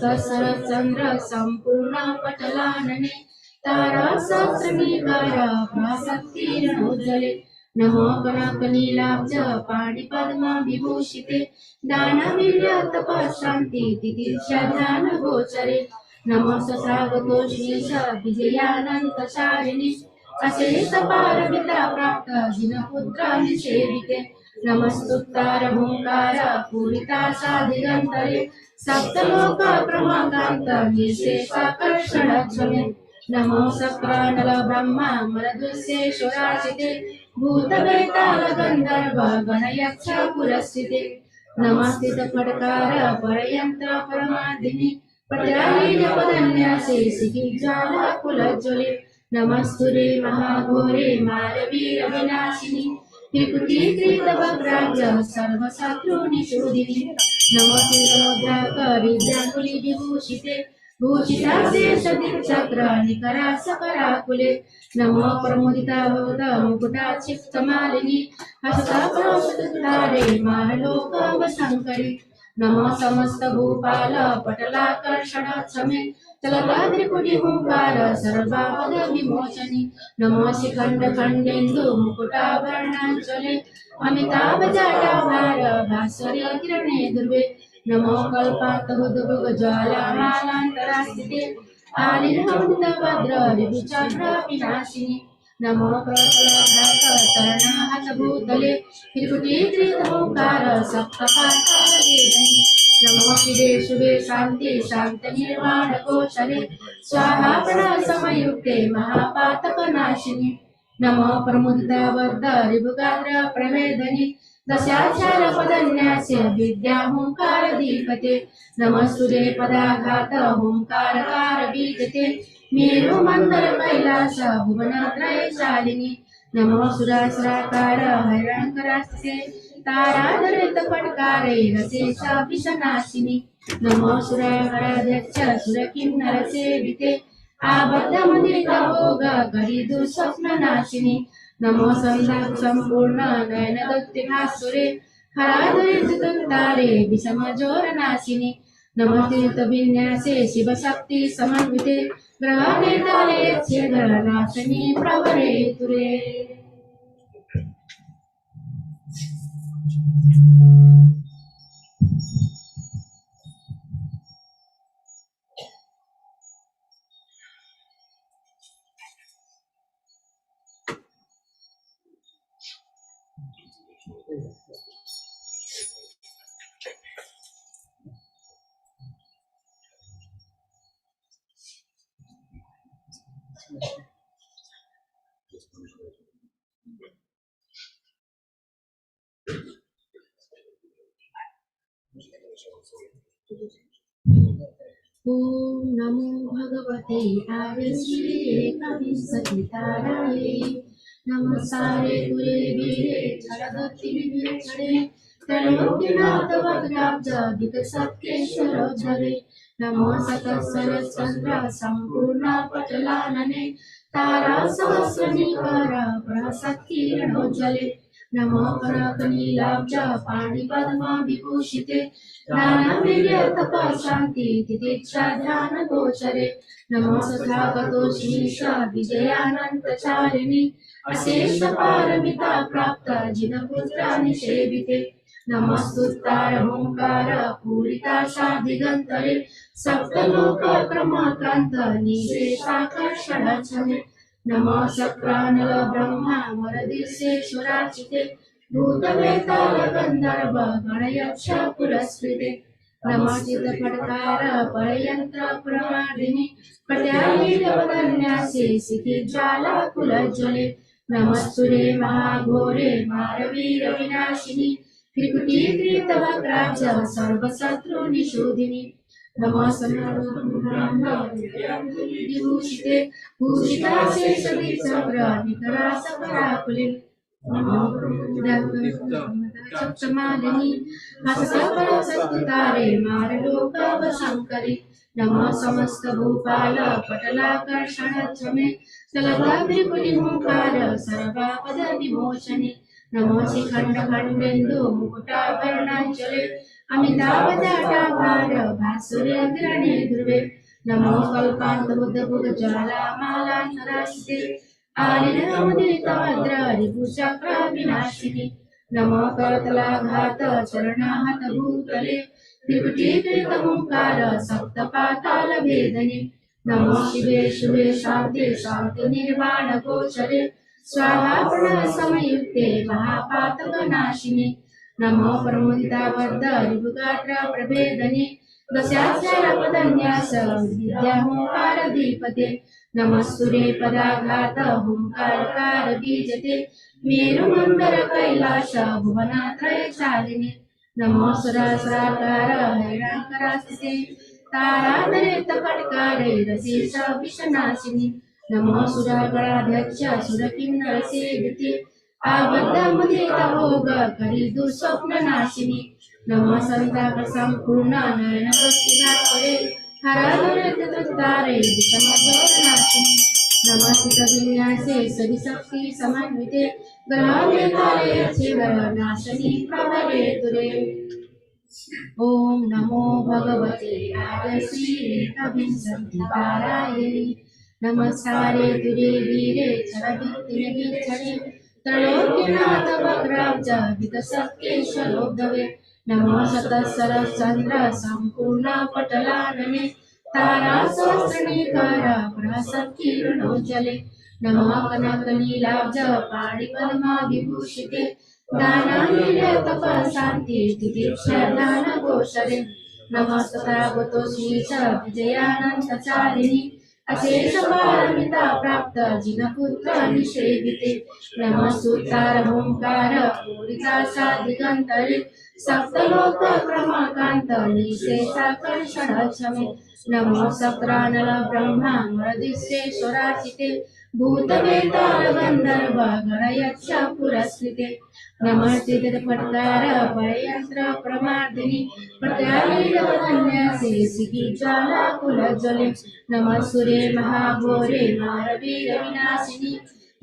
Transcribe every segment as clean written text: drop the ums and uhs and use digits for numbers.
सकसर चंद्र संपूर्ण पटलानने तारा सहस्रनिकार प्राशक्तिरणोज्ज्वले नमो कनकनीलाब्ज पाणिपद्म विभूषिते दानवीर्य तपशान्ति तितिक्षा ध्यान गोचरे नमो ससागतोष्णीश विजयानन्तचारिणि अशेष पारमिता प्राप्त जिनपुत्र निषेविते नमस्तुत्तार ओंकार पूरिता साधिगंतरे सप्तलोक क्रमाकांत निर्शेषाकर्षण क्षमे नमो सक्रानल ब्रह्मा मरदुस्येश्वराचिते भूतवेताल गंधर्व गणयक्ष पुरस्थिते नमस्तित फटकार परयंत्र परमादिनि पटरालीन पदन्यासे सिकिज्वाला कुलज्वले नमस्तुरे महाघोरे मारवीर विनाशिनि त्रिपुटीकृतवक्राब्ज सर्वशत्रुनिषूदिनि नमस्ते समुद्राकरिद्राकुले विभूषिते भूषिताशेषदिक्चक्र निकरा सकराकुले नमो प्रमुदिता भवता मुकुटाक्षिप्तमालिनि हस्तप्रसुतारे मारलोकवशङ्करि नमो समस्त भूपाल पटलाकर्षण क्षमे चलता त्रिपुटी हुंकार सर्वापद विमोचनि नमो शिखंड खंडेन्दु मुकुटाभरणांचले अमिताभ जटाभार भास्वर्य किरणे ध्रुवे नमो कल्पान्तहुदुभुग ज्वालामालान्तरास्थिते आलिर्हंतभद्र ऋतुचक्र विनाशिनि नमो प्रतलघात तरणाहत भूतले त्रिपुटीकृतहुंकार सप्तपातालवेदनि नमो शिवे शुभे शांति शांत निर्वाण गोचरे स्वाहा प्रणसमयुक्ते महापातकनाशिनि नमो प्रमुदिता वद्ध ऋभुगात्र प्रवेदनि दशाक्षर पदन्यास्य विद्या हुंकार दीपते नमस्तुते पदाघात हुंकारकार बीजते मेरु मंदर कैलास भुवनत्रयशालिनि नमो सुरासुराकार हैरांकरास्ते ताराधरित फटकारे रसेशा विषनाशिनि नमो सुरागणाध्यक्ष सुरकिन्नर सेविते आबद्ध मुदित भोग गरिदु स्वप्ननाशिनि नमो संदाक संपूर्ण नयन दत्तिभासुरे हराधरित तुंतारे विषमजोरनाशिनि नमो तीर्थ विन्यासे शिवशक्ति समन्विते ग्रहनेताले क्षेत्रनाशिनि प्रवरे तुरे ओम नमो भगवते आर्य श्री एकविंशतिताराये नमस्कारे गुरे वीरे छलदत्ति विवेक्षणे त्रैलोक्यनाथ वक्राब्ज दिक्सत्केश्वरोद्धरे नमो सकस्सर चंद्र संपूर्ण पटलानने तारा सहस्रनिकर प्रसक्तिरणोज्ज्वले नमो कनकनीलाब्ज पाणिपद्म विभूषिते नानावीर्य तपशान्ति तितिक्षा ध्यान गोचरे नमो तथागतोऽश्मीश विजयानन्तचारिणि अशेष पारमिता प्राप्त जिनपुत्र निषेविते नमस्तुत्तार ओंकार पूरिता साधिगंतरे सप्तलोक क्रमाकांत निशेषाकर्षण क्षमे नमो सक्रानल ब्रह्मा मरदिस्येश्वराचिते भूतवेताल गंधर्व गणयक्ष पुरस्कृते नमस्तित फटकार परयंत्र प्रमादिनि पट्यालीनवदन्यासे सिकिज्वाला कुलज्वले नमस्तुरे महाघोरे मारवीर विनाशिनि त्रिपुटीकृतवक्राब्ज सर्वशत्रुनिषूदिनि नमो विभूषिते भूषिताशेषदिक्चक्र निकरा सकराकुले सप्तमालिनि हस्तप्रसुतारे मारलोकवशङ्करि नमो समस्त भूपाल पटलाकर्षण क्षमे चलता त्रिपुटिहुंकार सर्वापद विमोचने नमो शिखंड खंडेन्दु मुकुटाभरणांचले अमिताभ जटाभार भास्वरग्रणे ध्रुवे नमो कल्पान्त बुद्ध बुद्ध ज्वाला मालाधरास्ते आलिनमुदितवज्र रिपुचक्र विनाशिनी नमो करतलाघात चरणाहत भूतले त्रिपुटीकृतमुकार सप्तपातालभेदने नमो शिवे शुभे शान्ते शान्ति निर्वाण गोचरे स्वाहा प्रणसमयुक्ते महापातकनाशिने नमो परमुदितावद्ध रिपुगात्र प्रभेदने दशाक्षरपदन्यास विद्याहोंकारधीपते नमस्तुरे पदाघात हुंकारकार बीजते मेरुमंदर कैलाश भुवनात्रयशालिने नमो सुरासुराकार हैराकरास्ते तारादरित फटकारे रसेश विषनाशिनी नमो सुरागणाध्यक्ष सुरकिन्नर सेविते आबद्धमुदितभोग करि दुःस्वप्ननाशिनी नमः संताप संपूर्ण नयन वृत्तिदात्रे हरदुरिततारे विषमजोरनाशिनी नमः सिद्धविन्यासे सविशक्ति समन्विते ग्रहवेताले शिवनाशिनी प्रभवे तुरे ओम नमो भगवते आर्यश्री कविंसन्धिपारायणे नमस्कारे तुरे वीरे चरभित्तिनिविच्छरे त्रयोग्यनाथ वक्राब्ज विकसत्केशरोद्धवे नमो शतसरचन्द्र सम्पूर्ण पटलानने तारा सहस्रनिकर प्रसत्किरणोज्जले नमः कनकलीलाब्ज पाणिपद्मा विभूषिते दानानीले तपशान्ति तितिक्षा दानघोषरे नमः तथागतो श्रीच विजयानन्तचारिणि अशेषपारमिता प्राप्त जिनपुत्र निषेविते नमः सूतारहोंकार पूरिताशादिगन्तरे सप्तलोक क्रमाकान्त निशेषाकर्षणक्षमे नमो सप्रानल ब्रह्मा मरदिश्वेश्वराचिते भूतवेताल गन्धर्व गणयक्ष पुरस्कृते नमः त्रिदफट्कार परयन्त्र प्रमार्दिनि प्रत्यालीनवन्यासे सिकिज्वालाकुलज्वले नमः सूरे महाघोरे मारवीरविनाशिनि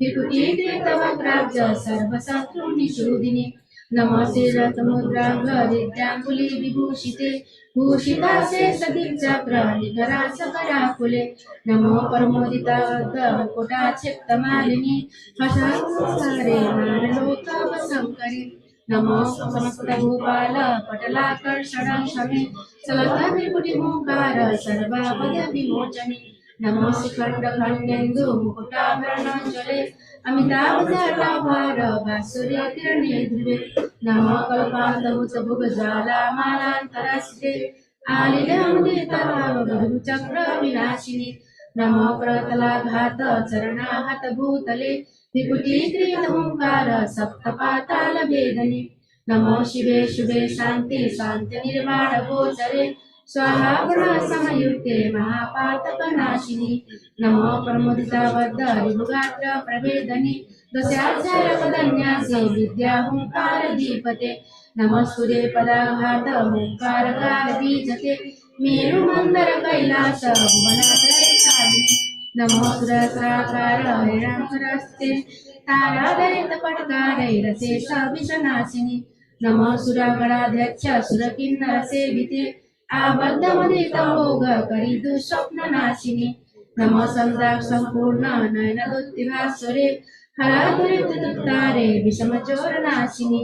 त्रिकुटीकृतवक्राब्ज सर्वशत्रुनिषूदिनि नमः श्रीरत्नमुद्राङ्गरिद्राङ्गुली विभूषिते भूषिताशेषदिक्चक्र निकरासकराकुले नमो परमोदितावद्गमुकुटाक्षिप्तमालिनि हठात्सारे नारलोकावसंकरे नमो समस्तभूपाल पटलाकर्षणक्षमे चलतविपुटिमोकार सर्वापद विमोचने नमो शिखण्डखण्डेन्दु मुकुटाभरणज्वले अमिताभ जटाभार भास्वरकिरणे ध्रुवे नमो कल्पान्तभूतभुगज्वाला मालान्तरस्ते आलिलमुदितचक्र विनाशिनि नमो करतलाघात चरणाहत भूतले विपुटीकृतहुंकार सप्तपातालभेदने नमो शिवे शुभे शान्ति शान्ति निर्वाण गोचरे स्वाहा प्रणसमयुक्ते महापातकनाशिनि नमो प्रमुदितावद्ध रिपुगात्र प्रभेदने दशाक्षरपदन्यासे विद्याहुंकारधीपते नमस्तुरे पदाघात हुंकारकार बीजते मेरुमंदर कैलास भुवनात्रयशालिनि नमो सुरसराकार हैराकरास्ते तारादरित फटकारैरशेष विषनाशिनि नमो सुरागणाध्यक्ष सुरकिन्नर सेविते आबद्धमुदितभोग करि दुःस्वप्ननाशिनि नमो संताप संपूर्ण नयनदुत्तिभास्वरे हरादुरिततारे विषमचोरनाशिनि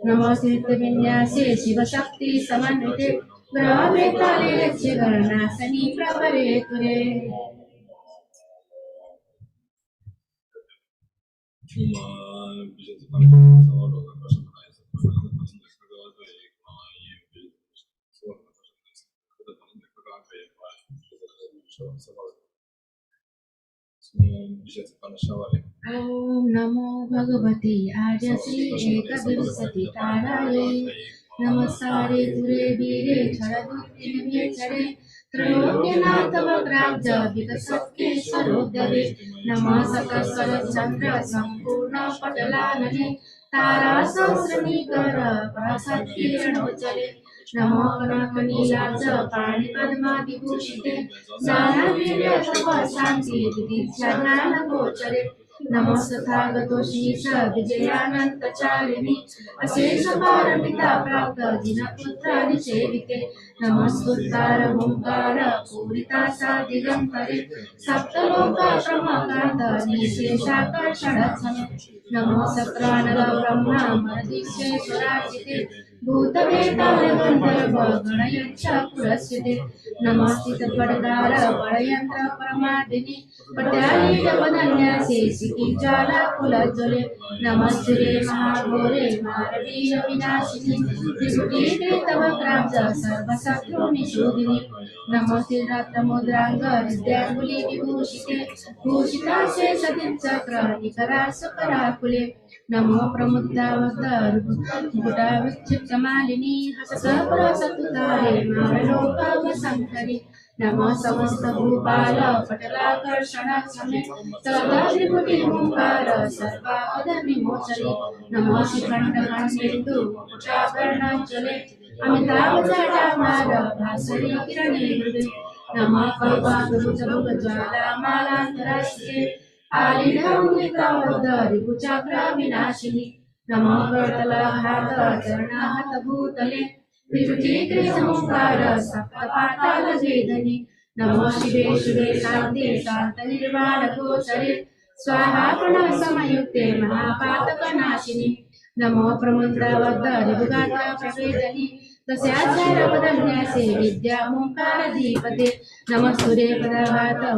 नमो सिद्धविन्यासे शिवशक्ति समन्विते ग्रहवेताले लक्ष्यगणनाशनि प्रभवे तुरे ओम नमो भगवते आर्यश्री एकविंशतितारायै नमस्कारे तुरे वीरे क्षरदुत्तिनिर्विचरे त्रयोग्यनाथ वक्राब्ज विकसत्केशरोद्धवे नमः सकस्वरचन्द्र सम्पूर्ण पटलानने तारा सहस्रनिकर प्रसत्किरणोज्जले नमो कनकनीलाब्ज पाणिपद्मा विभूषिते दानवीर्य तपशान्ति विदित्या ज्ञानगोचरे Namaste Shisa Vijayananta Charini Asesa Paramita Prapta Dinaputra Nisevite Namastuttara Mumkara Purita Sadigantare Saptaloka Pramakanta Nisesha Karshanatsame Namasakrana Brahma Madhisya Swarajite Bhutaveta Gandharva Ganayaksha Purasite Namastita Padagara Parayantra Paramadini Patyali Japadanya Sesiki Jala Kulajole Namaste Mahagore Maravira Vinashini Visuti Tritava Kramja Sarva Satru Nishodini Namaste Ratra Mudranga Vidyanguli Vibhushite Bhushita Se Satit Chakra Nikara Sakarakule Namo Pramuddhavata Buddha Vichiptamalini Hasasapara Satutare Maraloka Vasankari Namo Samasta Bhupala Patala Karshana Same Sada Vibhuti Mumkara Sarva Adami Mochari Namo Shikhanda Kansindu Muchakarna Jale Amitabha Jadamara Bhasari Kirane Hrude Namo Kalpa Dubhuta Jala Malantarasye Alidhamnikavadari Puchakra Vinashini Namo Vartala Hata Charna Hata Bhutale Viruchikri Samukara Saptapatala Vedani Namo Shive Shive Shanti Shanta Nirvana Gosare Swaha Prana Samayukte Mahapataka Nashini Namo Pramundravadari Bhugata Pravedani Tasyachara Padanyase Vidya Mumkara Dipate Namasture Padavata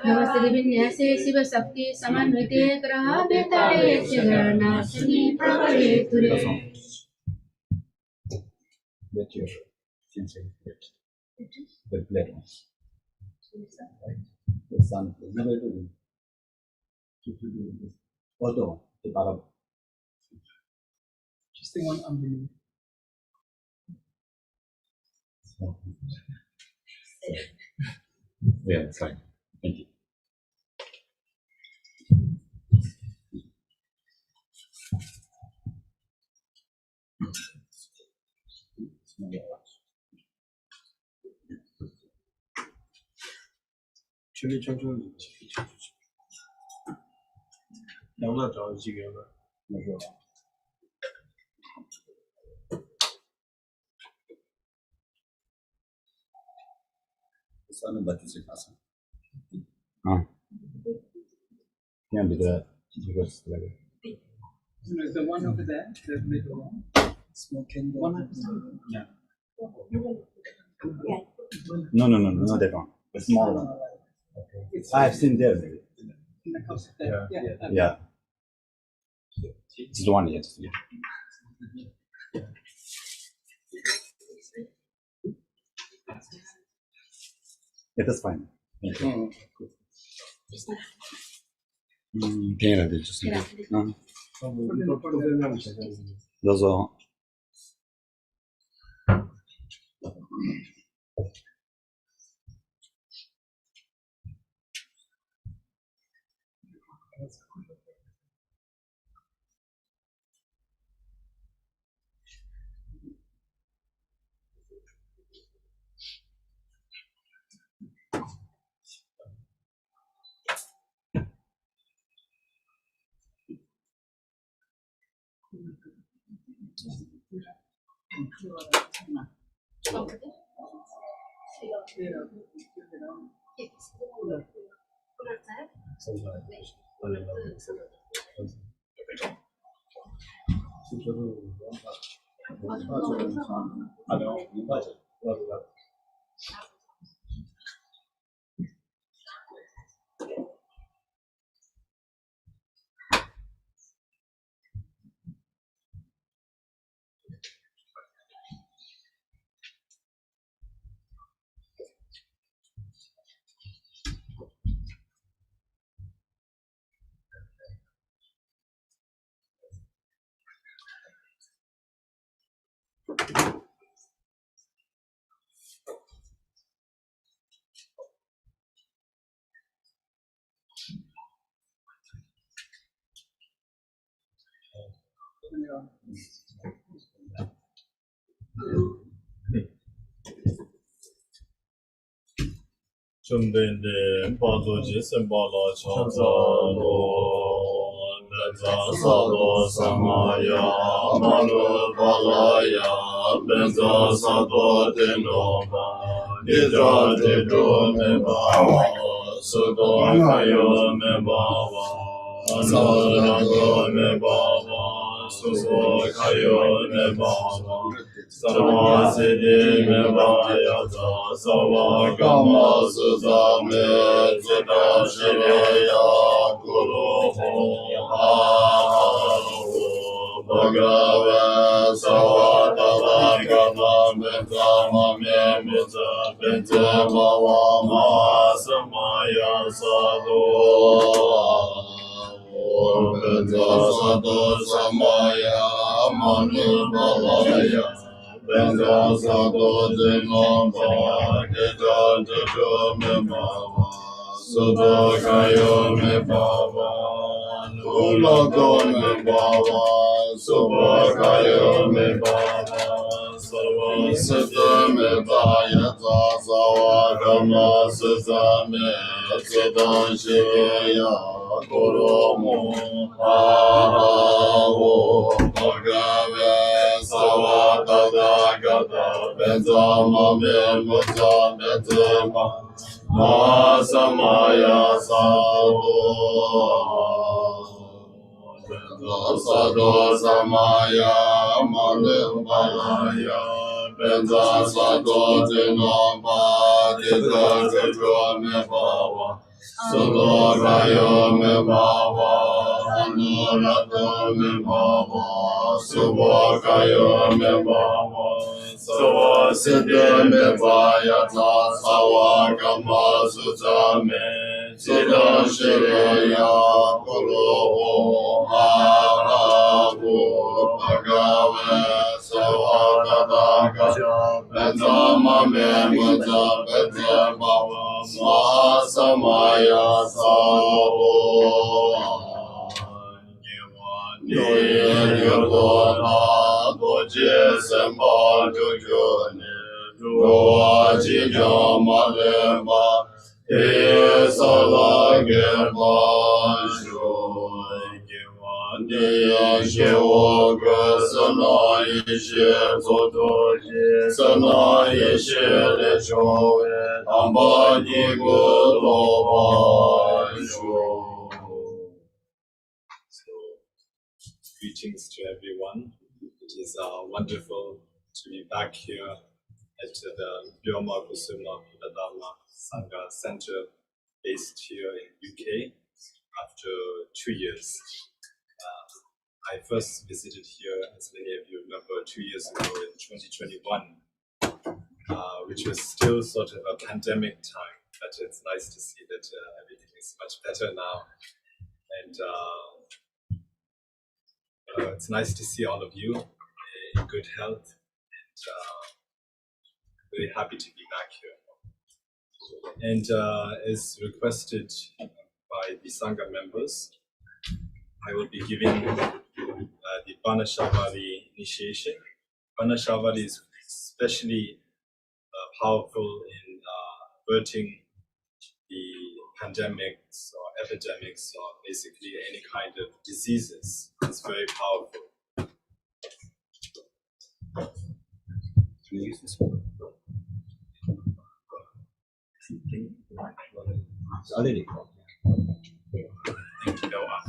Namaste Vinyase Siva Sakti Samanvite Graha Betale Chagarnashini Prabhave Ture. Let your sensation the black ones. Right? The sun is never doing to do this. Although the bottom. Just the one underneath. Yeah, that's fine. Thank you. Can't be that because like. Is the one over there, the middle one? Smoking one? Yeah. No, not that one. The small one. Okay. I've seen there maybe. Yeah. It's the one, yes. Yeah. Yeah, that's fine. Thank you. Piena di giusto. Lo so. Chumbende Paduji Sembala Chanzalo Benza Sado Samaya Manu Balaya Benza Sado Denova Didra Dedo Mebawa Sudo Kayo Mebawa Anarago Mebawa Sudo Kayo Mebawa Sarva Siddhi Mebaya Sawa Kama Suzame Zita Shriya Guru Ho Bhagave Sawa Tava Kama Metta Mame Metta Bente Bhava Mahasamaya Sadhu Benta Sadhu Samaya Manu Balaya Benza Sadhu Dinamba Gita Dito Mebhava Sudha Kayo Mebhava Nula Go Mebhava Subha Kayo Mebhava Sarva Siddha Mebhayata Sawa Kama Suzame Siddha Shriya Guru Mo Bhagave Sawa Tathagata Benza Mame Mutta Betema Mahasamaya Sadhu Benza Sadhu Samaya Manu Balaya Benza Sadhu Dinamba Dita Dita Mebhava Sudha Kayo Mebhava Anurato Mebhava Subha Kayo Mebhava Sawa Siddhi Mebhayata Sawa Kama Sutame Siddha Shriya Guru Harahu Bhagave Sawa Tathagata Benza Mame Mutta Bente Bhava Mahasamaya Sadhu Niyodona Doje Semba Dujone Dua Jija Malema Esala Gemba Shoi Niya Shewoga Sana Yeshe Zotoje Sana Yeshe Lechowe Amba Niguloba Shoi. Greetings to everyone. It is wonderful to be back here at the Byoma Kusuma Buddhadharma Sangha Center based here in UK after 2 years. I first visited here, as many of you remember, 2 years ago in 2021, which was still sort of a pandemic time, but it's nice to see that everything is much better now. And it's nice to see all of you in good health, and very happy to be back here. And as requested by the Sangha members, I will be giving the Parnashavari initiation. Parnashavari is especially powerful in averting the pandemics or epidemics or basically any kind of diseases. It's very powerful. Can you use this one? Thank you, Noah.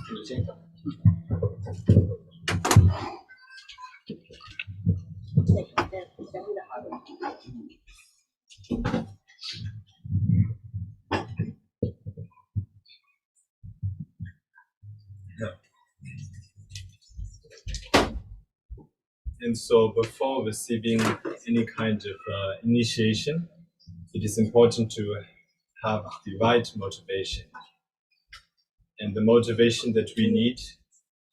And so before receiving any kind of initiation, it is important to have the right motivation. And the motivation that we need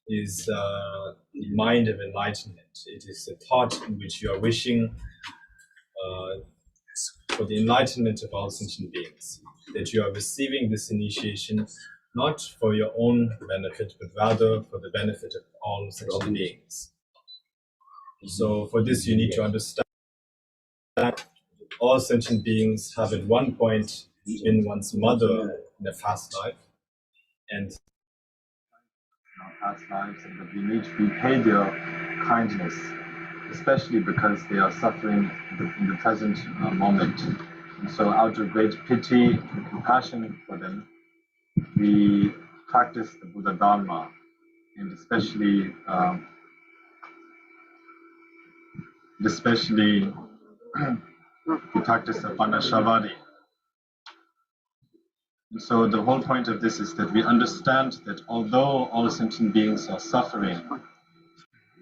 is the mind of enlightenment. It is a thought in which you are wishing for the enlightenment of all sentient beings, that you are receiving this initiation not for your own benefit, but rather for the benefit of all sentient beings. So for this, you need to understand that all sentient beings have at one point been one's mother in a past life, and in our past lives, and that we need to repay their kindness, especially because they are suffering in the present moment. And so out of great pity and compassion for them, we practice the Buddhadharma, and especially we practice the Parnashavari. And so the whole point of this is that we understand that although all sentient beings are suffering,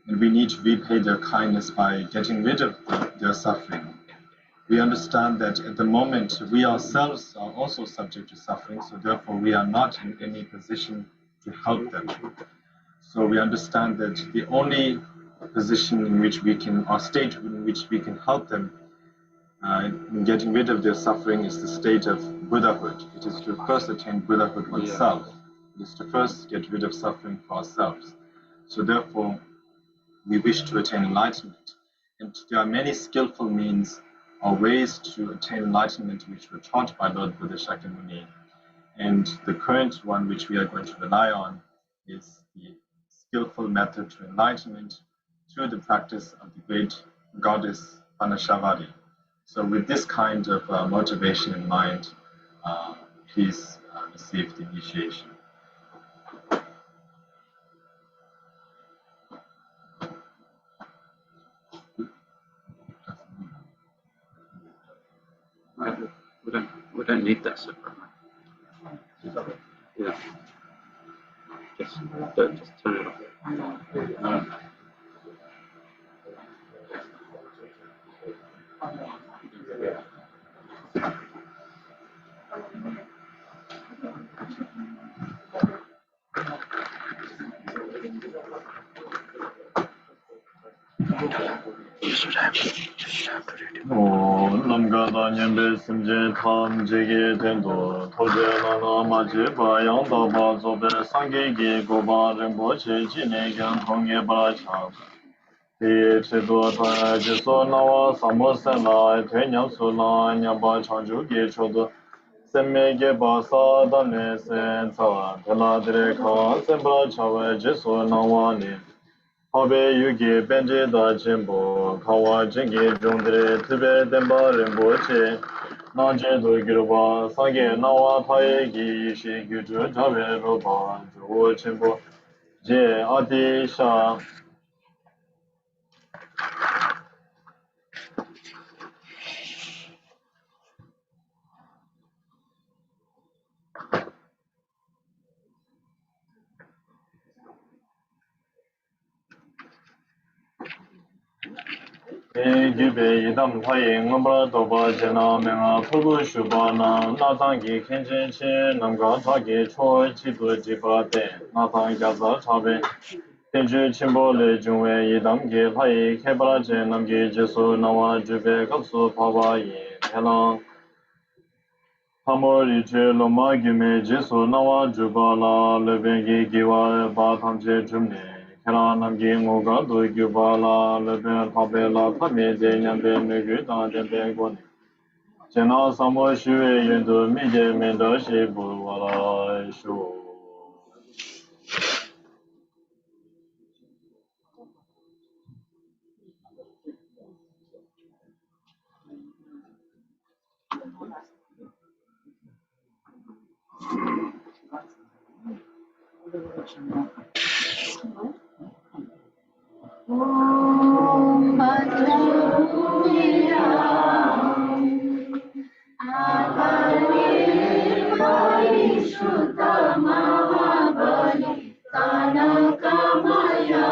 and we need to repay their kindness by getting rid of their suffering, we understand that at the moment we ourselves are also subject to suffering, so therefore we are not in any position to help them. So we understand that the only position in which we can, or state in which we can help them in getting rid of their suffering is the state of Buddhahood. It is to first attain Buddhahood oneself. It is to first get rid of suffering for ourselves. So therefore, we wish to attain enlightenment. And there are many skillful means or ways to attain enlightenment which were taught by Lord Buddha Shakyamuni. And the current one which we are going to rely on is the skillful method to enlightenment through the practice of the great goddess Parnashavari. So with this kind of motivation in mind, please receive the initiation. We don't need that separate. Yeah. Just turn it off. Namgada nyembe simje tam jege tendo toje nana maje bayang daba zobe sangge ge goba rinpoche jine gyan tongye baracham te chedo ta jeso nawa sambo sena te nyam su na nyamba chanju ge chodo semme ge basa dame sen tsa tela dire ka sembra chawe jeso nawa ne Habe yuge benje da jembo kawa jenge jondre tibe demba rinpoche nanje do girwa sage nawa tae gi shi gyuju jawe roba jo chembo je adi sha Gube idam taye ngambra doba jena menga pugu shubana natangi kenchen che namga tage cho chidu jiba te natang gaza chabe tenju chimbo le jungwe idam ge taye kebra je namge jesu nawa jube kapsu pawa yin helang Hamori che loma gime jesu nawa jubala lebengi giwa ba tamche jumne Kera namgi ngoga do gyubala leben tabela tame de nyambe nugu dan dembe goni. Jena samo shuwe yendo mije mendo shibu wala shu. Om Vajra Parishutta Mahabali Tanaka Om Vajra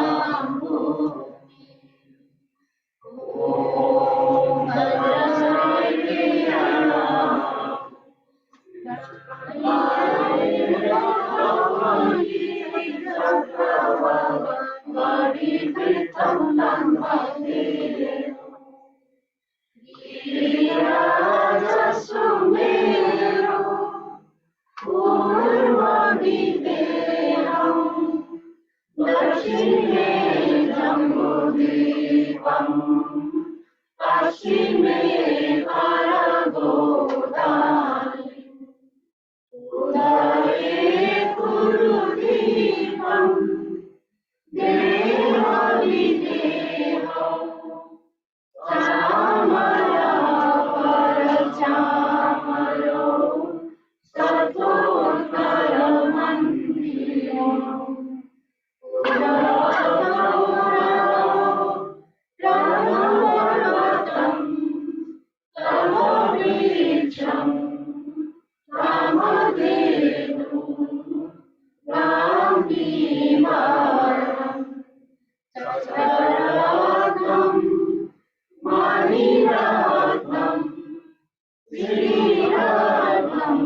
Ratnam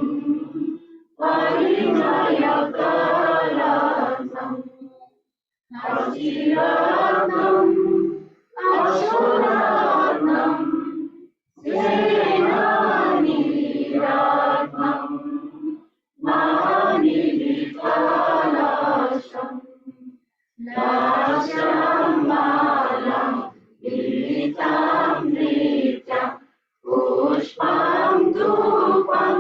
Parinayakaratnam Asiratnam Asuratnam Senaniratnam Mahanidikalasam Lasam Malam Dilitam Nityam Pushpam Dhupam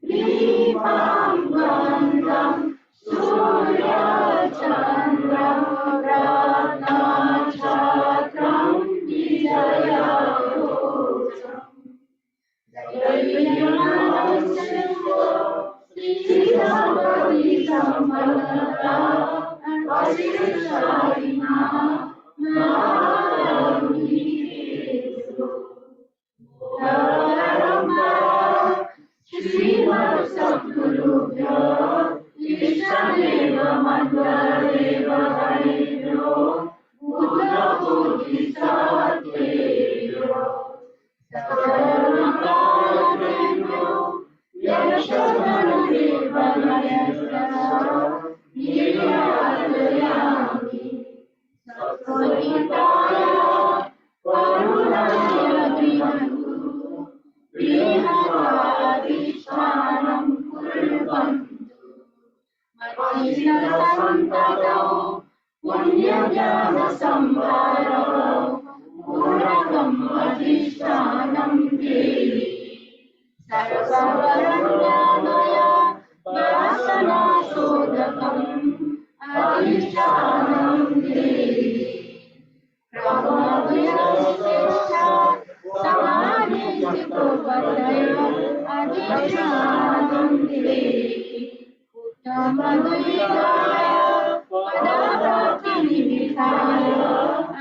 Dipam Gandham Surya Chandra Ratna Chakram Vijayarosam Jayanasimha Sridharati Samalata Vasisharina Narayanisu Dharma Srimad Satgurubhyo Ishaneva Madhvareva Haridyo Buddha Bodhisattveyo Sarvakarenyo Yashavanadeva Mayasya Niryalayami Satvahitaya Karunaya Vihantu Vihatadishtanam Kurvantu Matina Santado Punyajana Sambharo Purakam Adishtanam Devi Sarvavaranyamaya Vyasana Sodakam Adishtanam Devi Brahmavyasya Samadhi Sitopataya Adishtanam Devi Uttamaduyaya Padavati Nidhaya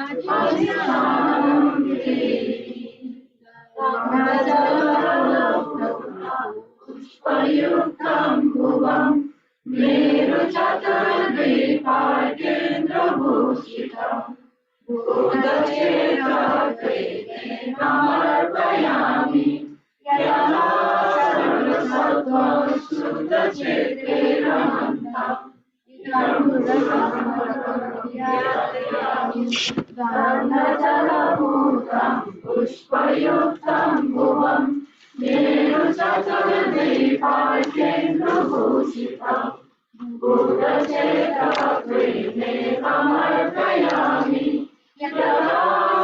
Adishtanam Devi Pushpayuktam Bhuvam Meru Chaturdviparkendra Bhushitam Buddhacheta Namarpayami Yada Sarvasattva Shuddha Cheteramanta Gandhajalaputam Pushpayuktam Bhuvam Meru Chaturdviparkendra Bhushitam Buddhacheta Namarpayami Yada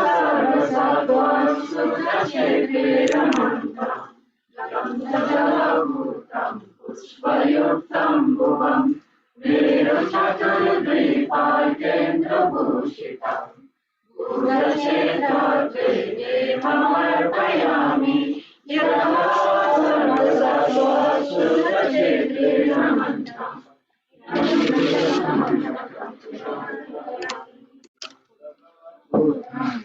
Sarvasattva Shuddha Cheteramanta Gandhajalaputam Pushpayuktam Bhuvam Meru Chaturdviparkendra Bhushitam Buddhacheta Namarpayami Yada Sarvasattva Shuddha Cheteramanta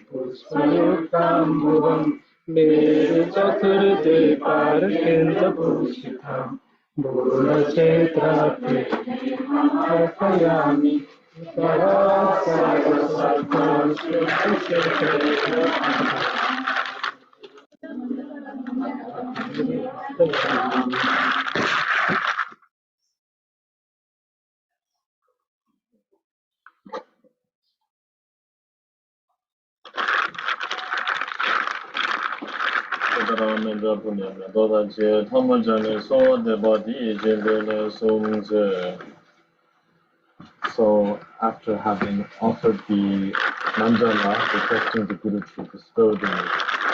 Pushpayuktam Bhuvam Meru Chaturdviparkendra Bhushitam Buddhacheta Namarpayami Yada Sarvasattva Shuddha Cheteramanta So, after having offered the mandala requesting the Guru to bestow the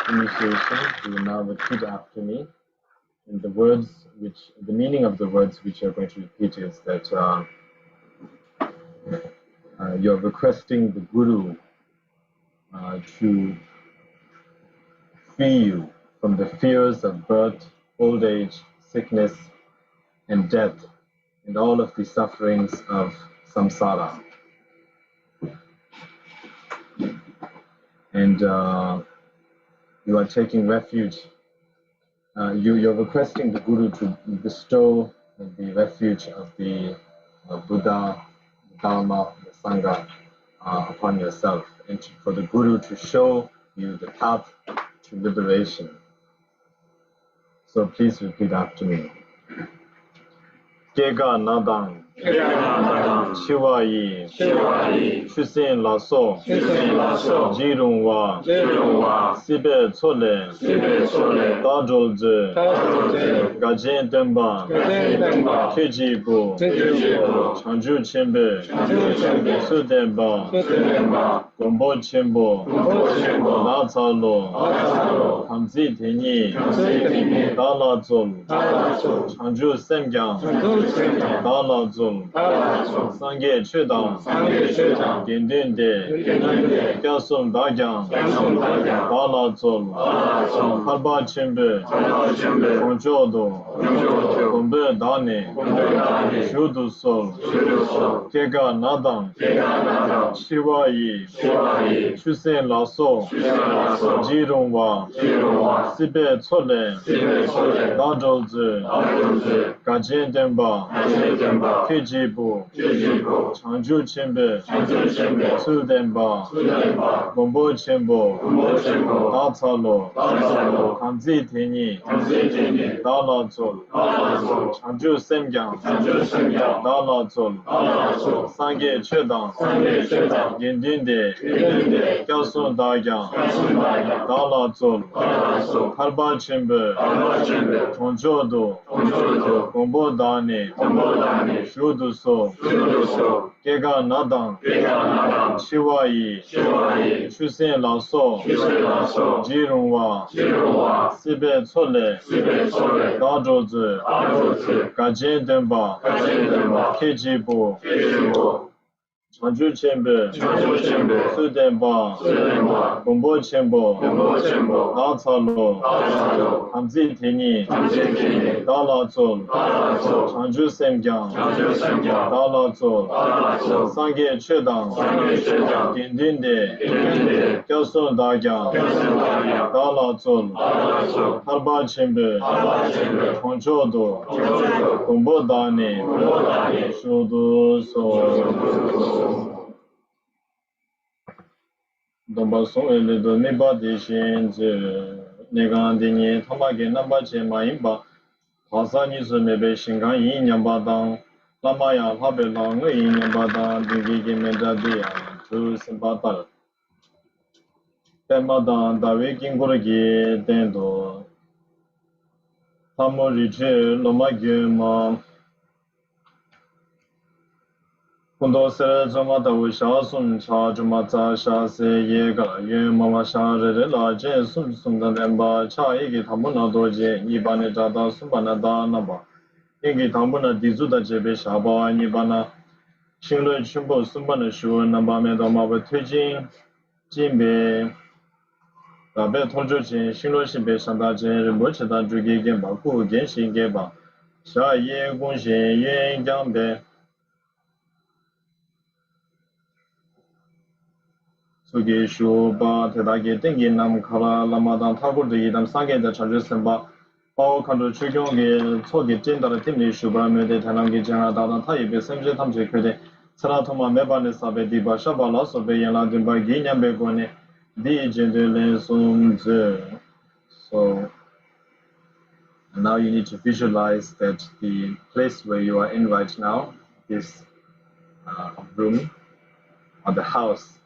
initiation, you will now repeat after me. And the meaning of the words which you're going to repeat is that you're requesting the Guru to free you from the fears of birth, old age, sickness, and death, and all of the sufferings of samsara. And you are taking refuge. You're requesting the Guru to bestow the refuge of the Buddha, the Dharma, the Sangha upon yourself, and for the Guru to show you the path to liberation. So please repeat after me. Kega nadang, Shiva yi, Shusin laso, Jirung wa, Sibe tsole, Dajol ze, Gajen demba, Keji bu, Changju chenbe, Sudemba, Gombo chenbo, Lazalo, Hamzi tenyi, Dala zol, Changju semgyang, Dala zol, Sangye chedang, Gendun de, Gyasum dagyang, Dala zol, Harba chenbe, Konjodo, Gombe dane, Shudu sol, Kega nadang, Shiva yi, Shusen laso, Jirung wa, Sibe tsole, Dajol ze, Gajen demba, Keji bu, Changju chenbe, Sudemba, Gombo chenbo, Datsalo, Hamzi tenyi, Dala zol, Changju semgyang, Dala zol, Sangye chedang, Gendun de, Gyasum dagyang, Dala zol, Harba chenbe, Konjodo, Gombo dane, Shudu so, Kega nadang, Shiva yi, Shusen laso, Jirung wa, Sibe tsole, Dajol ze, Gajen demba, Keji bu, Changju chenbe, Sudemba, Gombo chenbo, Datsalo, Hamzi tenyi, Dala zol, Changju semgyang, Dala zol, Sangye chedang, Gendun de, Gyasum dagyang, Dala zol, Harba chenbe, Konjodo, Gombo dane, Shudu so. Domba song ele do miba de shen ze negan de ni tamage namba che ma imba hasa ni so mebe shingan yin nyamba dang lama ya habe la nge yin nyamba dang de ge me da de ya tu simba tal pema dang da we king go ge den do tamo ri che loma ge ma Kundo sere zoma da wu sha sun cha zoma za sha se ye ga ye ma ma sha re re la je sun sun da den ba cha ye ge thamu na do je ni ba ne da da sun ba na da na ba ye ge thamu na di zu da je be sha ba ni ba na xin le chun bo sun ba ne shu na ba me da ma ba tui jin jin be da be tong zhu jin xin le xin be shan da je Rinpoche da zhu ge gen ba ku gen xin ge ba sha ye gong xin ye yang be Sugi shu ba tedagi tengi nam kala lamadang thakur de yidam sangye da chanju semba bao kandu chugyong ge tsogi jindara timni shu ba me de tanam ge janga dadang tayi be semje tamche kyode tsara thoma meba ne sabe di ba shaba la so be yanla dimba gi nyambe go ne di jindu le sum ze. So now you need to visualize that the place where you are in right now, this room or the house,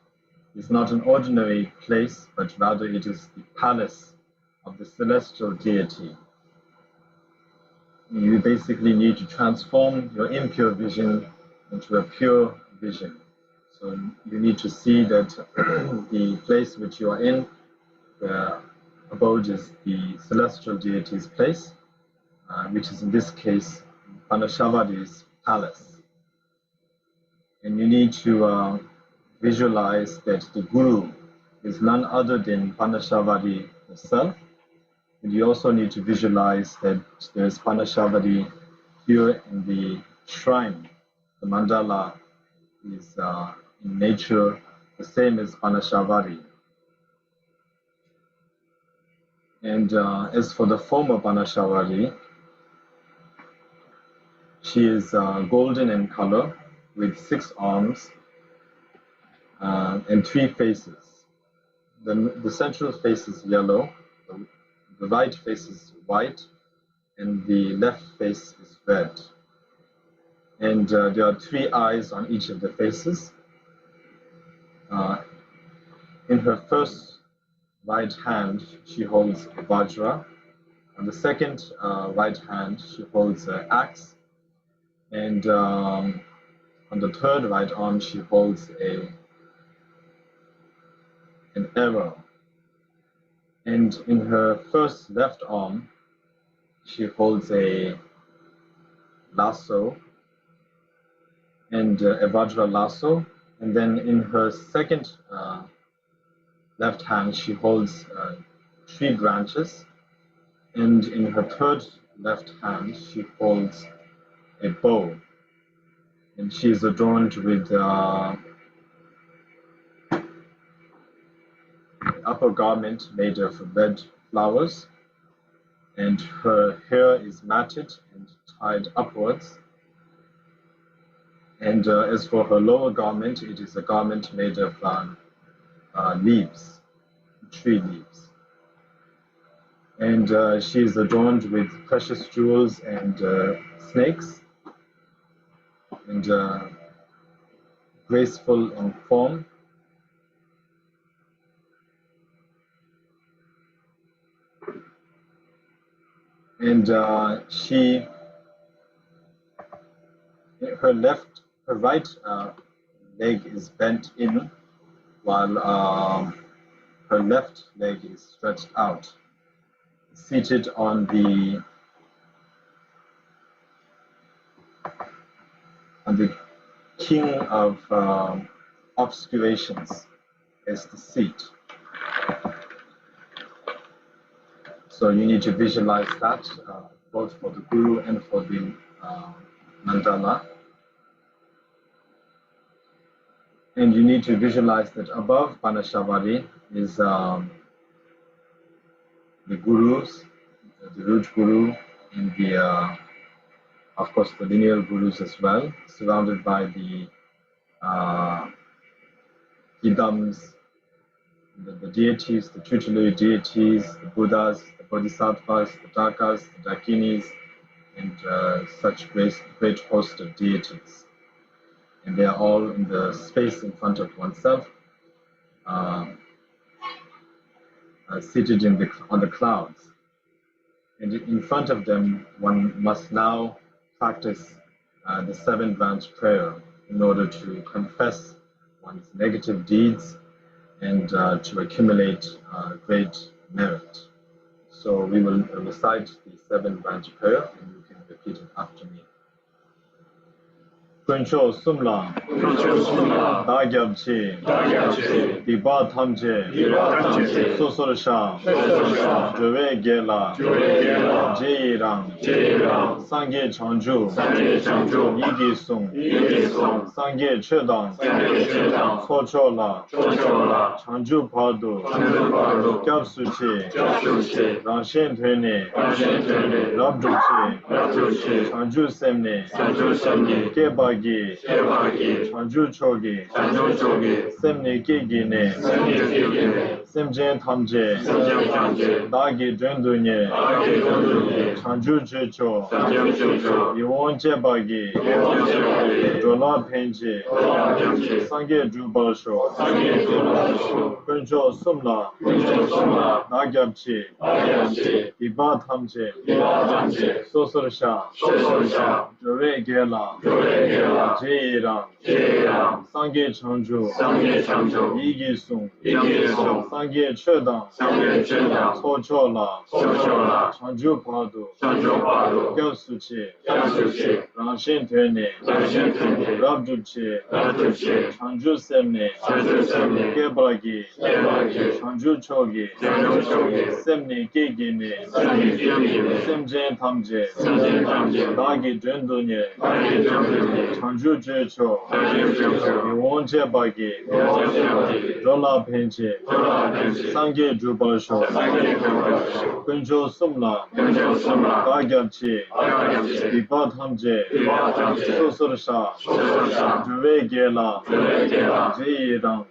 is not an ordinary place, but rather it is the palace of the celestial deity. You basically need to transform your impure vision into a pure vision. So you need to see that the place which you are in, where abode is the celestial deity's place, which is in this case Parnashavari's palace. And you need to visualize that the Guru is none other than Parnashavari herself. And you also need to visualize that there's Parnashavari here in the shrine. The mandala is in nature the same as Parnashavari. And as for the form of Parnashavari, she is golden in color with 6 arms and 3 faces. The central face is yellow, the right face is white, and the left face is red. And there are 3 eyes on each of the faces. In her first right hand, she holds a Vajra. On the second right hand, she holds an axe. And on the third right arm, she holds an arrow. And in her first left arm, she holds a lasso and a Vajra lasso. And then in her second left hand, she holds 3 branches. And in her third left hand, she holds a bow. And she is adorned with upper garment made of red flowers, and her hair is matted and tied upwards. And as for her lower garment, it is a garment made of leaves, tree leaves. And she is adorned with precious jewels and snakes, and graceful in form. And her right leg is bent in, while her left leg is stretched out, seated on the king of obscurations as the seat. So you need to visualize that both for the Guru and for the mandala. And you need to visualize that above Parnashavari is the Gurus, the root Guru, and of course the lineal Gurus as well, surrounded by the Idams, the deities, the tutelary deities, the Buddhas, the Bodhisattvas, the Dakas, the Dakinis, and such great host of deities. And they are all in the space in front of oneself, seated on the clouds. And in front of them, one must now practice the 7-branch prayer in order to confess one's negative deeds and to accumulate great merit. So we will recite the 7-branch prayer, and you can repeat it after me. Kuncho Sumla, Dagyabchi, Diba Tamche, Susursha, Jove Gela, Jeyirang, Sangye Changju, Yigi Sung, Sangye Chedang, Sochola, Changju Padu, Gyabsuchi, Rangshen Tene, Rabduchi, Changju Semne, Kebagi, Chanju Chogi, Semne Kegine, Semjen Tamje, Dagi Dundunye, Chanju Chicho, Yewon Jebagi, Dola Penji, Sangye Jubalsho, Kunjo Sumla, Nagyabchi, Iba Tamje, Sosursha, Jore Gela, Jeyirang, Sangye Changju, Yigi Sung, Sangye Chedang, Sochola, Changju Padu, Gyabsuchi, Rangshen Tene, Rabduchi, Changju Semne, Kebagi, Changju Chogi, Semne Kegine, Semjen Tamje, Dagi Dundunye, Chanju Jecho, Yewon Jebagi, Dola Penche, Sangye Jubalasho, Kunjo Sumla, Gagyabchi, Vipathamje, Susursha, Juve Gela, Jeyirang,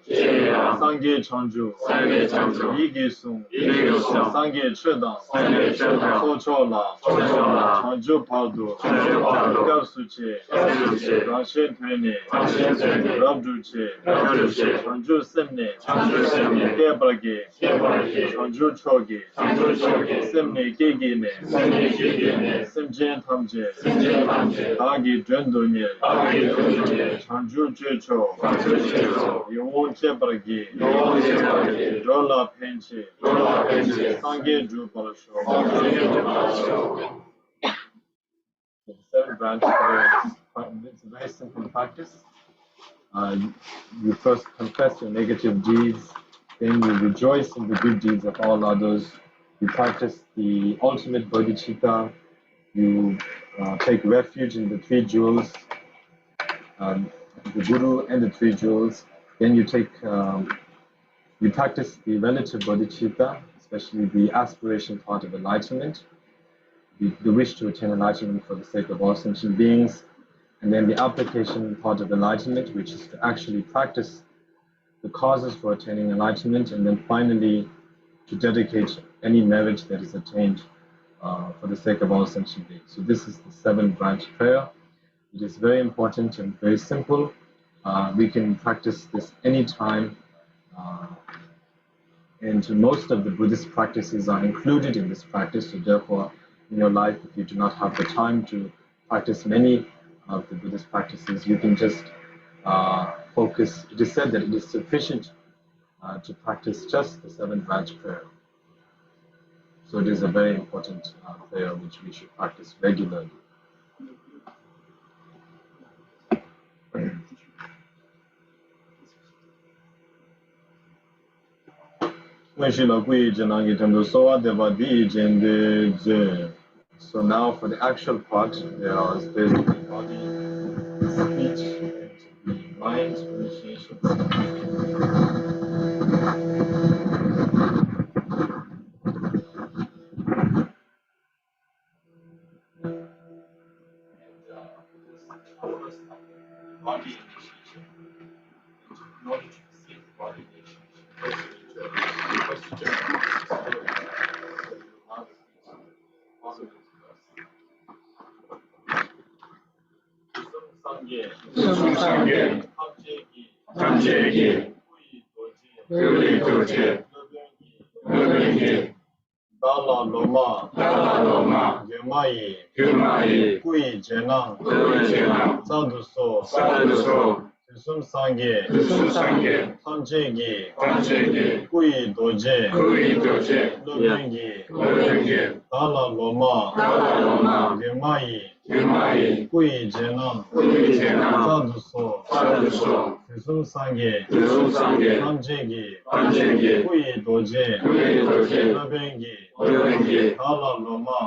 Sangye Chanju, Yigi Sung, Sangye Chedang, Sochola, Chanju Padu, Gapsuche, Ranshin Twene, Rabduche, Chanju Semne, Kebrage, Chanju Chogi, Semne Gigine, Semjen Tamje, Agi Dwendunye, Chanju Jecho, Yawon Kebrage, Rola Penche, Sangye Jubalasho. The third branch it's a very simple practice. You first confess your negative deeds, then you rejoice in the good deeds of all others. You practice the ultimate bodhicitta. You take refuge in the three jewels, the Guru and the three jewels. Then you you practice the relative bodhicitta, especially the aspiration part of enlightenment, the wish to attain enlightenment for the sake of all sentient beings. And then the application part of enlightenment, which is to actually practice the causes for attaining enlightenment, and then finally to dedicate any merit that is attained for the sake of all sentient beings. So this is the 7-branch prayer. It is very important and very simple. We can practice this anytime, and most of the Buddhist practices are included in this practice. So therefore, in your life, if you do not have the time to practice many of the Buddhist practices, you can just focus. It is said that it is sufficient to practice just the 7-branch prayer. So it is a very important prayer which we should practice regularly. So now for the actual part, there's the body, speech, and the mind initiation. Body initiation. In order to receive body initiation, first you Sangye, Tamjegi, Ui Doje, Dala Loma, Gemai, Kui Jenang, Saduso, Kusum Sangye, Tamjegi, Kui Doje, Lobengi, Dala Loma, Gemai, Kui Jenang, Saduso, Kusum Sangye, Tamjegi, Kui Doje, Lobengi, Dala Loma,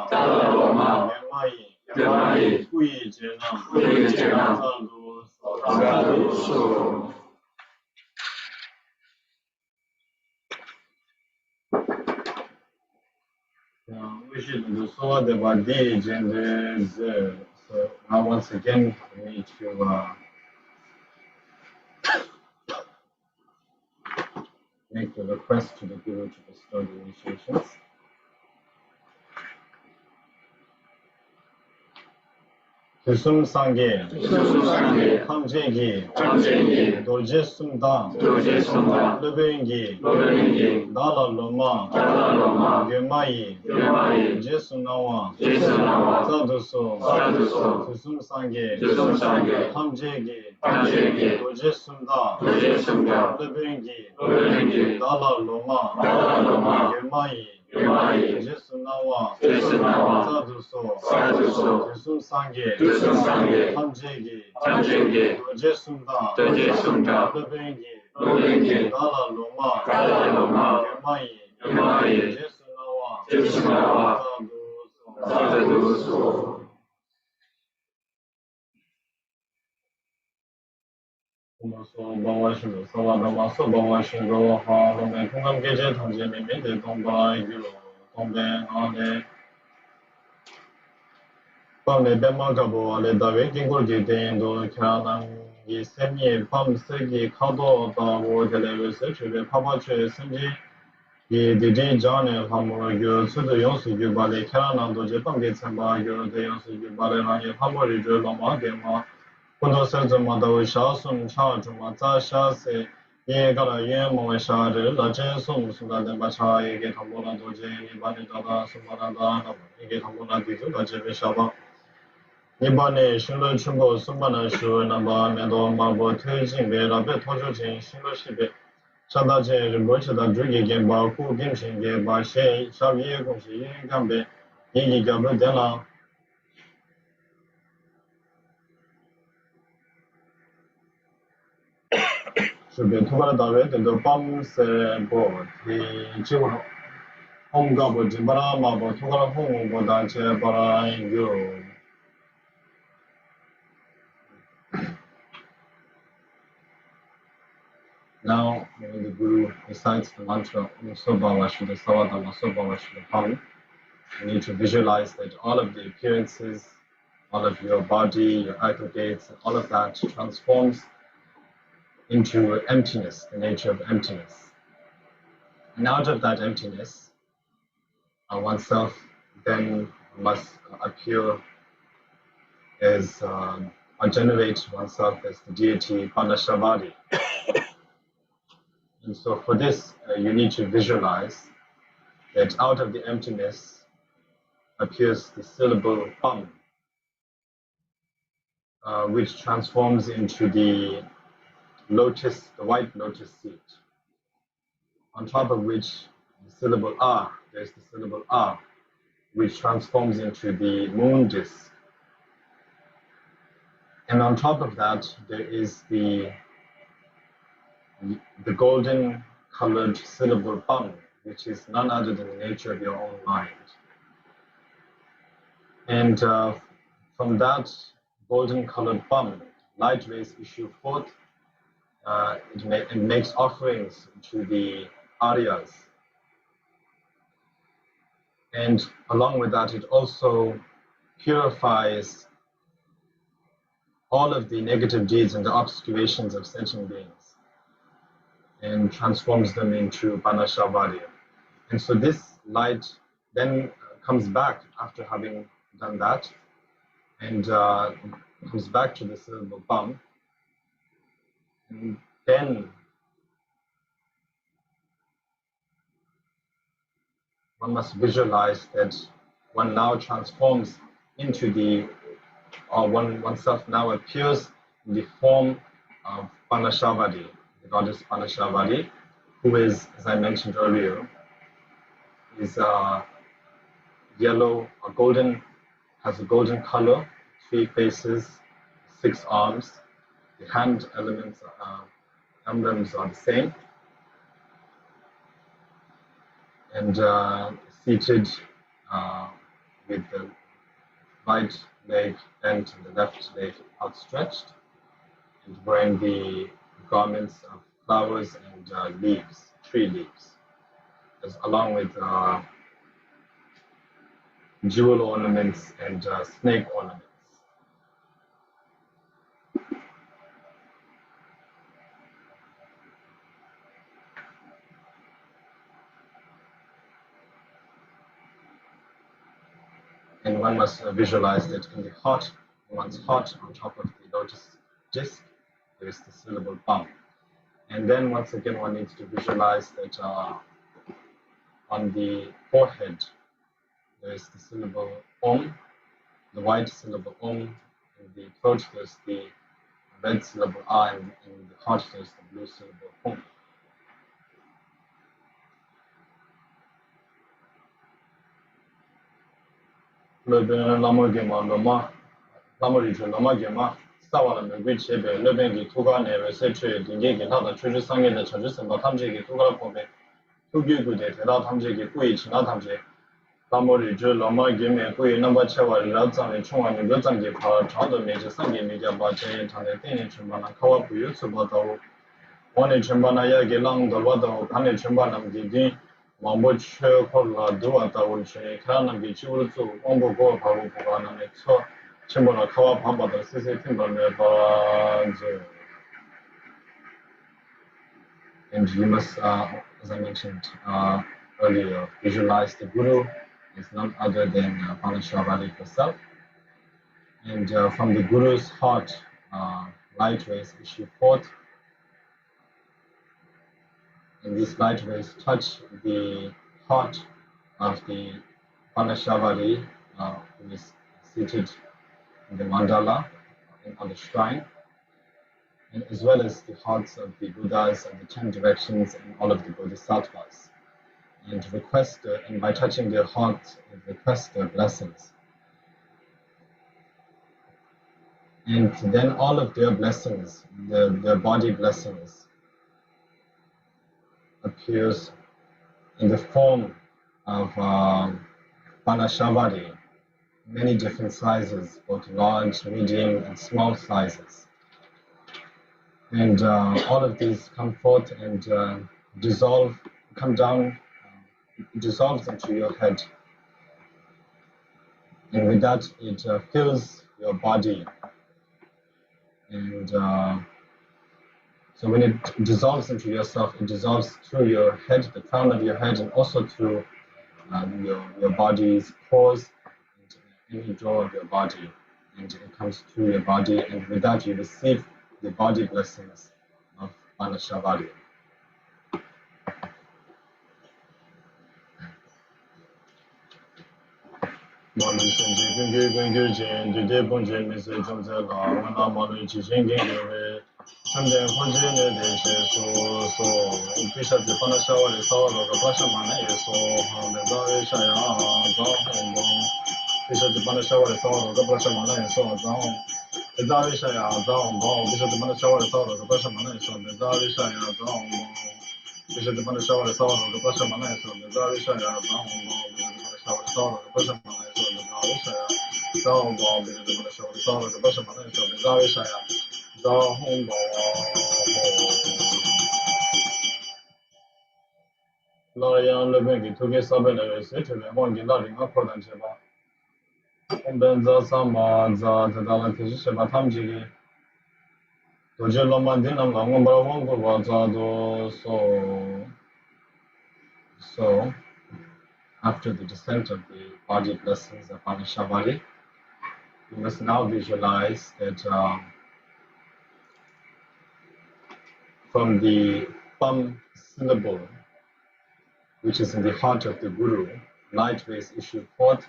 Gemai, Kui Jenang, Saduso. We should do so the body and so now once again we need to make a request to the Guru to bestow the initiations. Kusum Sangye, Tamjegi, Doje Sumda, Lebengi, Dala Loma, Gemai, Jesunawa, Saduso, Kusum Sangye, Tamjegi, Doje Sumda, Lebengi, Dala Loma, Gemai, Jesunawa, Saduso, Kusum Sangye, Tamjegi, Doje Sumda, Lebengi, Dala Loma, Gemai, Jesunawa, Saduso. so bawa shu sawa dama so bawa shu ro ha lo me kongam geje thangje me me de tongba yu tongbe ane pam le bema ga bo le da we kingol ge de do kya nang yi semye pam se gi khado da wo de le se chue pa pa chue senji yi de de jane ha mo yu su de yong su yu ba le kya nang do je pam ge chen ba yu de yong su yu ba le na ye ha mo ri je lo ma ge ma Kundo senza ma da sha sun cha ju ma za sha se ye ga la ye mo sha de la chen sung su da de ba cha ye ge thang bo na do je ni ba ni da da su ma da da na ye ge thang bo na di zu la je be sha ba ni ba ne shin le chun bo su ba na shu na ba me do ma bo te jin be la be to ju jin shin le shi be sha da je ri mo che da ju ye gen ba ku gen shin ge ba she sha ye gong shi ye gan be ye ge ga be de la Should tuba dawe de pam se bo di jiwo hom ga bo jimbara ma bo tuga hom bo da che bara yo Now when the guru recites the mantra Sobawa Shuddha Savadama Sobawa Shuddha Pam, you need to visualize that all of the appearances, all of your body, your aggregates, all of that transforms into emptiness, the nature of emptiness. And out of that emptiness, oneself then must appear as or generate oneself as the deity Parnashavari. And so for this, you need to visualize that out of the emptiness appears the syllable Pam, which transforms into the lotus, the white lotus seed, on top of which the syllable A, there's the syllable A, which transforms into the moon disk. And on top of that, there is the golden colored syllable Pam, which is none other than the nature of your own mind. And from that golden colored Pam, light rays issue forth. It makes offerings to the Aryas. And along with that, it also purifies all of the negative deeds and the obscurations of sentient beings and transforms them into Parnashavari. And so this light then comes back after having done that and comes back to the syllable Pam. And then one must visualize that one now transforms into the, or oneself now appears in the form of Parnashavari, the goddess Parnashavari, who is, as I mentioned earlier, is yellow or golden, has a golden color, 3 faces, 6 arms. The hand elements, emblems are the same. And seated with the right leg bent and the left leg outstretched, and wearing the garments of flowers and leaves, tree leaves, along with jewel ornaments and snake ornaments. And one must visualize that in the heart, one's heart, on top of the lotus disc, there is the syllable Pam. And then once again, one needs to visualize that on the forehead, there is the syllable Om, the white syllable Om. In the throat, there's the red syllable A, and in the heart, there's the blue syllable Om. Lama Gema Lama Riju Lama Gema Savala Megui Chebe Lebengi Tuga Neve Setre Dingegi Nada Chuju Sange the Chaju Samba Tamjegi Tuga Pobe Tugu Gude Teda Tamjegi Kui China Tamje Lamori Ju Lama Game, Kui number Chawa, Lazan, and Chong and Gazan give her, Chanda Major Sangi Media Bache, and the Tini Chimbana Kawa Puyutsubato, one in Chimbana Yagilang, the Wado, Pane Chimbanam Gigi, Mambo Chokola, Duata, which Kana Bichu, Ombo Go, Pavana, Chimbana Kawa Papa, the Sisi Timber, and you must, as I mentioned earlier, visualize the Guru is none other than Parnashavari herself. And from the Guru's heart, light rays issue forth. And these light rays touch the heart of the Parnashavari who is seated in the mandala on the shrine, and as well as the hearts of the Buddhas of the 10 directions and all of the Bodhisattvas. And request, and by touching their hearts, request their blessings. And then all of their blessings, their body blessings, appears in the form of Parnashavari, many different sizes, both large, medium, and small sizes. And all of these come forth and come down, dissolves into your head. And with that, it fills your body. And so when it dissolves into yourself, it dissolves through your head, the crown of your head, and also through your body's pores and any jaw of your body. And it comes through your body, and with that, you receive the body blessings of Parnashavari. So, after the descent of the body blessings of Parnashavari, you must now visualize that from the Pam syllable, which is in the heart of the Guru, light rays issue forth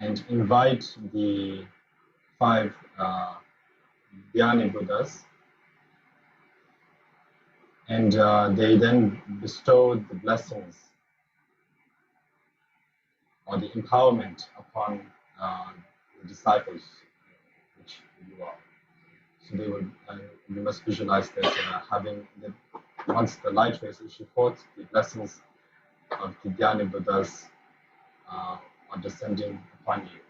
and invite the 5 Dhyani Buddhas, and they then bestow the blessings or the empowerment upon the disciples, which you are. So they will, you must visualize that once the light rays issue forth, the blessings of the Dhyani Buddhas are descending upon you.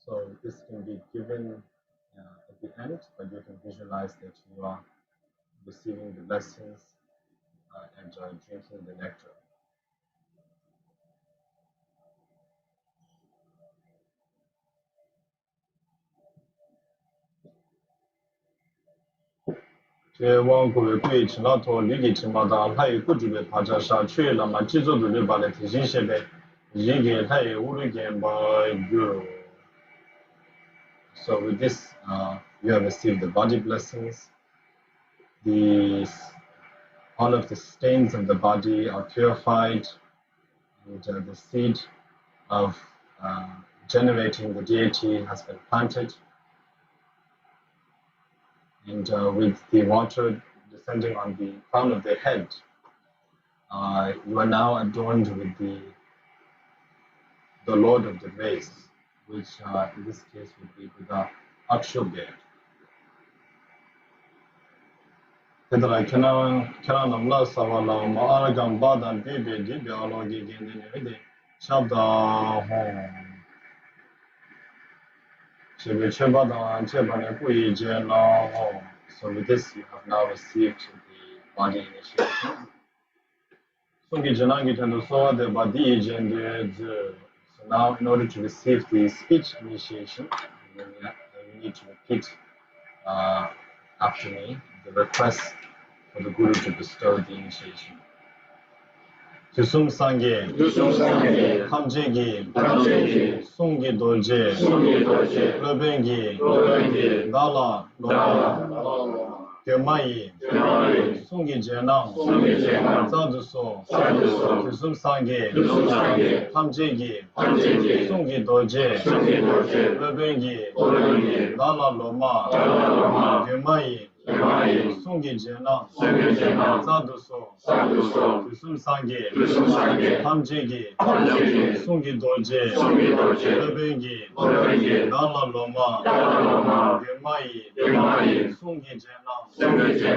So this can be given at the end, but you can visualize that you are receiving the blessings and drinking the nectar. So with this, you have received the body blessings. All of the stains of the body are purified, and the seed of generating the deity has been planted, and with the water descending on the crown of their head, you are now adorned with the Lord of the race, which in this case would be Buddha Akshobhya. Kedra kena namla savala maaragam badan bebe dibe alogi gendene vede shabda hon chebe chebadan chebane pui jena hon. So with this you have now received the body initiation. Sungi janangi tendo soa de badi jende. So now in order to receive the speech initiation, you need to repeat after me the request for the Guru to bestow the initiation. Kusum Sangha, Kamjegi, Sungi Dolje, Lobengi, Dala, Gemai, Sungi Jenang, Zaduso, Kusum Sangha, Kamjegi, Sungi Dolje, Lobengi, Dala Loma, Gemai, Sungi Jena, Zaduso, Kusum Sangha, Kamjegi, Sungi Dolje, Lobengi, Dala Loma, Gemai, Sungi Jena, Zaduso.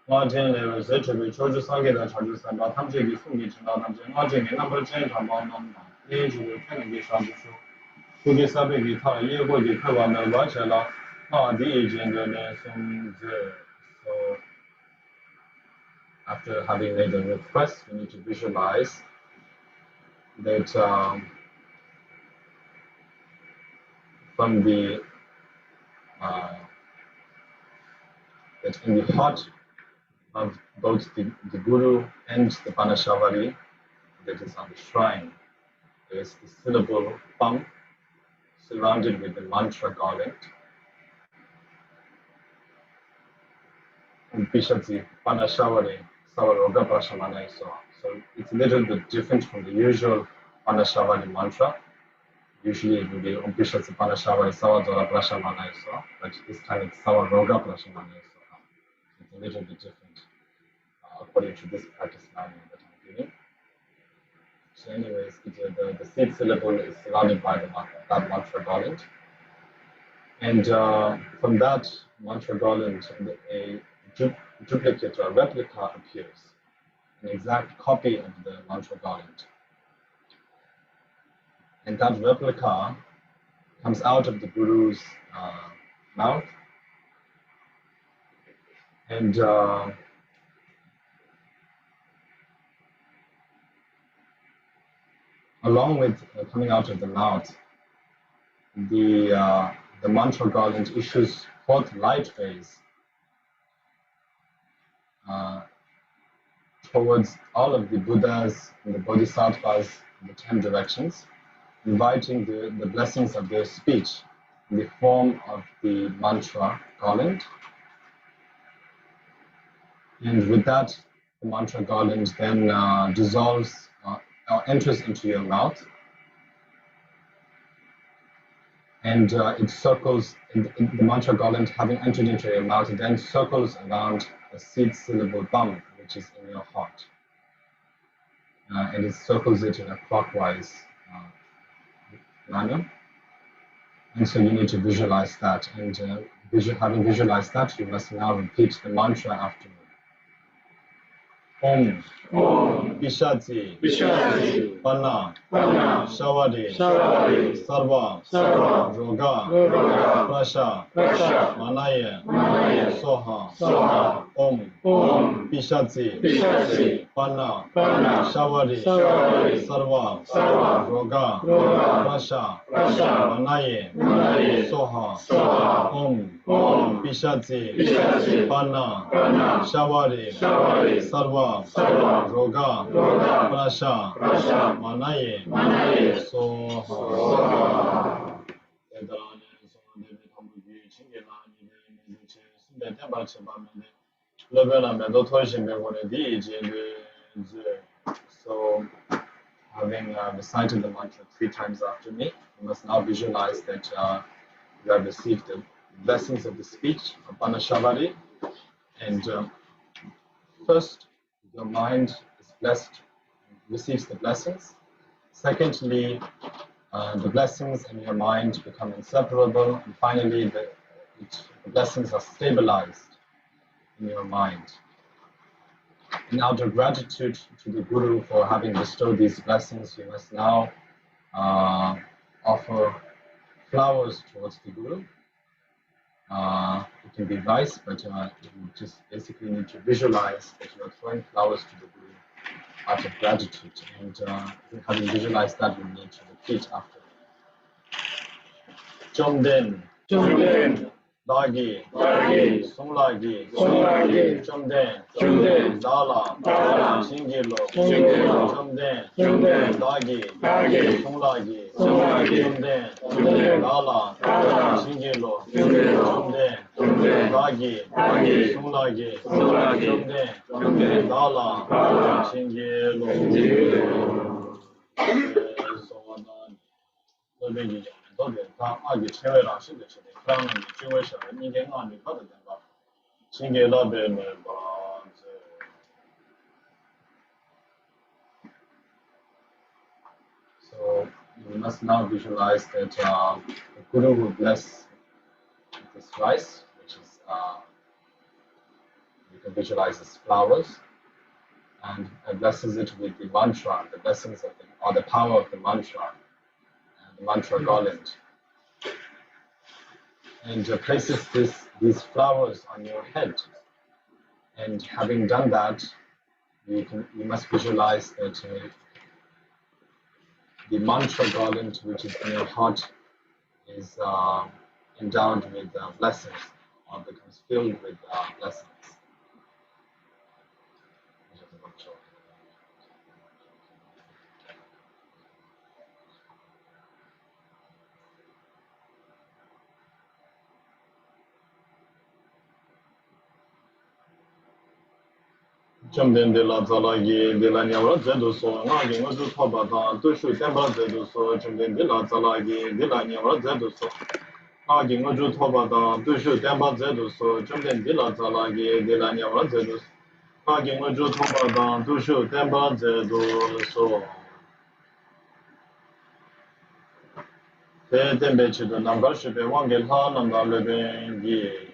Martin level such a church Sangha that charges about Hamjigi Sungi Chinam, Martin number 10 among age will can be shot to get Sabi guitar, you will be covered on the Vajra, the age and the so after having made a request, we need to visualize that from the that in the heart of both the Guru and the Parnashavari that is on the shrine, there is the syllable Pam surrounded with the mantra garland. Bishati Parnashavari Savaroga Prashamana so it's a little bit different from the usual Parnashavari mantra. Usually it will be Bishati Parnashavari Savadora Prashamana so, but this time it's Savaroga Prashamana so. It's a little bit different according to this practice manual that I'm giving. So anyways, the seed syllable is surrounded by that mantra garland. And from that mantra garland, a duplicate or replica appears, an exact copy of the mantra garland. And that replica comes out of the Guru's mouth, and along with coming out of the mouth, the mantra garland issues forth light rays towards all of the Buddhas and the Bodhisattvas in the 10 directions, inviting the blessings of their speech in the form of the mantra garland. And with that, the mantra garland then dissolves or enters into your mouth, and it circles, the mantra garland having entered into your mouth, it then circles around the seed syllable Bam, which is in your heart. And it circles it in a clockwise manner. And so you need to visualize that. And having visualized that, you must now repeat the mantra after me. Om Bishati Panna Shavadi Sarva Roga Prasha Manaya Soha Om Bishati Panna Shavadi Sarva Roga Prasha Manaya Soha Om Bishati Panna Shavadi Sarva Roga Prasha Manaye Soha. So, having recited the mantra 3 times after me, you must now visualize that you have received the blessings of the speech of Parnashavari. And first, your mind is blessed, receives the blessings. Secondly, the blessings and your mind become inseparable. And finally, the blessings are stabilized in your mind. And out of gratitude to the Guru for having bestowed these blessings, you must now offer flowers towards the Guru. It can be rice, but you just basically need to visualize that you are throwing flowers to the Guru out of gratitude. And having visualized that, you need to repeat after. Chomden, Dagi, Songlagi, Chomden, Dala, Shingilo, Chomden, Dagi, Songlagi, Chomden, Dala, Shingilo, Chomden, Dagi, Songlagi, Chomden, Dala, Shingilo. So you must now visualize that the Guru will bless this rice, which is you can visualize as flowers, and blesses it with the mantra, the blessings of the power of the mantra. The mantra garland, and places these flowers on your head. And having done that, you must visualize that the mantra garland, which is in your heart, is endowed with blessings, or becomes filled with blessings. Chomden de la Zalagi, de la Nyawra Zeduso, Nagi Mozu Tobata, Tushu Temba Zeduso, Chomden de la Zalagi, de la Nyawra Zeduso, Nagi Mozu Tobata, Tushu Temba Zeduso, Chomden de la Zalagi, de la Nyawra Zeduso, Nagi Mozu Tobata, Tushu Temba Zeduso. Te Tembe Chido Namba Shibe Wangel Ha Namba Leben Yi.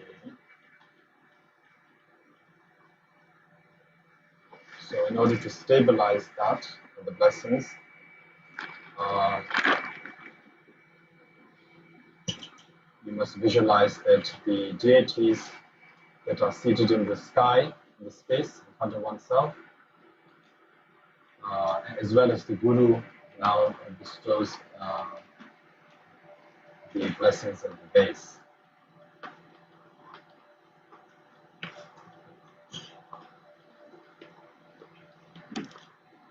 So in order to stabilize that, the blessings, you must visualize that the deities that are seated in the sky, in the space in front of oneself, as well as the Guru now bestows the blessings of the base.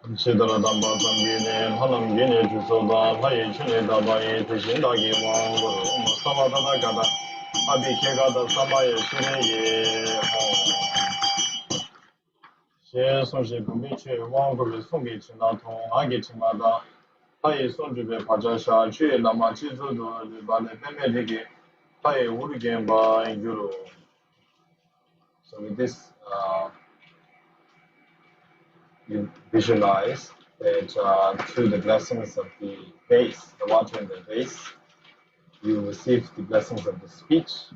Shidara Damba Sangine, Hanam Gine Jusoda, Haye Chune Dabaye, Tishindagi Wanguru, Sama Dada Gada, Abi Kegada Samaye Shireye Hong. She Sonji Bumiche, Wanguru, Sungi Chinaton, Agi Chimada, Haye Sonjube Pajasha, Chue Lama Chizudo, Bale Pemedigi, Haye Urugemba, and Guru. So with this, you visualize that through the blessings of the base, the water in the base, you receive the blessings of the speech,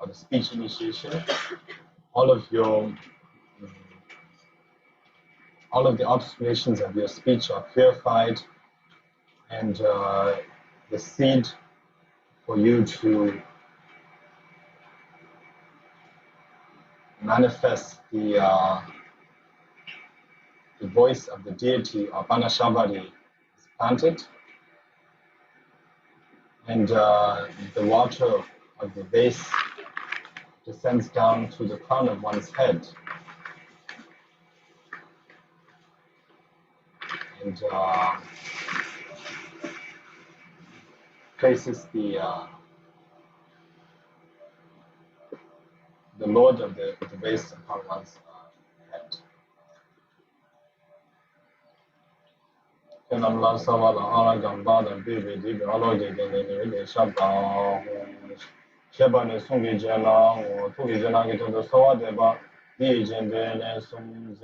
or the speech initiation. All of the observations of your speech are purified, and the seed for you to manifest the voice of the deity or Parnashavari is planted, and the water of the base descends down to the crown of one's head, and places the the Lord of the base upon one's head. Kenamla Savala Aragamba and Bibi did all the Shabba Shabane Sungi Jana or Tugi Jana to the Soa Deba, the agent and some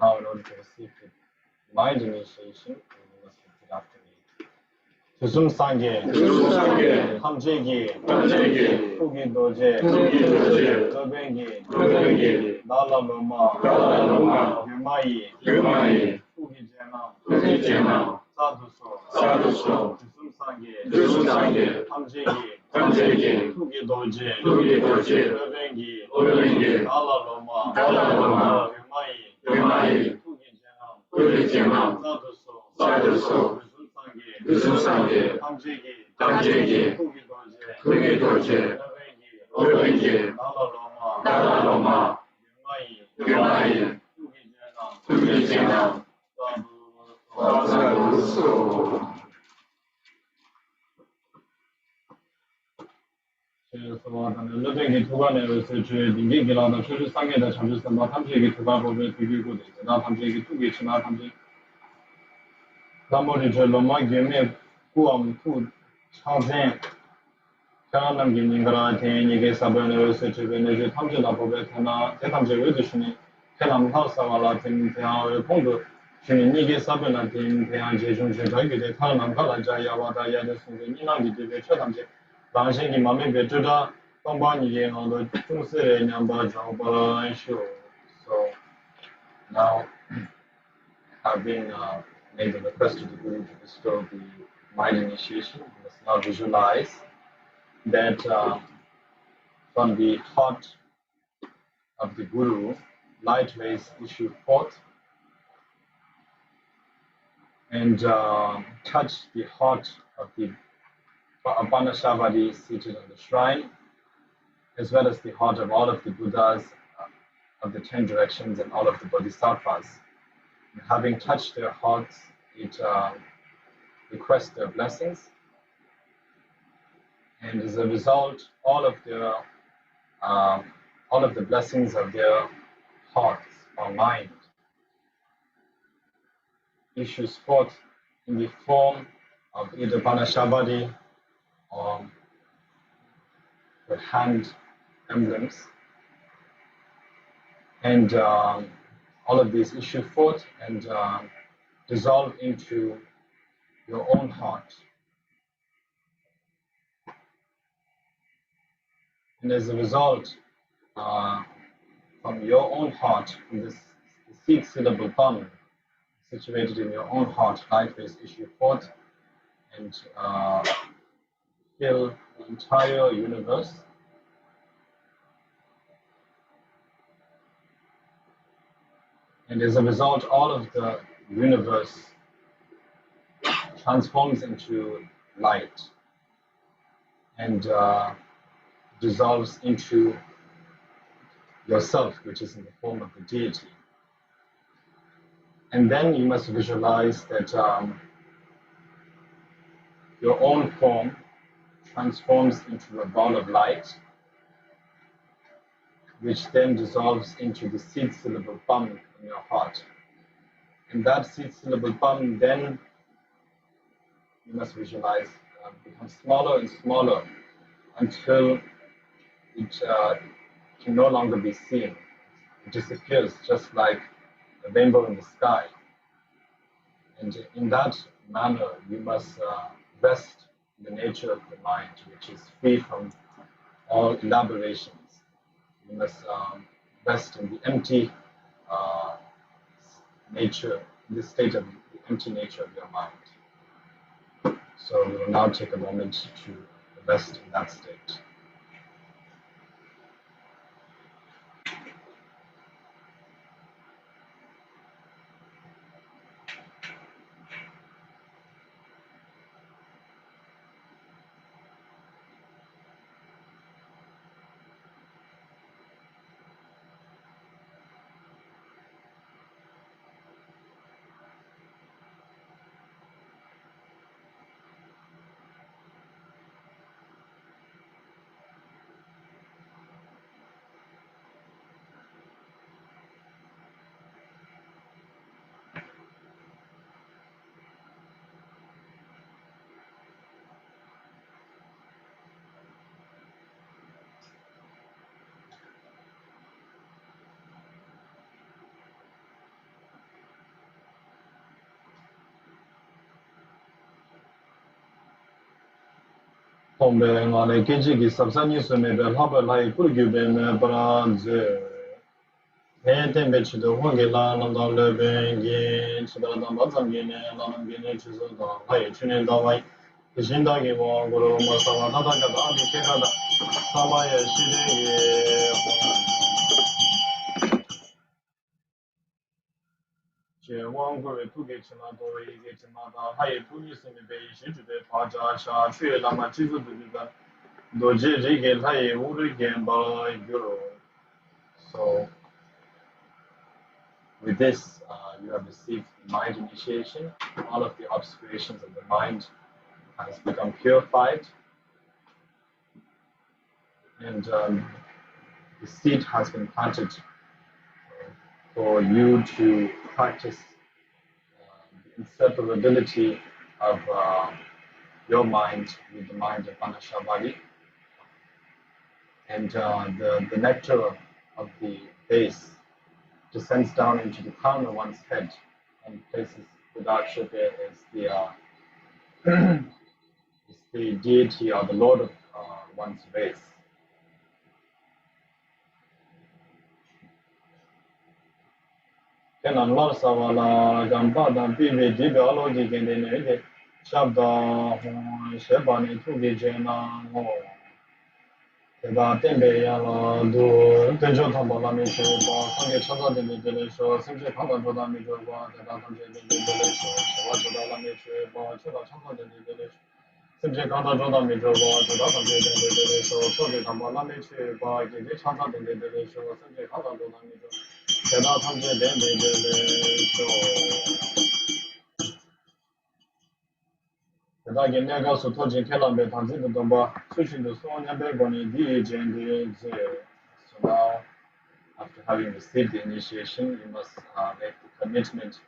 now in order to seek mind initiation, you must repeat after me. Kusum Sangye, Hamjegi, Fugi Doje, Dobengi, Dala Loma, Yumai, Fugi Jena, Saduso, Kusum Sangye, Hamjegi, Fugi Doje, Dobengi, Dala Loma, Yumai, Fugi Jena, Saduso, Kusuma, Hamjegi, Fugi Doje, Dobengi, Dala Loma, Yumai, Fugi Jena, Saduso. Living Tugan was a Gigila, the Church Sangha, the Church of Matamji, Tubabo, Tugu, not Hamji, Tugi, not Hamji. Lamori Loma, give me Guam, food, Chazan, Karanam, Gingara, Nige Sabana, such a Venezuela, Tamjila, Bobetana, Tetamji, Redishini, Kalam House of Latin, Pondo, Nige Sabana, Jejun, the Tanam, Kalajaya, Wadaya, the Nina, the Chetamji. Banshing Mami Betuda, Tombani on the Tunse number Jamba show. So now have been made the request to the Guru to bestow the mind initiation. You must now visualize that from the heart of the Guru, light rays issue forth and touch the heart of the Parnashavari seated on the shrine, as well as the heart of all of the Buddhas of the 10 directions and all of the Bodhisattvas. And having touched their hearts, it requests their blessings. And as a result, all of the blessings of their hearts or mind issues forth in the form of either Parnashavari or the hand emblems. And all of these issue forth and dissolve into your own heart. And as a result, from your own heart, from this seed syllable palm situated in your own heart, light rays issue forth and fill the entire universe. And as a result, all of the universe transforms into light and dissolves into yourself, which is in the form of the deity. And then you must visualize that your own form transforms into a ball of light, which then dissolves into the seed syllable Pam in your heart. And that seed syllable Pam then, you must visualize, becomes smaller and smaller until it can no longer be seen. It disappears just like a rainbow in the sky. And in that manner, you must rest in the nature of the mind, which is free from all elaborations. You must rest in the empty nature, the state of the empty nature of your mind. So we will now take a moment to rest in that state. Hombe ngale kejiki sabsani sume be haba lai kurgyube me brazze. Tembe chido honge la nanda lebe gi chibara da bazangi ne lanam gi ne chizo da hai chune da wai. Jinda gi wa guru masawa da da ga da di ke ga da. Samaya shide ye che wang guru tu ge chima do yi ge chima da hai puni sume be shi jude pa ja sha chue la ma chizo du da. Doji rige lai uru gemba guru. So with this, you have received mind initiation. All of the obscurations of the mind has become purified, and the seed has been planted for you to practice the inseparability of your mind with the mind of Parnashavari, and the nectar of the base descends down into the crown of one's head and places the dark sugar as the deity or the lord of one's race. Kenan lar savala gamba dan bibi dibe alogi gendene de shabda shebani tugi jena ho eba tembe yala do tenjo thamba la me che ba sange chaza de de sho simje khanda joda me jo ba da tamje de sho wa joda la me che ba choda chaza de simje khanda joda me jo ba da tamje de sho choge thamba la me che ba ge de chaza de sho simje khanda joda me jo da tamje de sho da ge ne ga so to jin kela me tamje de ba sushin de so nya be go ni di jen de so now after having received the initiation, you must make the commitment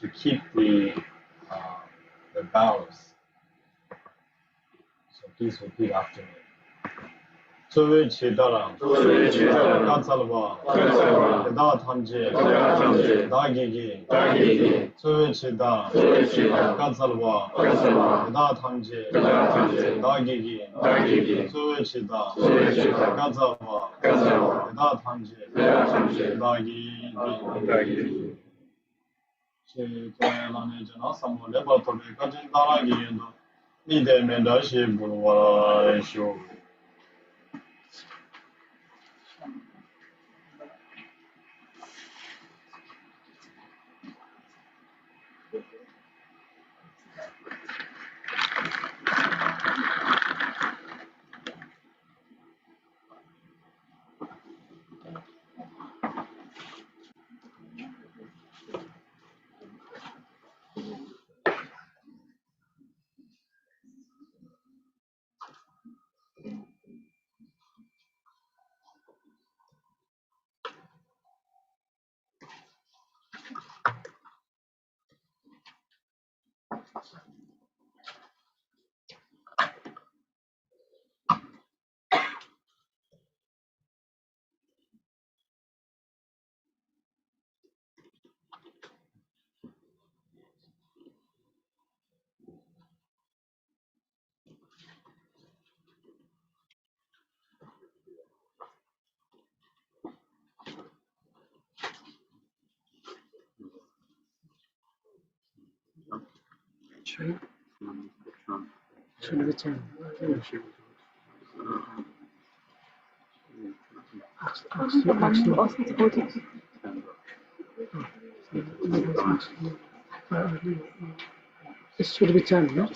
to keep the vows. So please repeat after me. Tsuwe Chidara, Katsalva, Da Tamje, Da Gigi, Tsuwe Chida, Katsalva, Da Tamje, Da Gigi, Tsuwe Chida, Katsalva, Da Tamje, Da Gigi. Lane Jana Samo Leba Tobe Kajin Dara Giyendo, Nide Menda Shi Bulwara Shu. It should be turned, no?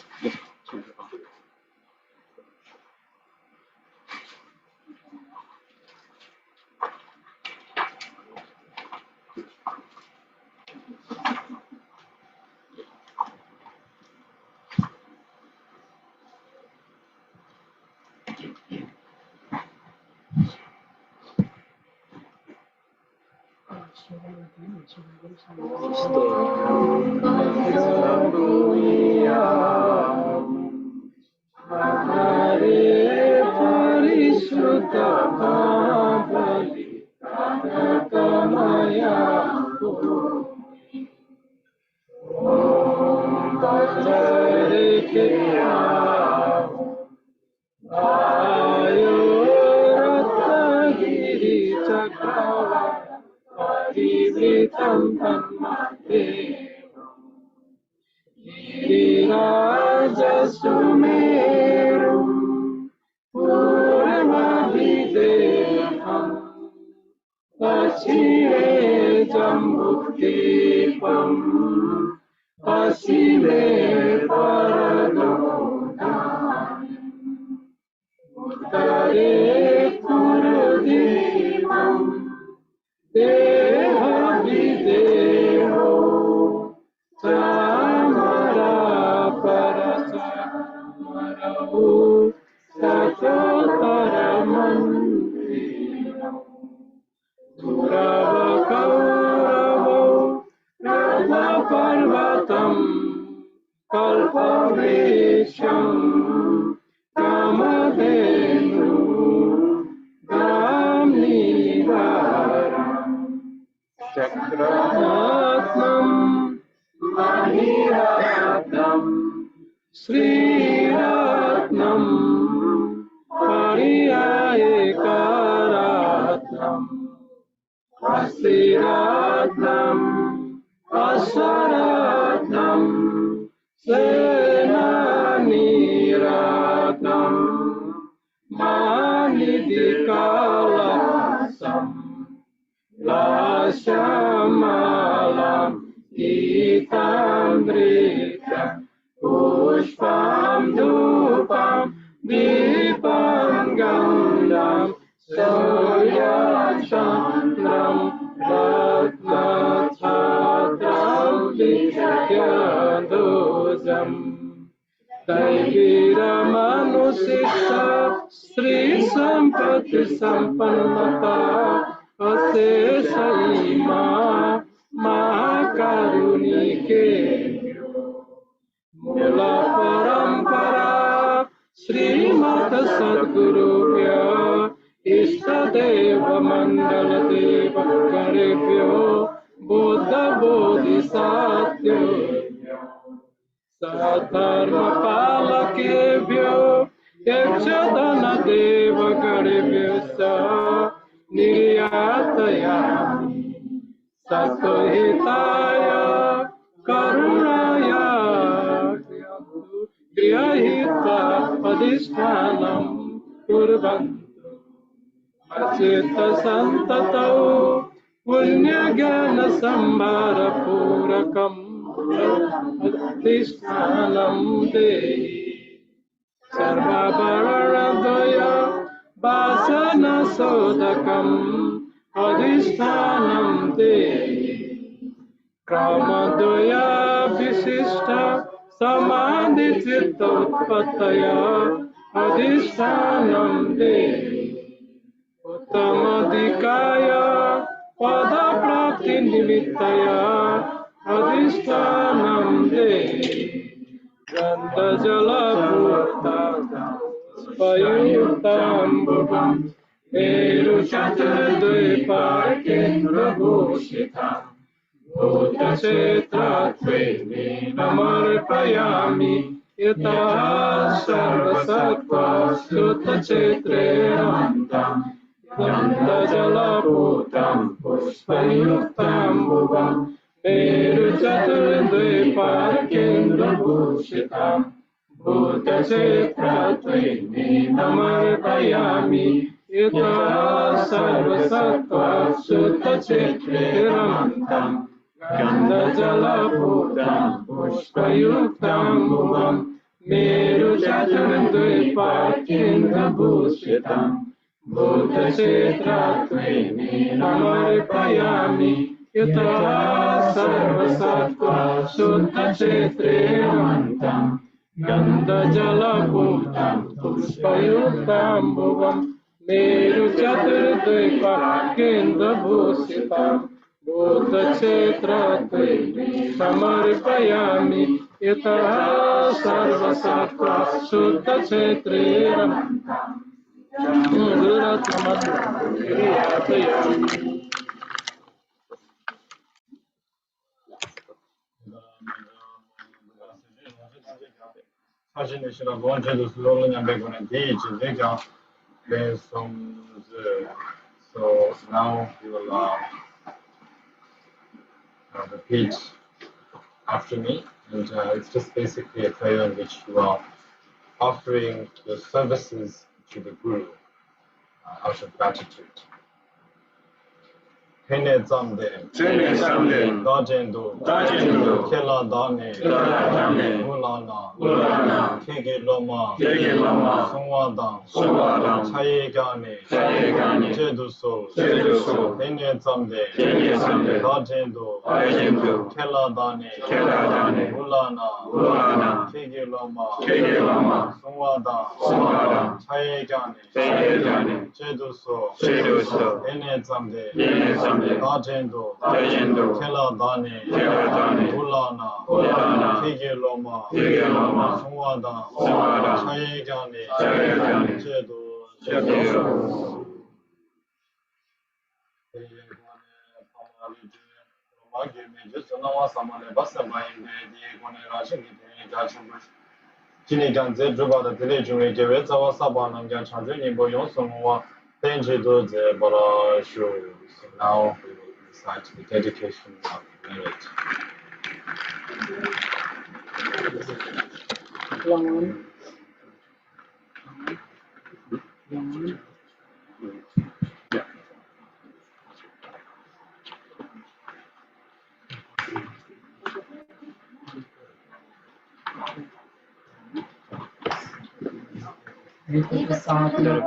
Vitam Tanmadevam Giriraja Sumerum Puramavideham Pachire Jambukdipam Pasime Paragodam Uttare Purudipam Deha Videho Samara Parasamarahu Satotaramantriyo Durava Kauravo Radha Parvatam Kalpavrisham Kamadenu Gamnivaram Chakratnam Maniratnam Sriratnam Pariyayekaratnam Asiratnam Asaratnam Senaniratnam Manidikalasam Lasamalam Itamrita Pushpam Dupam Dipam Gandham Soyachandram Ratnachadram Vidyadozam Daiviramanusita Sri Sampati Sampannata Aseshaima Mahakarunike Mula Parampara Srimata Sadgurubhya Istadeva Mandala Deva Karibhyo Buddha Bodhisattvyo Saddharma Palakebhyo Yakshadana Deva Karibhyo Sa Niriyatayami Sattva-hitaya Karunaya Grihita Adhisthānam Kurvantu Acita Santatau Punyagana Sambhara Purakam Adhisthānam Dehi Sarva-bhararadaya Vasana Sodakam Adhisthānam Dehi Kramadaya Visishta Samadhi Citta Utpataya Adhisthānam Dehi Uttamadikaya Padaprapti Nimittaya Adhisthānam Dehi Gandhajala Bhutata Svayutambuvam Meru Chaturdvipa Kendra Bhushitam Bhuta Chetra Tveni Namarpayami Yataha Sarva Sattva Sutta Chetre Ramantam Gandhajala Bhutam Pushpayuktam Bhuvam Meru Chaturdvipa Kendra Bhushitam Bhuta Chetra Tveni Namarpayami Yataha Sarva Sattva Sutta Chetre Ramantam Gandhajala Bhutam Pushpayuktam Bhuvam Meru Chaturdvipa Kendra Bhushitam Bhuta Chetra Tveni Namarpayami Yataha Sarva Sattva Sutta Chetre Ramantam Gandhajala Bhutam Pushpayuktam Bhuvam Meru Chaturdvipa Kendra Bhushitam Bhuta Chetra Tveni Namarpayami Yataha Sarva Sattva Sutta Chetre Ramantam Pagination of 100 rolling and back on a page, there's some. So now we will repeat after me. And it's just basically a prayer in which you are offering your services to the Guru out of gratitude. Hene Zamde, Dajendo, Kela Dane, Ulana, Kege Loma, Sungwadang, Chayegane, Jeduso, Hene Zamde, Dajendo, Kela Dane, Ulana, Kege Loma, Sungwadang, Chayegane, Jeduso, Hene Zamde, Dajendo, Kela Dane, Ulana, Kege Loma, Sungwadang, Chayegane, Jedu, So now we will recite the dedication of merit.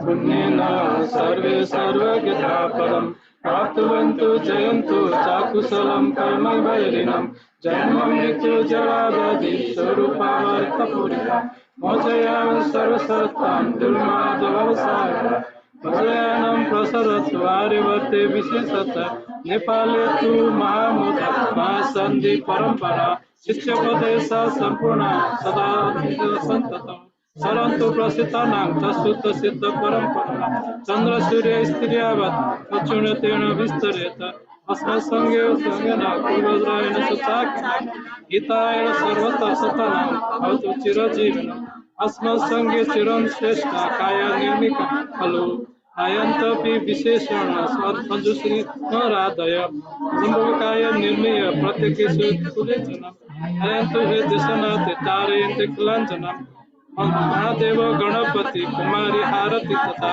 पुण्येन सर्वे सर्वगता परं प्राप्तवन्तु जयन्तु चाकुशलं कर्मवैरिणं जन्म मृत्यु जरा व्याधि स्वरूपावर्तपूरिता मोचयाम सर्वसत्तां दुर्मार्गवसाय वज्रयानं प्रसरतु आर्यवर्ते विशेषतः नेपाले तु महामुदा महासन्धि परम्परा शिष्यपदेशा सम्पूर्णा सदा सन्ततम् सरन्तु प्रसिद्धानां तत्सुत सिद्ध परम्परा चन्द्र सूर्य स्त्रियावत् अच्युणतेन विस्तरेत अस्मत् संगे संगेन पूर्वज्रायण सचाक् हिताय सर्वतः सतानां भवतु चिरजीविनम् अस्मत् संगे चिरं श्रेष्ठ काय निर्मिका खलु आयन्तपि विशेषण मञ्जुश्री नराधय सम्भविकाय निर्मीय प्रत्येकेषु कुलेचनम् आयन्तु हे देशनाथे तारयन्ते क्लाञ्चनम् महादेव गणपति कुमारी हारती तथा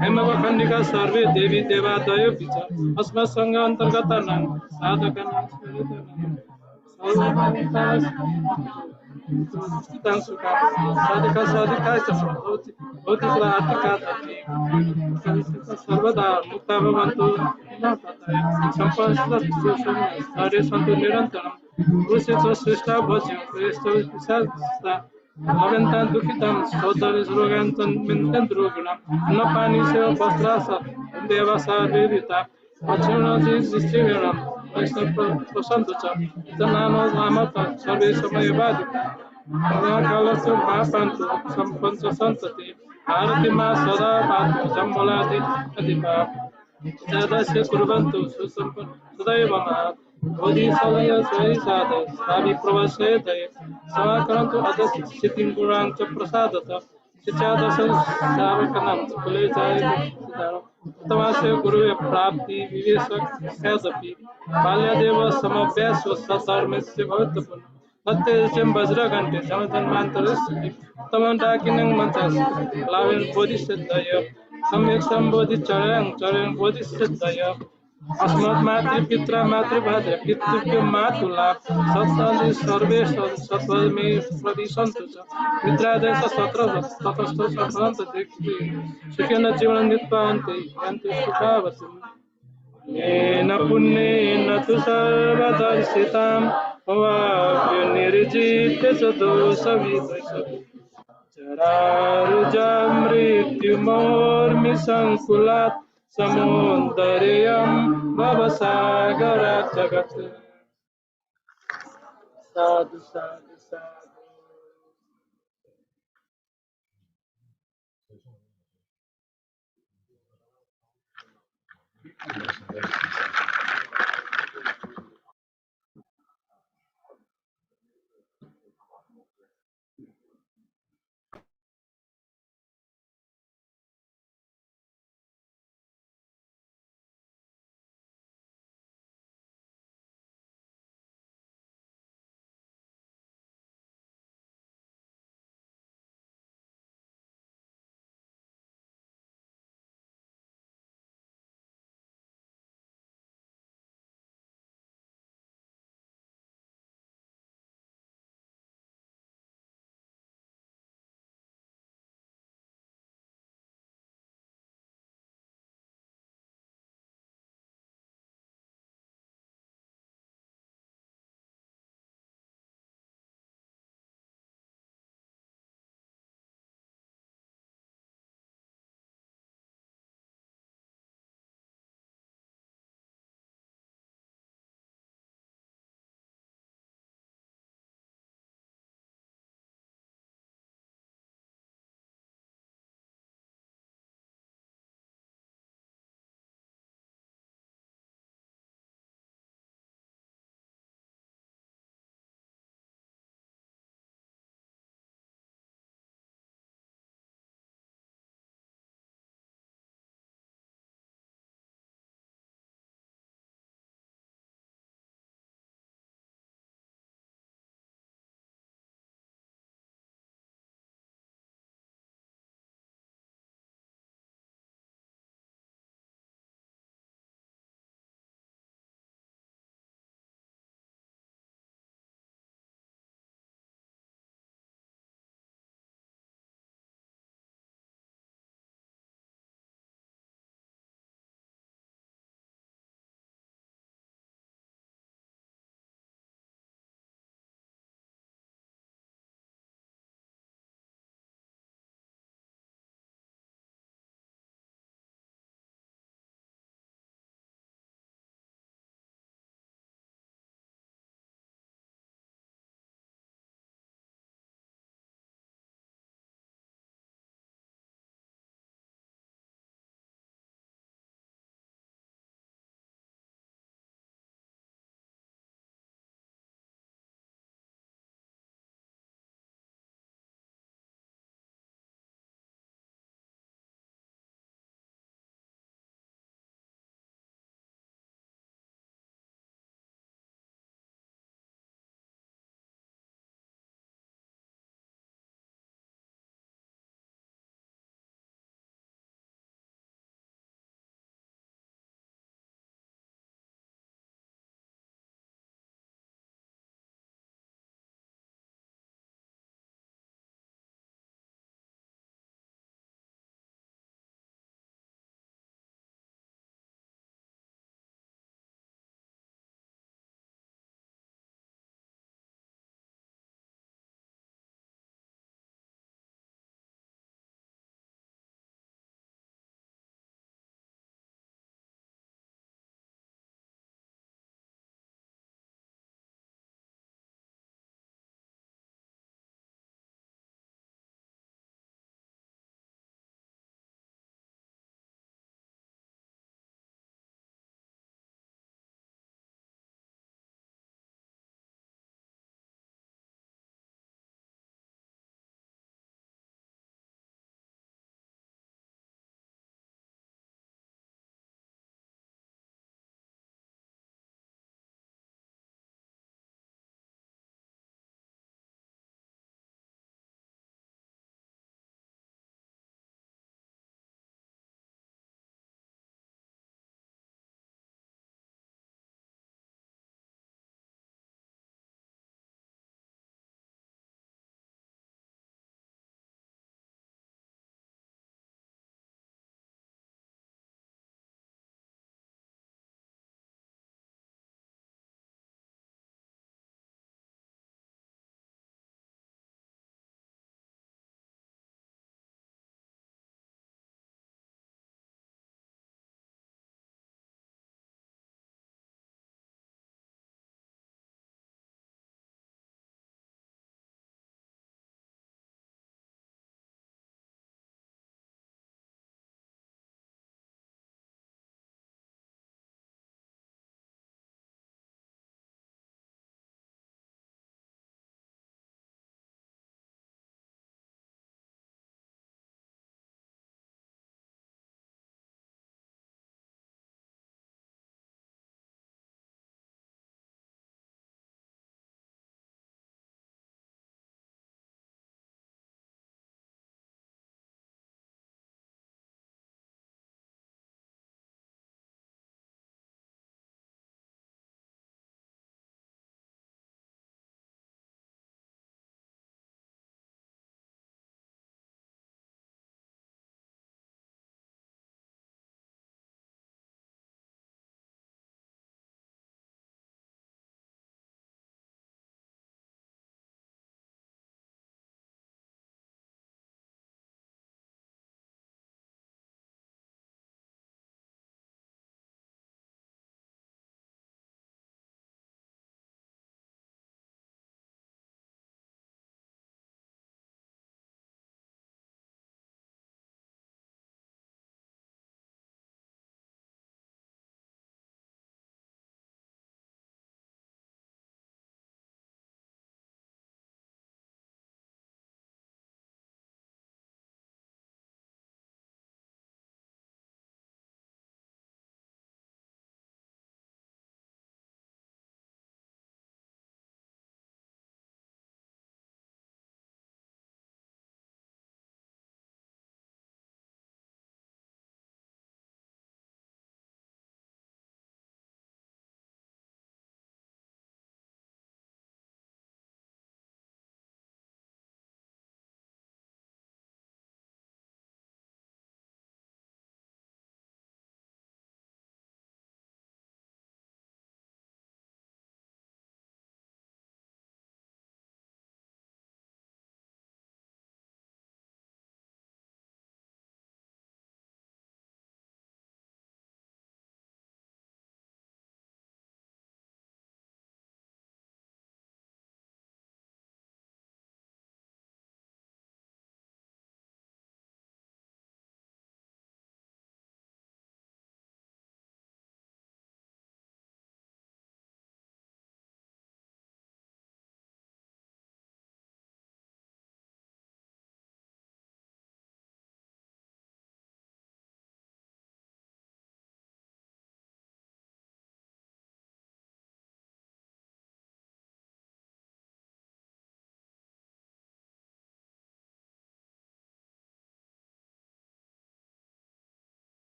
हेमवखंडिका सर्वे देवी देवादयो पिच अस्मत् संघ अंतर्गतानां साधकानां सर्वदा मुक्ता भवन्तु सम्पन्नस्तु सन्तु निरन्तरं पुरुषेषु श्रेष्ठा भज्यो श्रेष्ठ भवन्तां दुःखितां सौदर्य रोगान्तं मिन्त्ररोगिणां न पानी से वस्त्रास देवसा विदिता अक्षुणति दृष्टिगणं वैष्णव प्रसन्तु च इतनानो नामत सर्वे समयवादिता महाकालस्य महापान्तु सम्पञ्च सन्तति भारती मा सदा पातु जम्बलादि अधिपा जातस्य कुर्वन्तु सुसम्पन्न सदैव महात् बोधिसलय स्वैसाद सावि प्रवसेदय समाकरन्तु अदस्थितिं गुणां च प्रसादत शिक्षादश शावकनां कुले उत्तमास्य गुरुवे प्राप्ति विवेशक स्यादपि बाल्यादेव समभ्यासो सधर्मस्य भवतपुन नत्यजं वज्रघण्टे जनजन्मान्तरस्य उत्तमं मन्त्रस्य लाभेन बोधिसिद्धय सम्यक् सम्बोधिचरं बोधिसिद्धय अस्मत् मातृपित्रा मातृभाद्र पितृभ्यो मातुला सत्सन्ति सर्वे सत्वमे प्रविशन्तु च मित्रादयः सत्र ततस्थ सफलन्त देखते सुखेन जीवनं नीत्वान्ते यन्तु सुखावतु येन पुण्येन तु सर्वदर्शितां भवाप्य निर्जित्य च दोषविदशति जरारुजा मृत्युमोर्मिसङ्कुलात् समुदर्यं भवसागरात् जगत् साधु साधु साधु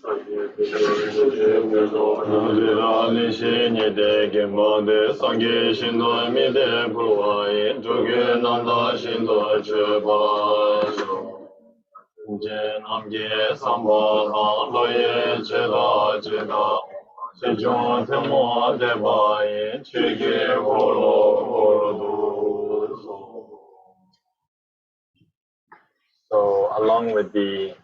So, along with the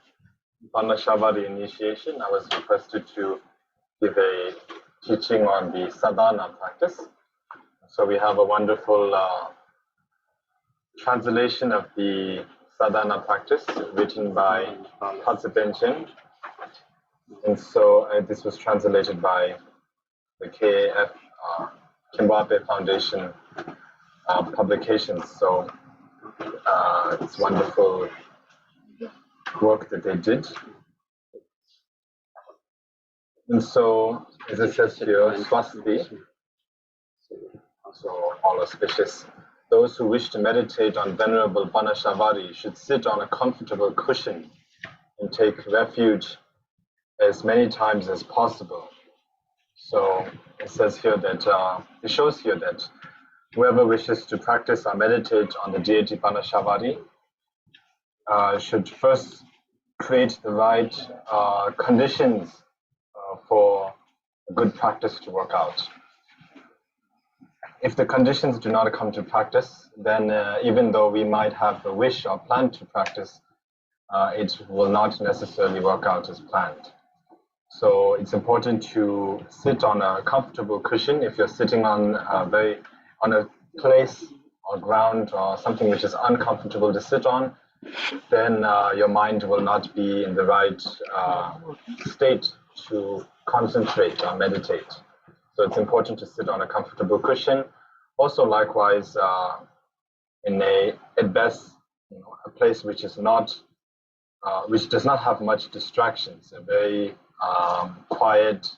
Parnashavari initiation, I was requested to give a teaching on the sadhana practice. So we have a wonderful translation of the sadhana practice written by Patsabenchen. And so this was translated by the KAF, Kimbape Foundation publications. So it's wonderful work that they did. And so, as it says here, swasti, so all auspicious. Those who wish to meditate on Venerable Parnashavari should sit on a comfortable cushion and take refuge as many times as possible. So it says here that, it shows here that whoever wishes to practice or meditate on the deity Parnashavari should first create the right conditions for good practice to work out. If the conditions do not come to practice, then even though we might have a wish or plan to practice, it will not necessarily work out as planned. So it's important to sit on a comfortable cushion. If you're sitting on a place or ground or something which is uncomfortable to sit on, then your mind will not be in the right state to concentrate or meditate. So it's important to sit on a comfortable cushion. Also, likewise, at best, a place which is not, which does not have much distractions, a very quiet,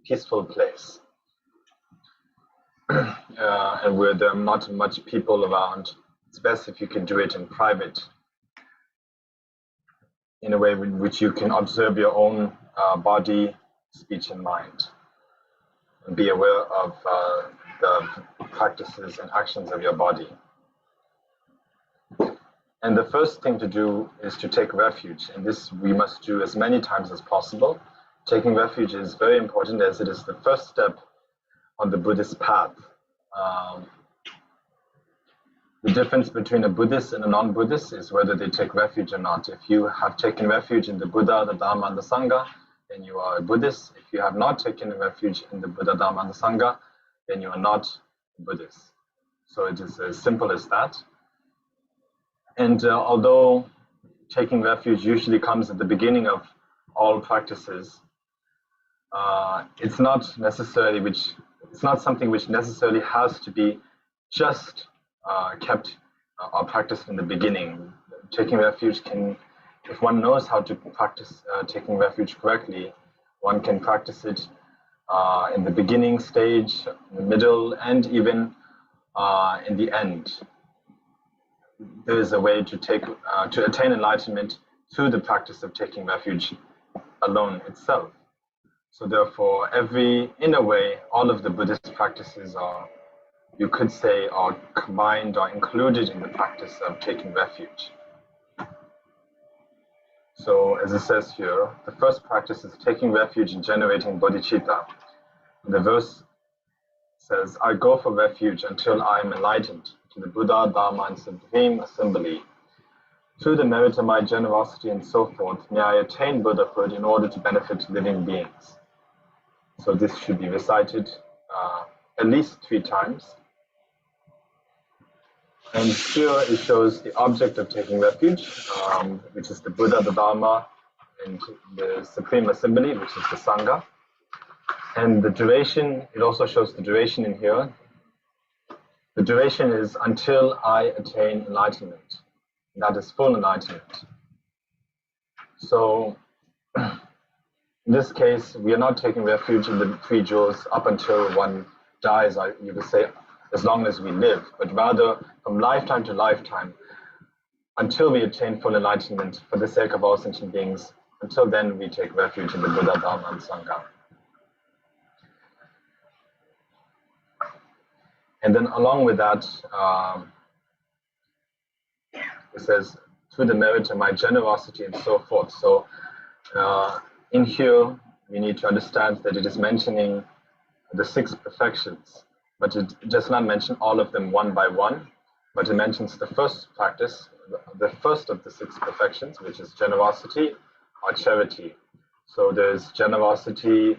peaceful place, and where there are not much people around. It's best if you can do it in private, in a way in which you can observe your own body, speech, and mind, and be aware of the practices and actions of your body. And the first thing to do is to take refuge, and this we must do as many times as possible. Taking refuge is very important, as it is the first step on the Buddhist path. The difference between a Buddhist and a non-Buddhist is whether they take refuge or not. If you have taken refuge in the Buddha, the Dharma, and the Sangha, then you are a Buddhist. If you have not taken refuge in the Buddha, Dharma, and the Sangha, then you are not a Buddhist. So it is as simple as that. And although taking refuge usually comes at the beginning of all practices, it's not something which necessarily has to be just kept or practiced in the beginning. Taking refuge can, if one knows how to practice taking refuge correctly, one can practice it in the beginning stage, in the middle, and even in the end. There is a way to attain enlightenment through the practice of taking refuge alone itself. So therefore, in a way, all of the Buddhist practices are, you could say, are combined or included in the practice of taking refuge. So as it says here, the first practice is taking refuge in generating bodhicitta. The verse says, I go for refuge until I am enlightened to the Buddha, Dharma, and Supreme Assembly. Through the merit of my generosity and so forth, may I attain Buddhahood in order to benefit living beings. So this should be recited at least 3 times. And here it shows the object of taking refuge, which is the Buddha, the Dharma, and the Supreme Assembly, which is the Sangha. And the duration, it also shows the duration in here. The duration is until I attain enlightenment. That is full enlightenment. So in this case, we are not taking refuge in the 3 jewels up until one dies, or you could say as long as we live, but rather from lifetime to lifetime until we attain full enlightenment for the sake of all sentient beings Until then, we take refuge in the Buddhadharma and Sangha. And then along with that, it says, through the merit of my generosity and so forth. So in here, we need to understand that it is mentioning the 6 perfections, but it does not mention all of them one by one, but it mentions the first practice, the first of the 6 perfections, which is generosity or charity. So there's generosity,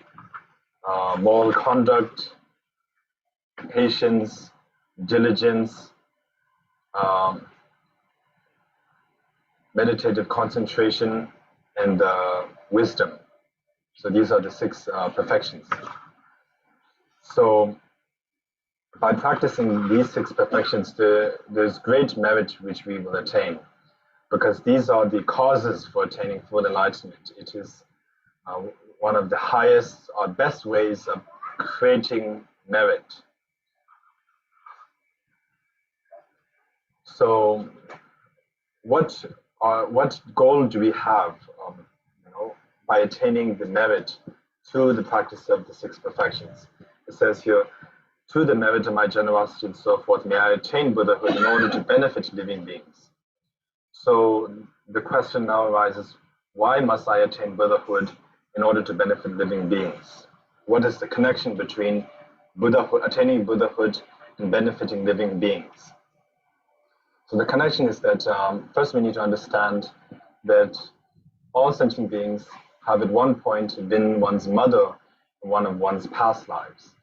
moral conduct, patience, diligence, meditative concentration, and wisdom. So these are the 6 perfections. So by practicing these 6 perfections, there's great merit which we will attain, because these are the causes for attaining full enlightenment. It is one of the highest or best ways of creating merit. So what goal do we have by attaining the merit through the practice of the 6 perfections? It says here, through the merit of my generosity and so forth, may I attain Buddhahood in order to benefit living beings. So the question now arises, why must I attain Buddhahood in order to benefit living beings? What is the connection between Buddhahood, attaining Buddhahood, and benefiting living beings? So the connection is that first we need to understand that all sentient beings have at one point been one's mother in one of one's past lives.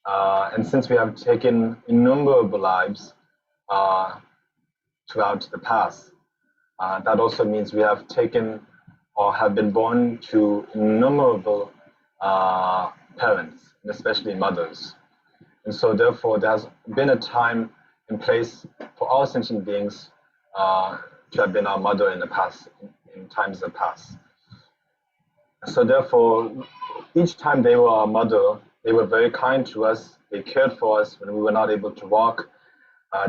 And since we have taken innumerable lives throughout the past, that also means we have taken or have been born to innumerable parents, and especially mothers. And so therefore there has been a time and place for all sentient beings to have been our mother in the past, in times of past. So therefore, each time they were our mother, they were very kind to us. They cared for us when we were not able to walk.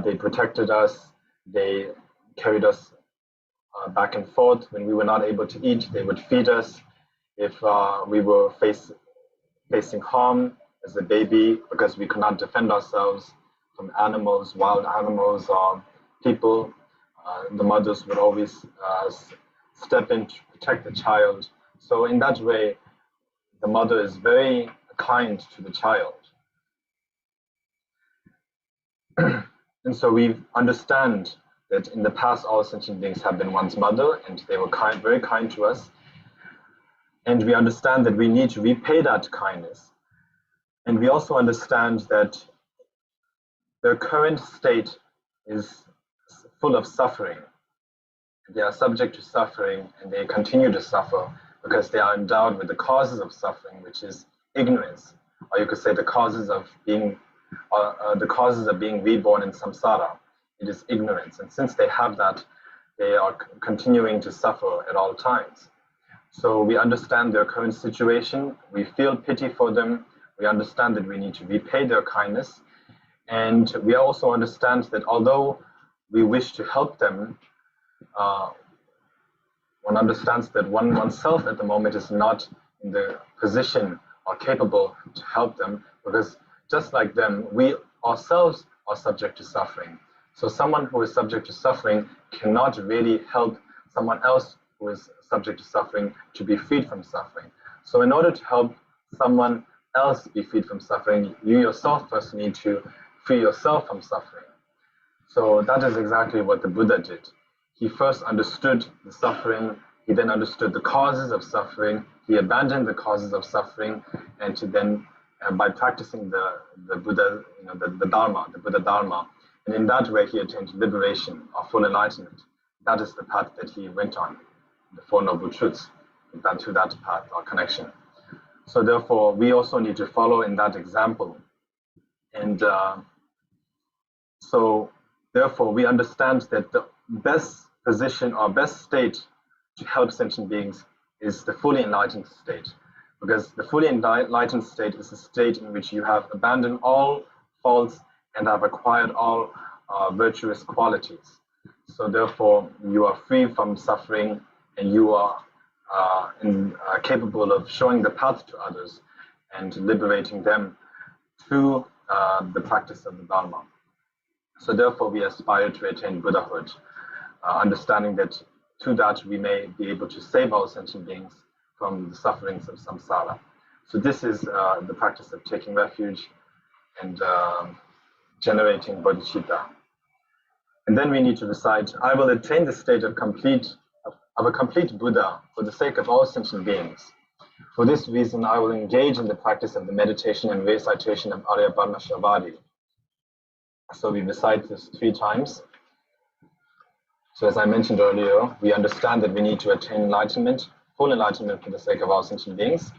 They protected us. They carried us back and forth. When we were not able to eat, they would feed us. If we were facing harm as a baby because we could not defend ourselves from animals, wild animals, or people, the mothers would always step in to protect the child. So in that way, the mother is very kind to the child. And so we understand that in the past, all sentient beings have been one's mother, and they were very kind to us. And we understand that we need to repay that kindness. And we also understand that their current state is full of suffering. They are subject to suffering, and they continue to suffer because they are endowed with the causes of suffering, which is ignorance, or you could say the causes of being reborn in samsara. It is ignorance, and since they have that, they are continuing to suffer at all times. So we understand their current situation. We feel pity for them. We understand that we need to repay their kindness, and we also understand that although we wish to help them, one understands that oneself at the moment is not in the position or capable to help them, because just like them, we ourselves are subject to suffering. So someone who is subject to suffering cannot really help someone else who is subject to suffering to be freed from suffering. So in order to help someone else be freed from suffering, you yourself first need to free yourself from suffering. So that is exactly what the Buddha did. He first understood the suffering, he then understood the causes of suffering, he abandoned the causes of suffering, and then by practicing the Buddha, the Dharma, the Buddhadharma, and in that way he attained liberation or full enlightenment. That is the path that he went on, the Four Noble Truths, to that path or connection. So therefore, we also need to follow in that example. And so therefore, we understand that the best position or best state to help sentient beings is the fully enlightened state. Because the fully enlightened state is a state in which you have abandoned all faults and have acquired all virtuous qualities. So therefore, you are free from suffering, and you are capable of showing the path to others and liberating them through the practice of the Dharma. So therefore we aspire to attain Buddhahood, understanding that through that we may be able to save all sentient beings from the sufferings of samsara. So this is the practice of taking refuge and generating bodhicitta. And then we need to decide, I will attain the state of a complete Buddha for the sake of all sentient beings. For this reason, I will engage in the practice of the meditation and recitation of Arya Parnashavari. So we recite this 3 times. So as I mentioned earlier, we understand that we need to attain enlightenment, full enlightenment for the sake of all sentient beings.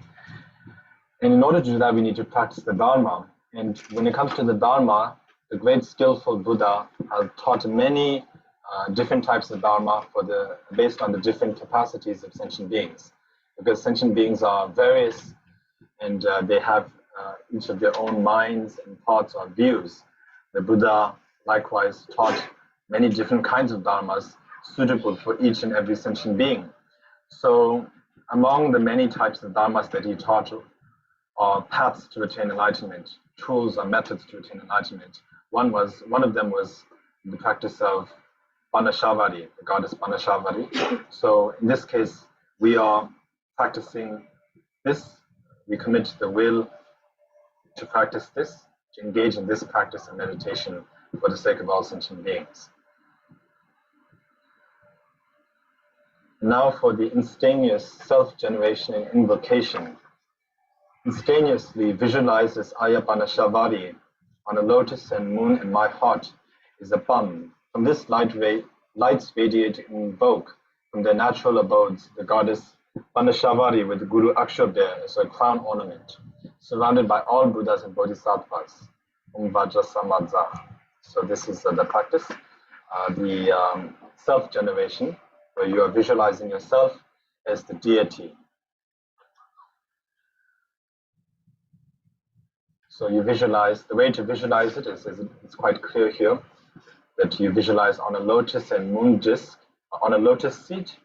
And in order to do that, we need to practice the Dharma. And when it comes to the Dharma, the great skillful Buddha has taught many different types of Dharma based on the different capacities of sentient beings. Because sentient beings are various and they have each of their own minds and thoughts or views. The Buddha likewise taught many different kinds of Dharmas suitable for each and every sentient being. So among the many types of Dharmas that he taught are paths to attain enlightenment, tools or methods to attain enlightenment. One of them was the practice of Parnashavari, the goddess Parnashavari. So in this case, we are practicing this. We commit the will to practice this, to engage in this practice of meditation for the sake of all sentient beings. Now for the instantaneous self-generation and invocation. Instantaneously visualize this Arya Parnashavari on a lotus and moon, and my heart is a palm. From this lights radiate and invoke from their natural abodes the goddess Parnashavari with the Guru Akshobhya as a crown ornament, surrounded by all Buddhas and Bodhisattvas. Vajra Samadza. So this is the practice, the self-generation, where you are visualizing yourself as the deity. So you visualize, the way to visualize it is it's quite clear here, that you visualize on a lotus and moon disk, on a lotus seat.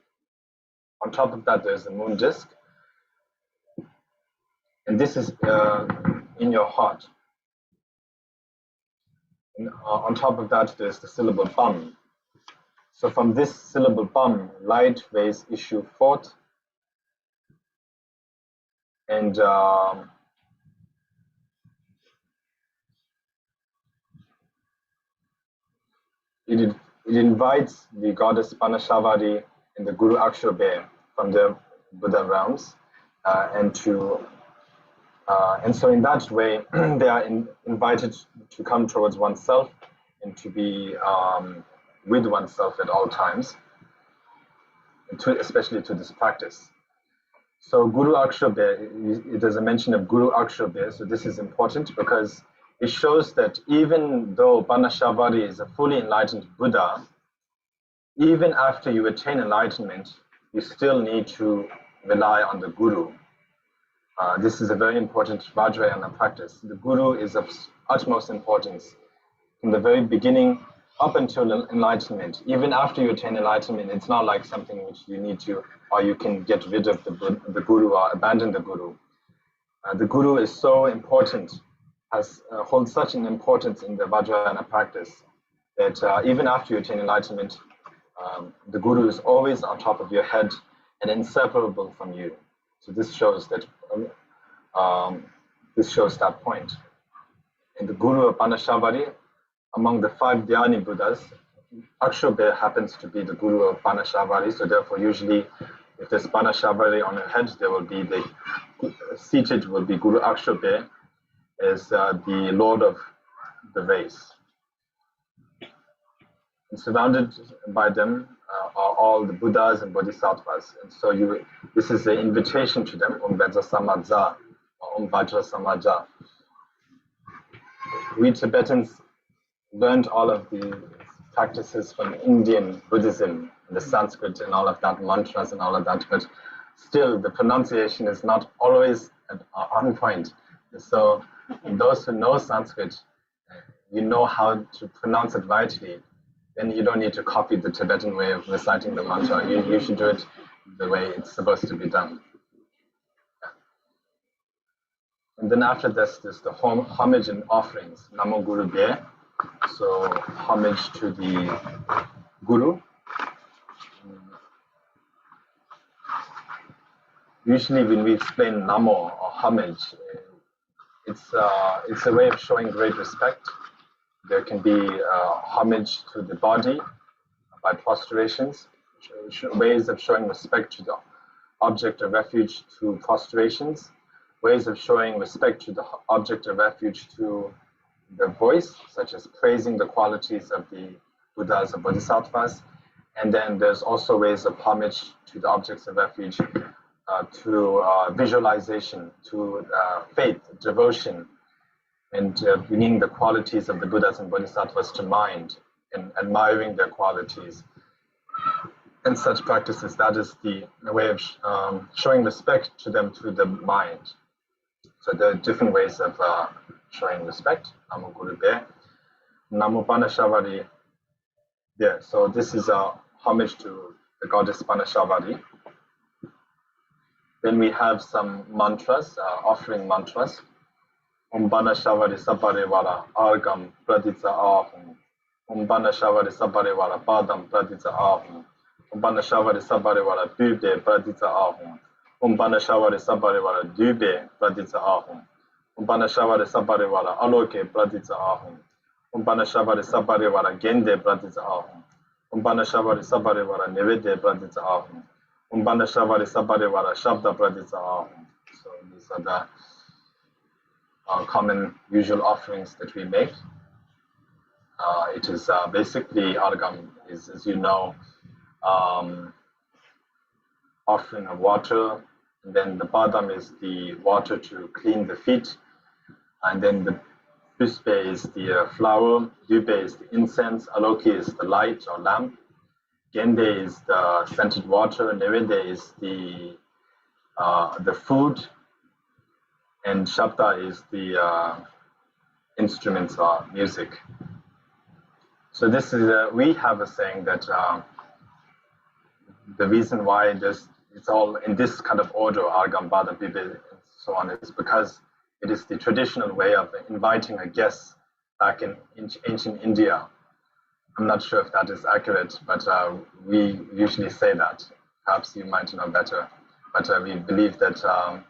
On top of that there's a moon disk. And this is in your heart. And, on top of that there's the syllable Bam. So from this syllable Bam, light rays issue forth, and it invites the goddess Parnashavari and the Guru Akshobhya from the Buddha realms, and so in that way they are invited to come towards oneself and to be with oneself at all times, especially to this practice. So Guru Akshobhya, it is a mention of Guru Akshobhya, so this is important because it shows that even though Parnashavari is a fully enlightened Buddha, even after you attain enlightenment, you still need to rely on the Guru. This is a very important Vajrayana practice. The Guru is of utmost importance from the very beginning up until enlightenment. Even after you attain enlightenment, it's not like something which you need to, or you can get rid of the Guru or abandon the Guru. The Guru is so important, holds such an importance in the Vajrayana practice that even after you attain enlightenment, the Guru is always on top of your head and inseparable from you. So this shows that point. And the Guru of Parnashavari, among the 5 Dhyani Buddhas, Akshobhya happens to be the Guru of Parnashavari. So therefore, usually, if there's Parnashavari on her head, there will be seated will be Guru Akshobhya as the Lord of the race. And surrounded by them are all the Buddhas and Bodhisattvas. And so this is an invitation to them, Vajra Samadza, or Vajra Samadza. We Tibetans learned all of the practices from Indian Buddhism, the Sanskrit and all of that, mantras and all of that, but still the pronunciation is not always on point. So those who know Sanskrit, you know how to pronounce it rightly, then you don't need to copy the Tibetan way of reciting the mantra. You should do it the way it's supposed to be done. And then after this, there's the homage and offerings, Namo Guru Be. So homage to the Guru. Usually when we explain Namo or homage, it's a way of showing great respect. There can be homage to the body by prostrations, ways of showing respect to the object of refuge through prostrations, ways of showing respect to the object of refuge through the voice, such as praising the qualities of the Buddhas or Bodhisattvas. And then there's also ways of homage to the objects of refuge through visualization, through faith, devotion, and bringing the qualities of the Buddhas and Bodhisattvas to mind and admiring their qualities. And such practices, that is the way of showing respect to them through the mind. So there are different ways of showing respect. Namo Guru Be. Namo Parnashavari. Yeah, so this is a homage to the goddess Parnashavari. Then we have some mantras, offering mantras. Om Parnashavari Saparevara Argam Praditsa Ahum. Om Parnashavari Saparevara Padam Praditsa Ahum. Om Parnashavari Saparevara Dube Praditsa Ahum. Om Parnashavari Saparevara Dube Praditsa Ahum. Om Parnashavari Saparevara Aloke Praditsa Ahum. Om Parnashavari Saparevara Gende Praditsa Ahum. Om Parnashavari Saparevara Nevede Praditsa Ahum. Om Parnashavari Saparevara Shabda Praditsa Ahum. So these are the common usual offerings that we make. It is basically Argam is, as you know, offering of water, and then the Padam is the water to clean the feet, and then the Puspe is the flower, Dube is the incense, Aloki is the light or lamp, Gende is the scented water, Nevede is the food, and Shabda is the instruments or music. So this is we have a saying that the reason why it's all in this kind of order, Argam, Bada, Bibe, and so on, is because it is the traditional way of inviting a guest back in ancient India. I'm not sure if that is accurate, but we usually say that. Perhaps you might know better. But we believe that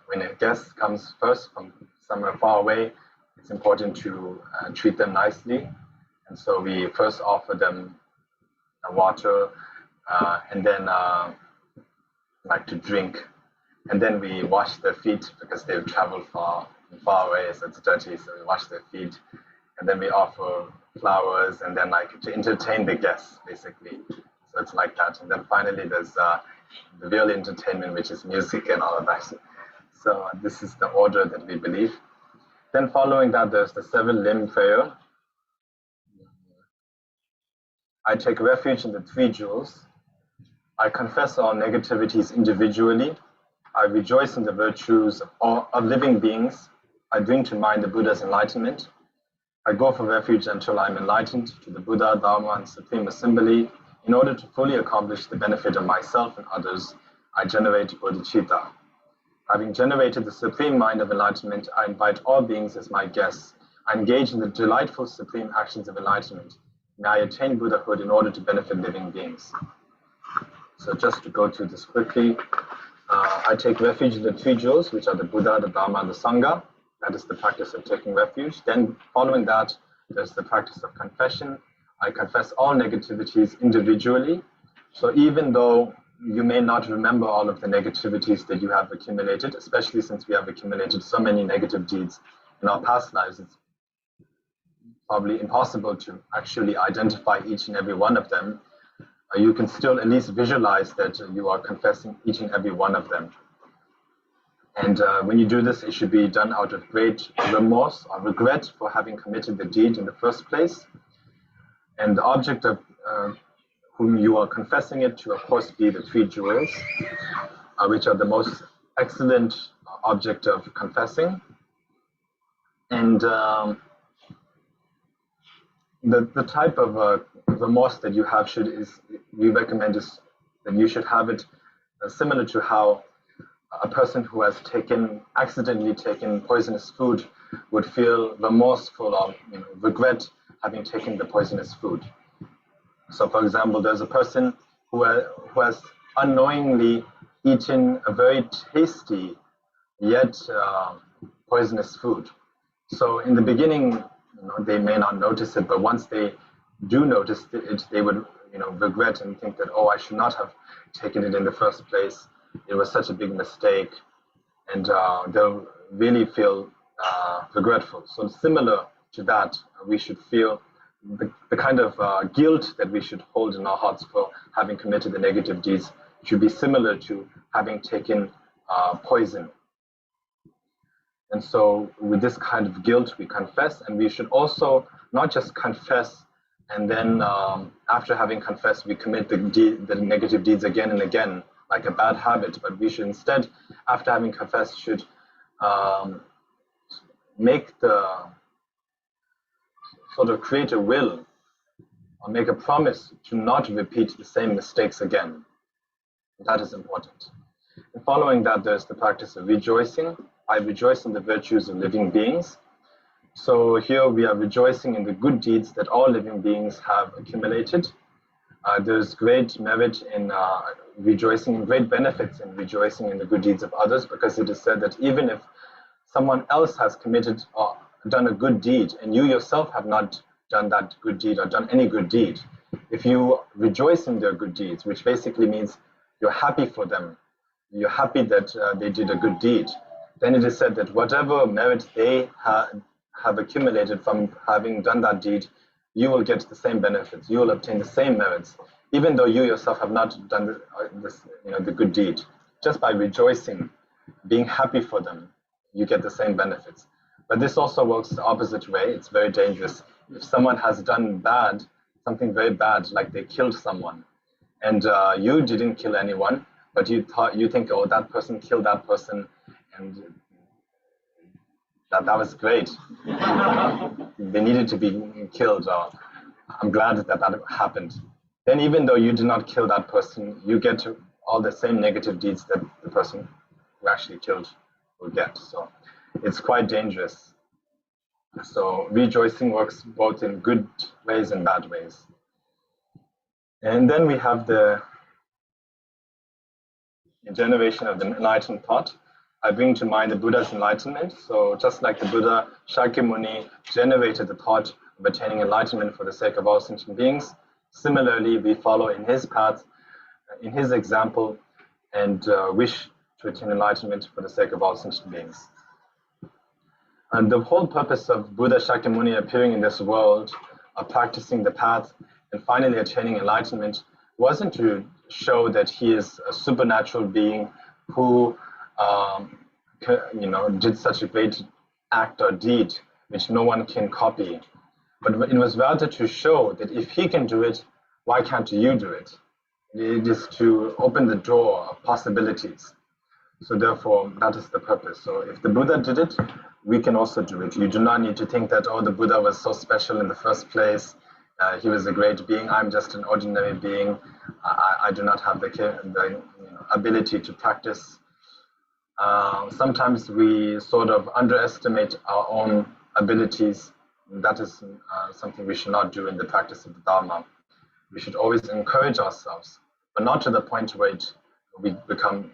when a guest comes first from somewhere far away, it's important to treat them nicely. And so we first offer them water and then like to drink. And then we wash their feet because they've traveled far away, so it's dirty, so we wash their feet. And then we offer flowers and then like to entertain the guests, basically. So it's like that. And then finally there's the real entertainment, which is music and all of that. So this is the order that we believe. Then following that, there's the 7-limb prayer. I take refuge in the 3 jewels. I confess all negativities individually. I rejoice in the virtues of living beings. I bring to mind the Buddha's enlightenment. I go for refuge until I am enlightened to the Buddha, Dharma, and Supreme Assembly. In order to fully accomplish the benefit of myself and others, I generate bodhicitta. Having generated the supreme mind of enlightenment, I invite all beings as my guests. I engage in the delightful supreme actions of enlightenment. May I attain Buddhahood in order to benefit living beings. So just to go through this quickly, I take refuge in the 3 jewels, which are the Buddha, the Dharma, and the Sangha. That is the practice of taking refuge. Then following that, there's the practice of confession. I confess all negativities individually. So even though you may not remember all of the negativities that you have accumulated, especially since we have accumulated so many negative deeds in our past lives, it's probably impossible to actually identify each and every one of them. You can still at least visualize that you are confessing each and every one of them. And when you do this, it should be done out of great remorse or regret for having committed the deed in the first place. And the object of whom you are confessing it to, of course, be the 3 jewels, which are the most excellent object of confessing. And the type of remorse that you have we recommend is that you should have it similar to how a person who has accidentally taken poisonous food would feel remorseful or regret having taken the poisonous food. So, for example, there's a person who has unknowingly eaten a very tasty yet poisonous food. So, in the beginning, they may not notice it, but once they do notice it, they would regret and think that, oh, I should not have taken it in the first place. It was such a big mistake, and they'll really feel regretful. So similar to that, we should feel the kind of guilt that we should hold in our hearts for having committed the negative deeds should be similar to having taken poison. And so with this kind of guilt, we confess, and we should also not just confess and then after having confessed, we commit the negative deeds again and again, like a bad habit. But we should instead, after having confessed, should make create a will or make a promise to not repeat the same mistakes again. That is important. And following that, there's the practice of rejoicing. I rejoice in the virtues of living beings. So here we are rejoicing in the good deeds that all living beings have accumulated. There's great merit in rejoicing, great benefits in rejoicing in the good deeds of others, because it is said that even if someone else has committed or done a good deed and you yourself have not done that good deed or done any good deed, if you rejoice in their good deeds, which basically means you're happy for them, you're happy that they did a good deed, then it is said that whatever merit they have accumulated from having done that deed, you will get the same benefits, you will obtain the same merits, even though you yourself have not done the good deed. Just by rejoicing, being happy for them, you get the same benefits. But this also works the opposite way. It's very dangerous. If someone has done bad, something very bad, like they killed someone, and you didn't kill anyone, but you think, oh, that person killed that person, and that was great. They needed to be killed, or I'm glad that happened. Then even though you did not kill that person, you get all the same negative deeds that the person who actually killed will get. So it's quite dangerous. So rejoicing works both in good ways and bad ways. And then we have the generation of the enlightened thought. I bring to mind the Buddha's enlightenment. So just like the Buddha, Shakyamuni generated the thought of attaining enlightenment for the sake of all sentient beings. Similarly, we follow in his path, in his example, and wish to attain enlightenment for the sake of all sentient beings. And the whole purpose of Buddha Shakyamuni appearing in this world, practicing the path, and finally attaining enlightenment wasn't to show that he is a supernatural being who did such a great act or deed which no one can copy. But it was rather to show that if he can do it, why can't you do it? It is to open the door of possibilities. So therefore, that is the purpose. So if the Buddha did it, we can also do it. You do not need to think that, oh, the Buddha was so special in the first place. He was a great being. I'm just an ordinary being. I do not have the ability to practice. Sometimes we sort of underestimate our own abilities. That is something we should not do in the practice of the Dharma. We should always encourage ourselves, but not to the point where we become,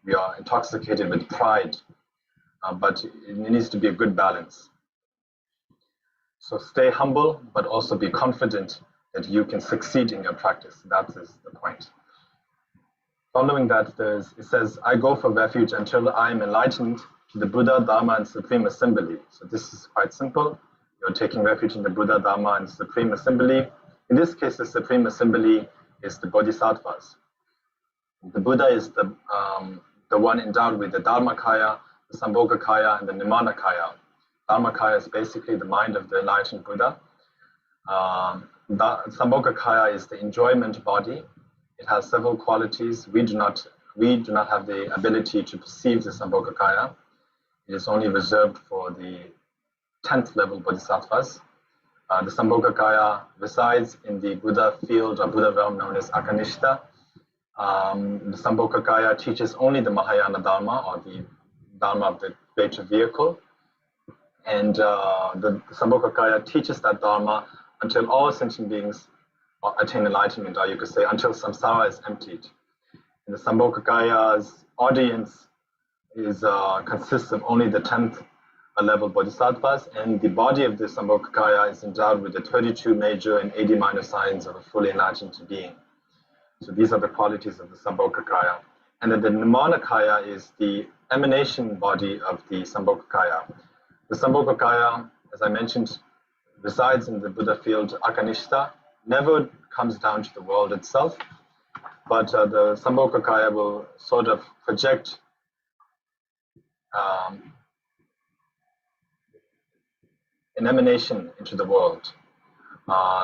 we are intoxicated with pride. But it needs to be a good balance. So stay humble, but also be confident that you can succeed in your practice. That is the point. Following that, it says, I go for refuge until I am enlightened to the Buddha, Dharma, and Supreme Assembly. So this is quite simple. You're taking refuge in the Buddha, Dharma, and Supreme Assembly. In this case, the Supreme Assembly is the Bodhisattvas. The Buddha is the one endowed with the Dharmakaya, the Sambhogakaya, and the Nimanakaya. Dharmakaya is basically the mind of the enlightened Buddha. Sambhogakaya is the enjoyment body. It has several qualities. We do not have the ability to perceive the Sambhogakaya. It is only reserved for the 10th level Bodhisattvas. The Sambhogakaya resides in the Buddha field or Buddha realm known as Akanishta. The Sambhogakaya teaches only the Mahayana Dharma, or the Dharma of the greater vehicle. And the Sambhogakaya teaches that Dharma until all sentient beings attain enlightenment, or you could say until samsara is emptied. And the Sambhogakaya's audience consists of only the 10th level bodhisattvas, and the body of the Sambhogakaya is endowed with the 32 major and 80 minor signs of a fully enlightened being. So these are the qualities of the Sambhogakaya. And then the Nimanakaya is the emanation body of the Sambhogakaya. The Sambhogakaya, as I mentioned, resides in the Buddha field Akanishta, never comes down to the world itself, but the Sambhogakaya will sort of project an emanation into the world,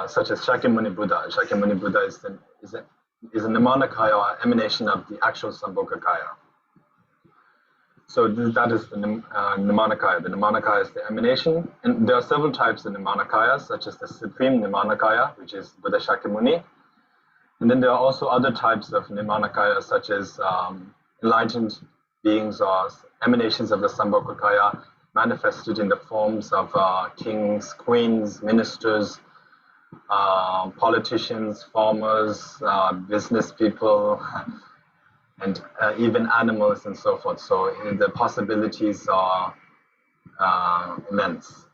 such as Shakyamuni Buddha. Shakyamuni Buddha is a Nimanakaya, or emanation of the actual Sambhogakaya. So that is the Nimanakaya. The Nimanakaya is the emanation, and there are several types of Nimanakayas, such as the Supreme Nimanakaya, which is Buddha Shakyamuni. And then there are also other types of Nimanakaya, such as enlightened beings or emanations of the Sambhogakaya, manifested in the forms of kings, queens, ministers, politicians, farmers, business people, and even animals and so forth. So the possibilities are immense,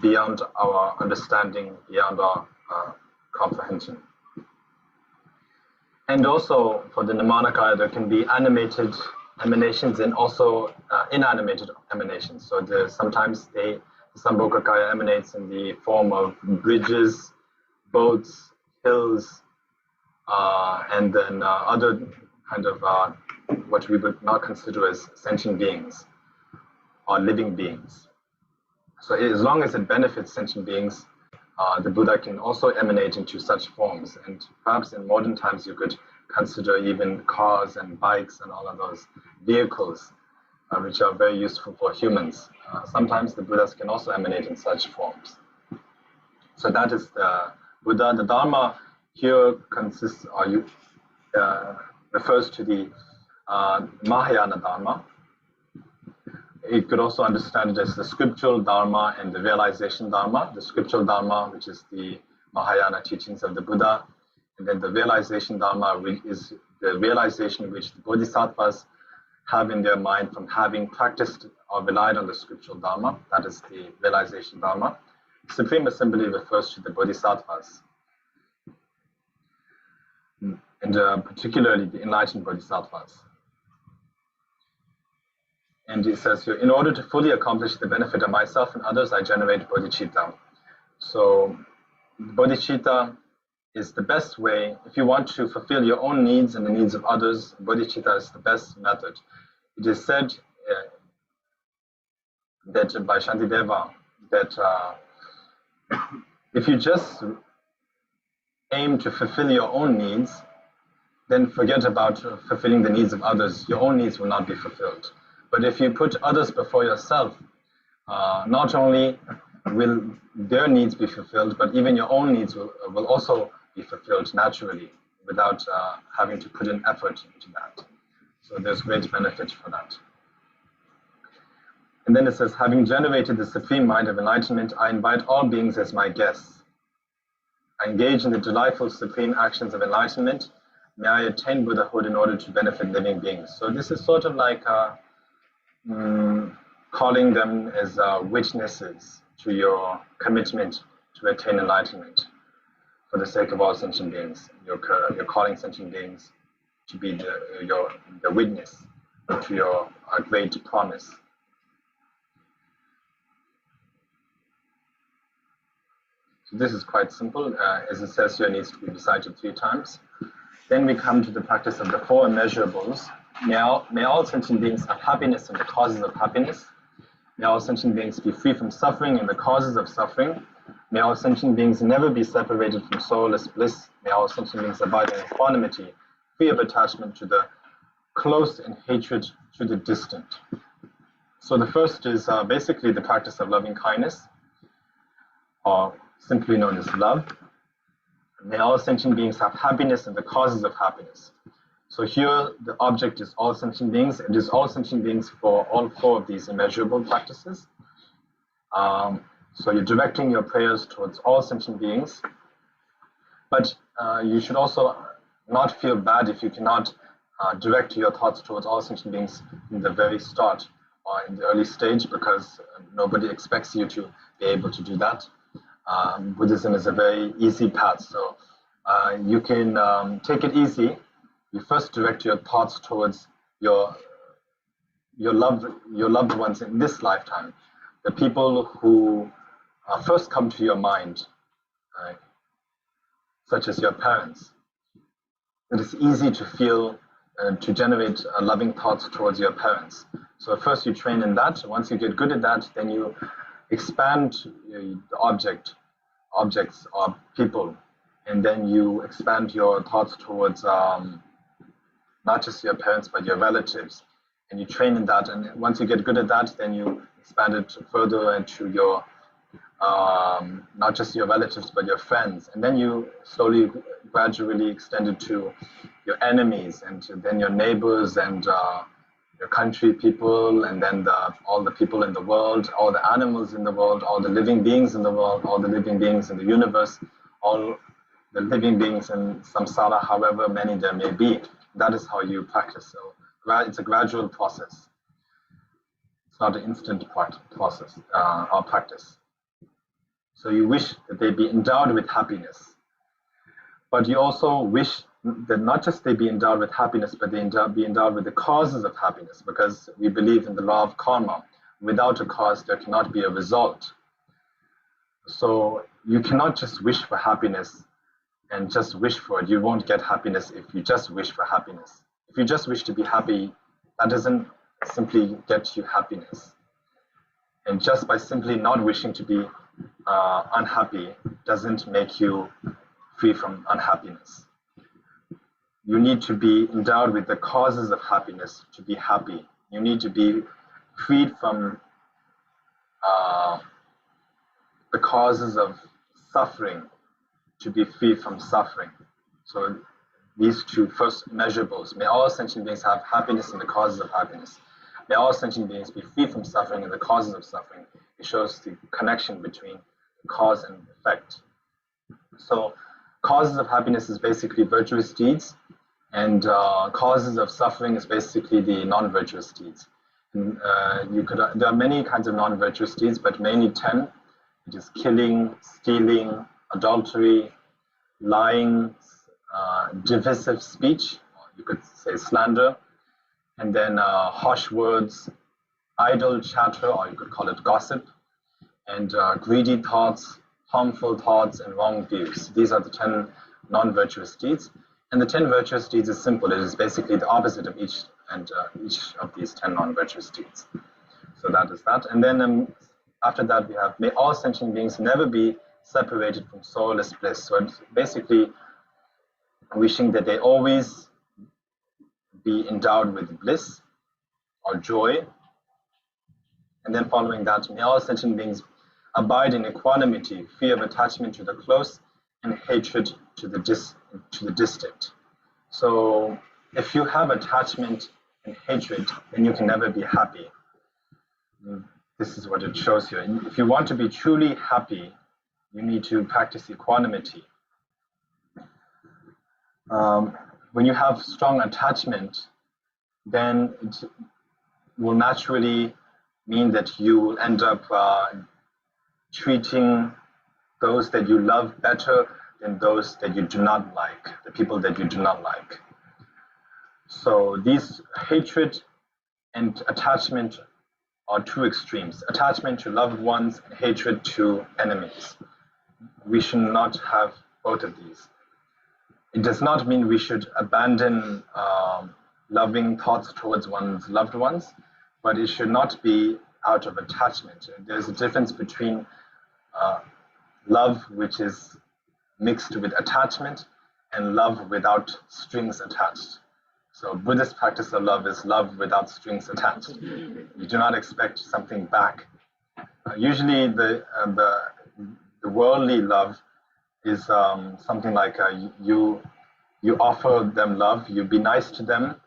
beyond our understanding, beyond our comprehension. And also for the Nimanakaya, there can be animated emanations and also inanimated emanations. So sometimes the Sambhogakaya emanates in the form of bridges, boats, hills, and then other kind of what we would not consider as sentient beings or living beings. So as long as it benefits sentient beings, the Buddha can also emanate into such forms. And perhaps in modern times you could consider even cars and bikes and all of those vehicles, which are very useful for humans. Sometimes the Buddhas can also emanate in such forms. So that is the Buddha. The Dharma here consists, or refers to the Mahayana Dharma. You could also understand it as the scriptural Dharma and the realization Dharma. The scriptural Dharma, which is the Mahayana teachings of the Buddha, and then the realization Dharma, which is the realization which the Bodhisattvas have in their mind from having practiced or relied on the scriptural Dharma. That is the realization Dharma. Supreme Assembly refers to the Bodhisattvas, and particularly the enlightened Bodhisattvas. And it says here, in order to fully accomplish the benefit of myself and others, I generate bodhicitta. So bodhicitta is the best way. If you want to fulfill your own needs and the needs of others, bodhicitta is the best method. It is said that by Shantideva that if you just aim to fulfill your own needs, then forget about fulfilling the needs of others. Your own needs will not be fulfilled. But if you put others before yourself, not only will their needs be fulfilled, but even your own needs will also be fulfilled naturally without having to put in effort into that. So there's great benefit for that. And then it says, having generated the supreme mind of enlightenment, I invite all beings as my guests. I engage in the delightful supreme actions of enlightenment. May I attain Buddhahood in order to benefit living beings. So this is sort of like calling them as witnesses to your commitment to attain enlightenment for the sake of all sentient beings. You're calling sentient beings to be the witness to your great promise. So this is quite simple. As it says here, it needs to be recited 3 times. Then we come to the practice of the 4 immeasurables. May all sentient beings have happiness and the causes of happiness. May all sentient beings be free from suffering and the causes of suffering. May all sentient beings never be separated from soulless bliss. May all sentient beings abide in equanimity, free of attachment to the close and hatred to the distant. So the first is basically the practice of loving kindness, or simply known as love. May all sentient beings have happiness and the causes of happiness. So here the object is all sentient beings. It is all sentient beings for all 4 of these immeasurable practices. So you're directing your prayers towards all sentient beings. But you should also not feel bad if you cannot direct your thoughts towards all sentient beings in the very start or in the early stage, because nobody expects you to be able to do that. Buddhism is a very easy path, so you can take it easy. You first direct your thoughts towards your loved ones in this lifetime, the people who first come to your mind, such as your parents. It is easy to feel, to generate loving thoughts towards your parents. So first you train in that. Once you get good at that, then you expand the objects or people, and then you expand your thoughts towards not just your parents but your relatives, and you train in that. And once you get good at that, then you expand it further into your not just your relatives but your friends, and then you slowly, gradually extend it to your enemies, and then your neighbors, and your country people, and then all the people in the world, all the animals in the world, all the living beings in the world, all the living beings in the universe, all the living beings in samsara, however many there may be. That is how you practice. So it's a gradual process. It's not an instant process or practice. So you wish that they be endowed with happiness, but you also wish that not just they be endowed with happiness, but they be endowed with the causes of happiness, because we believe in the law of karma. Without a cause, there cannot be a result. So you cannot just wish for happiness and just wish for it. You won't get happiness if you just wish for happiness. If you just wish to be happy, that doesn't simply get you happiness. And just by simply not wishing to be unhappy doesn't make you free from unhappiness. You need to be endowed with the causes of happiness to be happy. You need to be freed from the causes of suffering to be free from suffering. So these 2 first measurables. May all sentient beings have happiness and the causes of happiness. May all sentient beings be free from suffering and the causes of suffering. It shows the connection between cause and effect. So causes of happiness is basically virtuous deeds, and causes of suffering is basically the non-virtuous deeds. And, there are many kinds of non-virtuous deeds, but mainly 10. It is killing, stealing, adultery, lying, divisive speech, you could say slander, and then harsh words, idle chatter, or you could call it gossip, and greedy thoughts, harmful thoughts, and wrong views. These are the 10 non-virtuous deeds. And the 10 virtuous deeds is simple. It is basically the opposite of each of these 10 non-virtuous deeds. So that is that. And then after that we have, may all sentient beings never be separated from soulless bliss. So it's basically wishing that they always be endowed with bliss or joy. And then following that, may all sentient beings abide in equanimity, free of attachment to the close and hatred to the distant. So if you have attachment and hatred, then you can never be happy. This is what it shows here. If you want to be truly happy, you need to practice equanimity. When you have strong attachment, then it will naturally mean that you will end up treating those that you love better than those that you do not like, the people that you do not like. So these hatred and attachment are 2 extremes. Attachment to loved ones and hatred to enemies. We should not have both of these. It does not mean we should abandon loving thoughts towards one's loved ones, but it should not be out of attachment. There's a difference between love which is mixed with attachment and love without strings attached. So Buddhist practice of love is love without strings attached. You do not expect something back. Usually the worldly love is something like you You offer them love, you be nice to them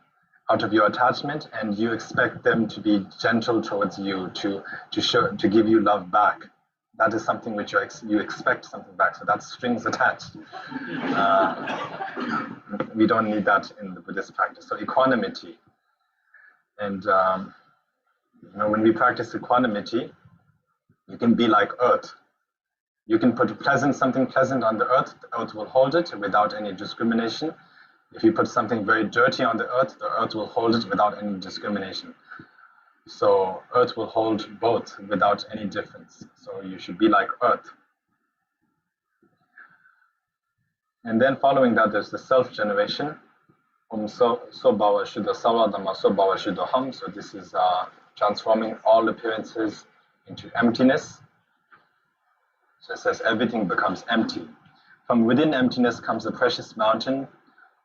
out of your attachment, and you expect them to be gentle towards you, to give you love back. That is something which you expect something back. So that's strings attached. We don't need that in the Buddhist practice. So equanimity. And when we practice equanimity, you can be like earth. You can put something pleasant on the earth will hold it without any discrimination. If you put something very dirty on the earth will hold it without any discrimination. So earth will hold both without any difference. So you should be like earth. And then following that, there's the self-generation. So this is transforming all appearances into emptiness. So it says everything becomes empty. From within emptiness comes a precious mountain,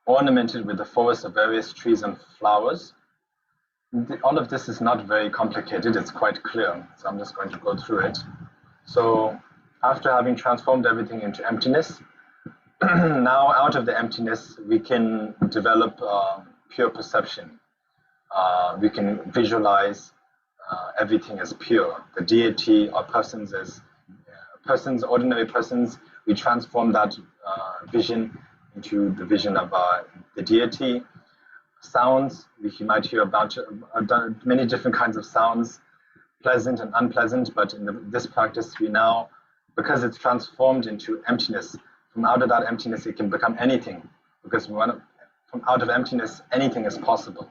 ornamented with the forest of various trees and flowers. All of this is not very complicated, it's quite clear. So I'm just going to go through it. So after having transformed everything into emptiness, now out of the emptiness, we can develop pure perception. We can visualize everything as pure. The deity or persons as ordinary persons, we transform that vision into the vision of the deity. Sounds, you might hear about many different kinds of sounds, pleasant and unpleasant, but in this practice we now, because it's transformed into emptiness, from out of that emptiness it can become anything, because from out of emptiness anything is possible.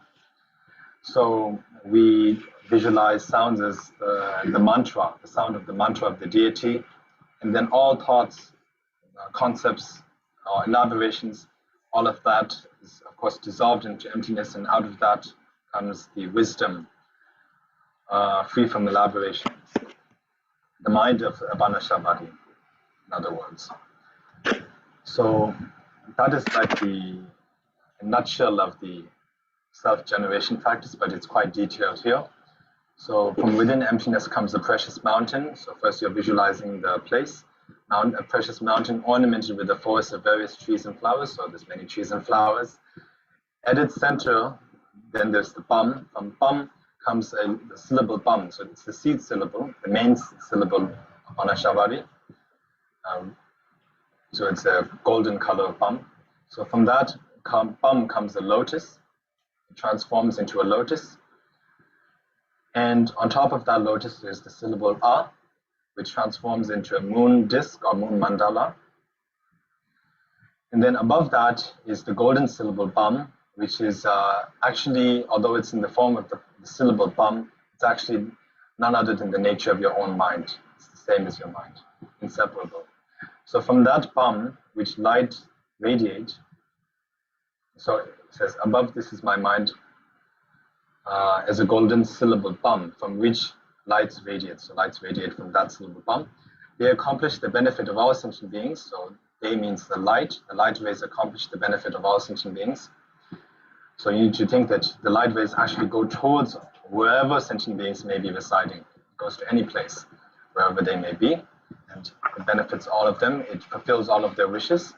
So we visualize sounds as the mantra, the sound of the mantra of the deity, and then all thoughts, concepts, or elaborations, all of that is of course dissolved into emptiness, and out of that comes the wisdom, free from elaboration. The mind of Parnashavari, in other words. So that is like the nutshell of the self-generation practice, but it's quite detailed here. So from within emptiness comes a precious mountain. So first you're visualizing the place. A precious mountain ornamented with a forest of various trees and flowers. So there's many trees and flowers. At its center, then there's the bum. From bum comes the syllable bum. So it's the seed syllable, the main syllable of Parnashavari. So it's a golden color bum. So from that bum comes a lotus. It transforms into a lotus. And on top of that lotus, there's the syllable A, which transforms into a moon disk or moon mandala. And then above that is the golden syllable bum, which is actually, although it's in the form of the syllable bum, it's actually none other than the nature of your own mind. It's the same as your mind, inseparable. So from that bum, which light radiates, so it says, above this is my mind, as a golden syllable bum, from which lights radiate. So lights radiate from that syllable bum. They accomplish the benefit of all sentient beings. So they means the light. The light rays accomplish the benefit of all sentient beings. So you need to think that the light rays actually go towards wherever sentient beings may be residing. It goes to any place, wherever they may be, and it benefits all of them. It fulfills all of their wishes,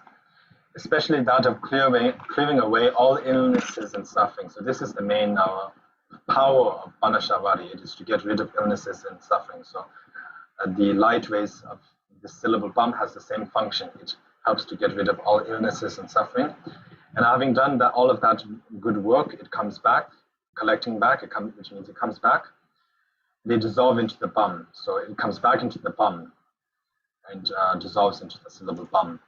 especially that of clearing away all illnesses and suffering. So this is the main power of Parnashavari. It is to get rid of illnesses and suffering. So the light rays of the syllable bum has the same function. It helps to get rid of all illnesses and suffering. And having done all of that good work, it comes back, collecting back, which means it comes back. They dissolve into the bum. So it comes back into the bum and dissolves into the syllable bum.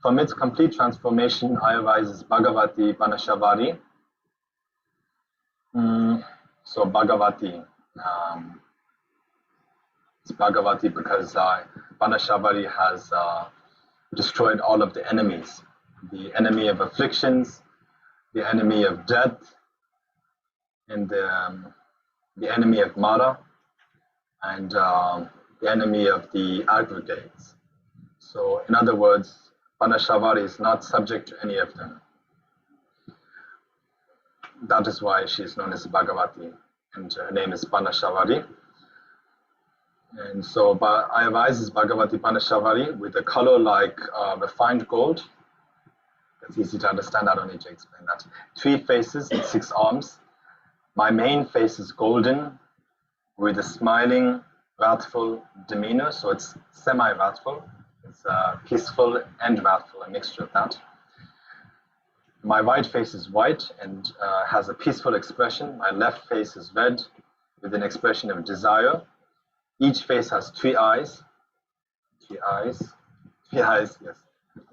From its complete transformation arises Bhagavati Parnashavari. So Bhagavati, it's Bhagavati because Parnashavari has destroyed all of the enemies. The enemy of afflictions, the enemy of death, and the enemy of Mara, and the enemy of the aggregates. So in other words, Parnashavari is not subject to any of them. That is why she is known as Bhagavati, and her name is Parnashavari. And so arises Bhagavati Parnashavari with a color like refined gold. It's easy to understand, I don't need to explain that. 3 faces and 6 arms. My main face is golden with a smiling, wrathful demeanor, so it's semi-wrathful. It's peaceful and wrathful, a mixture of that. My right face is white and has a peaceful expression. My left face is red with an expression of desire. Each face has 3 eyes. 3 eyes. 3 eyes, yes,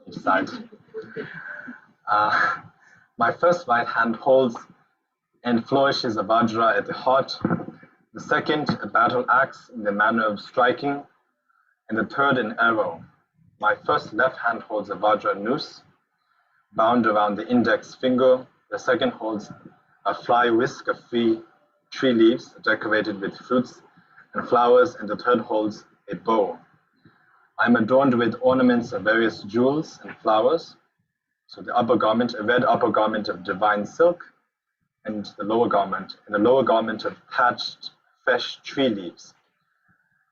each side. My first right hand holds and flourishes a Vajra at the heart. The second, a battle axe in the manner of striking. And the third, an arrow. My first left hand holds a Vajra noose bound around the index finger. The second holds a fly whisk of 3 tree leaves decorated with fruits and flowers, and the third holds a bow. I am adorned with ornaments of various jewels and flowers. So the upper garment, a red upper garment of divine silk, and the lower garment of thatched fresh tree leaves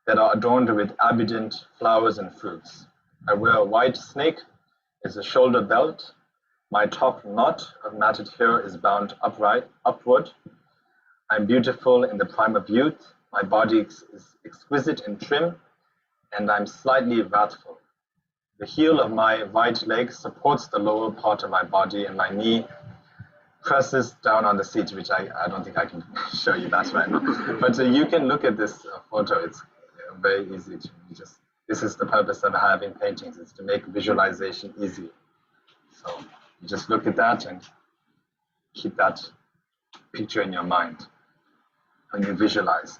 that are adorned with abundant flowers and fruits. I wear a white snake as a shoulder belt. My top knot of matted hair is bound upward. I'm beautiful in the prime of youth. My body is exquisite and trim, and I'm slightly wrathful. The heel of my right leg supports the lower part of my body, and my knee presses down on the seat, which I don't think I can show you that right now. But you can look at this photo. It's very easy to just, this is the purpose of having paintings, is to make visualization easy. So you just look at that and keep that picture in your mind when you visualize.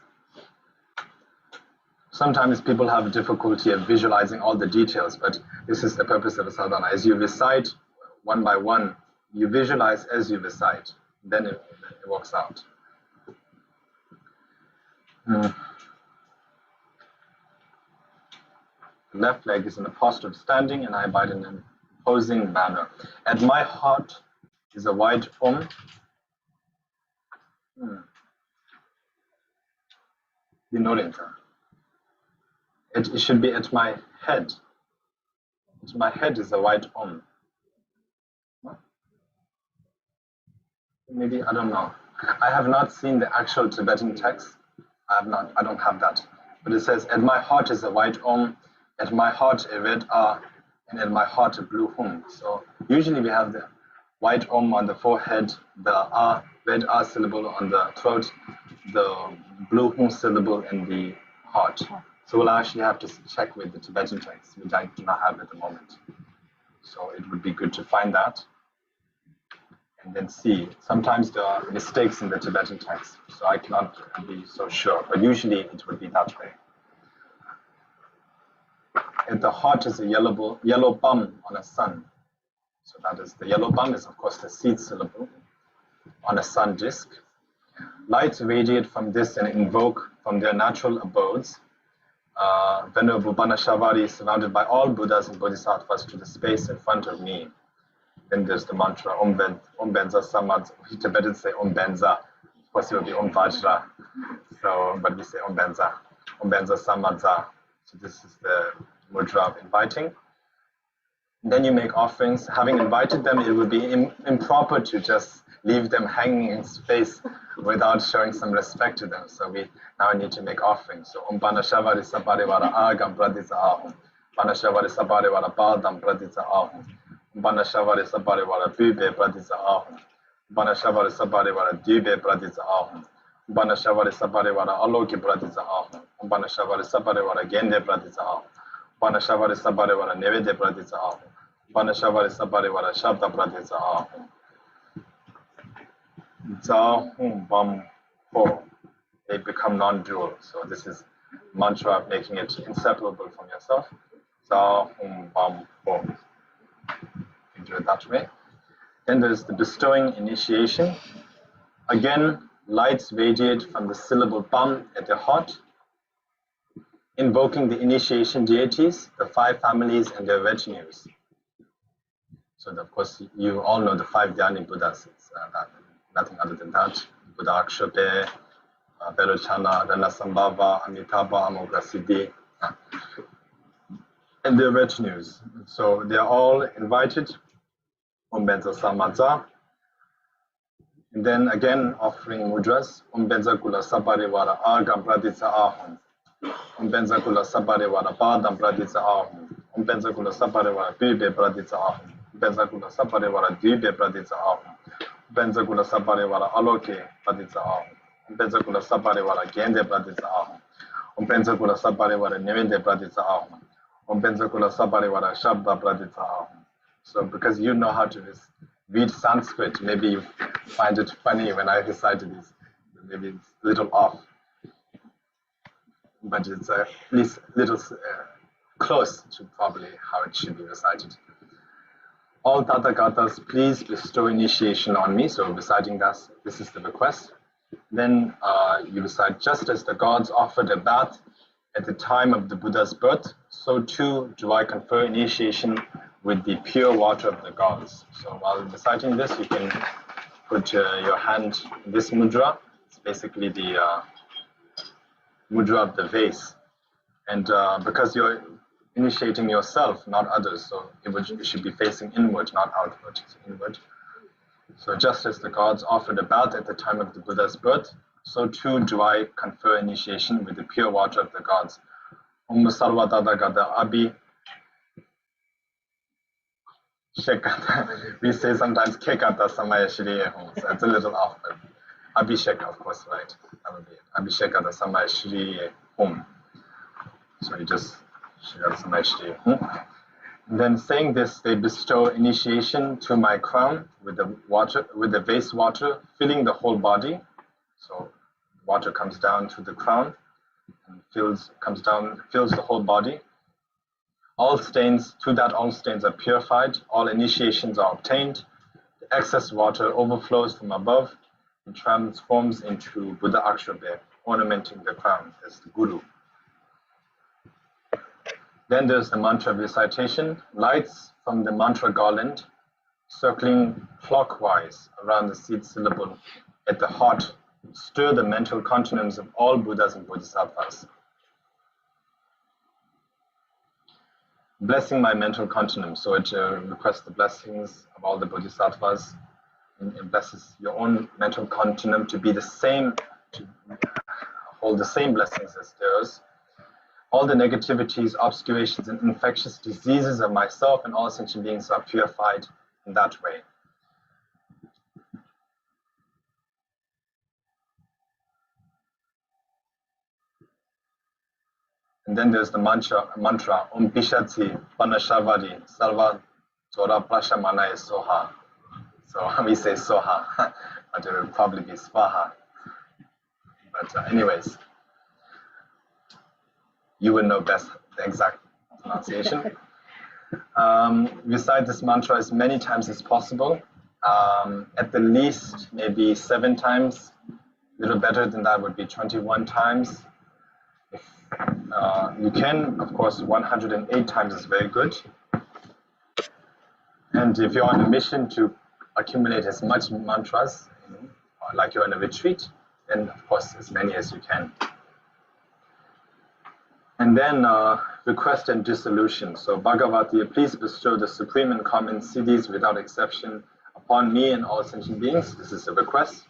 Sometimes people have difficulty of visualizing all the details, but this is the purpose of a sadhana. As you recite one by one, you visualize as you recite, then it works out. The left leg is in a posture of standing, and I abide in an imposing manner. At my heart is a white Om. It should be at my head. At my head is a white Om. Maybe, I don't know. I have not seen the actual Tibetan text. I don't have that. But it says, at my heart is a white Om, at my heart a red A, and at my heart a blue Hum. So usually we have the white Om on the forehead, the A, red A syllable on the throat, the blue Hum syllable in the heart. So we'll actually have to check with the Tibetan text, which I do not have at the moment. So it would be good to find that and then see. Sometimes there are mistakes in the Tibetan text, so I cannot be so sure, but usually it would be that way. At the heart is a yellow bum on a sun. So that is, the yellow bum is of course the seed syllable on a sun disk. Lights radiate from this and invoke from their natural abodes. Venerable Parnashavari is surrounded by all Buddhas and Bodhisattvas to the space in front of me. Then there's the mantra Om Benza Samad. Tibetans say Om Benza. Of course it will be Om Vajra. So, but we say Om Benza Samadza. So this is the mudra of inviting. Then you make offerings. Having invited them, it would be improper to just leave them hanging in space without showing some respect to them. So we now need to make offerings. So Om Parnashavari Saparivara Agam Praditsa Ahum. Parnashavari Saparivara Padam Praditsa Ahum. Parnashavari Saparivara Vive Praditsa Ahum. Parnashavari Saparivara Dive Praditsa Ahum. Parnashavari Saparivara Aloki Praditsa Ahum. Parnashavari Saparivara Gende Praditsa Ahum. Parnashavari Saparivara Nevede Praditsa Ahum. Parnashavari Saparivara Shabda Praditsa Ahum. Za Hum Bam Ho. They become non-dual. So this is mantra of making it inseparable from yourself. Za Hum Bam Ho. You do it that way. Then there's the bestowing initiation. Again, lights radiate from the syllable Bam at the heart, invoking the initiation deities, the 5 families and their retinues. So of course, you all know the 5 Dhyani Buddhas. It's nothing other than that. Buddha Akshote, Velochana, Ranasambhava, Amitabha, Amoghasiddhi, and their retinues. So they are all invited Benza Samaza. And then again offering mudras, Benza Kula Saparivara Agam Praditsa Ahum. Benza Kula Saparivara Padam Praditsa Ahum. Benza Kula Saparivara Pibe Praditsa Ahum. Benza Kula Saparivara Dibe Praditsa Ahum. Benza Kula Saparivara Aloke Praditsa Ahum. Benza Kula Saparivara Gende Praditsa Ahum. Benza Kula Saparivara Nevende Praditsa Ahum. Benza Kula Saparivara Shabda Praditsa Ahum. So because you know how to read Sanskrit, maybe you find it funny when I recited this. Maybe it's a little off, but it's at least a little close to probably how it should be recited. All Tathagatas, please bestow initiation on me. So reciting this is the request. Then you recite, just as the gods offered a bath at the time of the Buddha's birth, so too do I confer initiation with the pure water of the gods. So while reciting this, you can put your hand in this mudra. It's basically the mudra of the vase. And because you're initiating yourself, not others, so it should be facing inward, not outward, it's inward. So just as the gods offered a bath at the time of the Buddha's birth, so too do I confer initiation with the pure water of the gods. Om Sarva Tathagata Abhi Shekata. We say sometimes Kekata Samaya Shriye Om. So it's a little off, but Abhishek, of course, right? That would be it. Abhishekata Samaya Shriye Om. So you just Shekata Samaya Shriye Om. Then saying this, they bestow initiation to my crown with the water, with the vase water, filling the whole body. So water comes down to the crown and fills the whole body. All stains are purified, all initiations are obtained. The excess water overflows from above and transforms into Buddha Akshabhe, ornamenting the crown as the Guru. Then there's the mantra recitation. Lights from the mantra garland circling clockwise around the seed syllable at the heart stir the mental continents of all Buddhas and Bodhisattvas. Blessing my mental continent, so it requests the blessings of all the Bodhisattvas and blesses your own mental continent to be the same, to hold the same blessings as theirs. All the negativities, obscurations, and infectious diseases of myself and all sentient beings are purified in that way. And then there's the mantra Om Pishatsi Parnashavari Sarva Tora Prashamanaye Soha. So we say Soha, but it will probably be Swaha. But anyways, you will know best the exact pronunciation. Recite this mantra as many times as possible. At the least, maybe 7 times. A little better than that would be 21 times. If you can, of course, 108 times is very good. And if you're on a mission to accumulate as much mantras, like you're on a retreat, then of course as many as you can. And then request and dissolution. So Bhagavati, please bestow the supreme and common siddhis without exception upon me and all sentient beings. This is a request.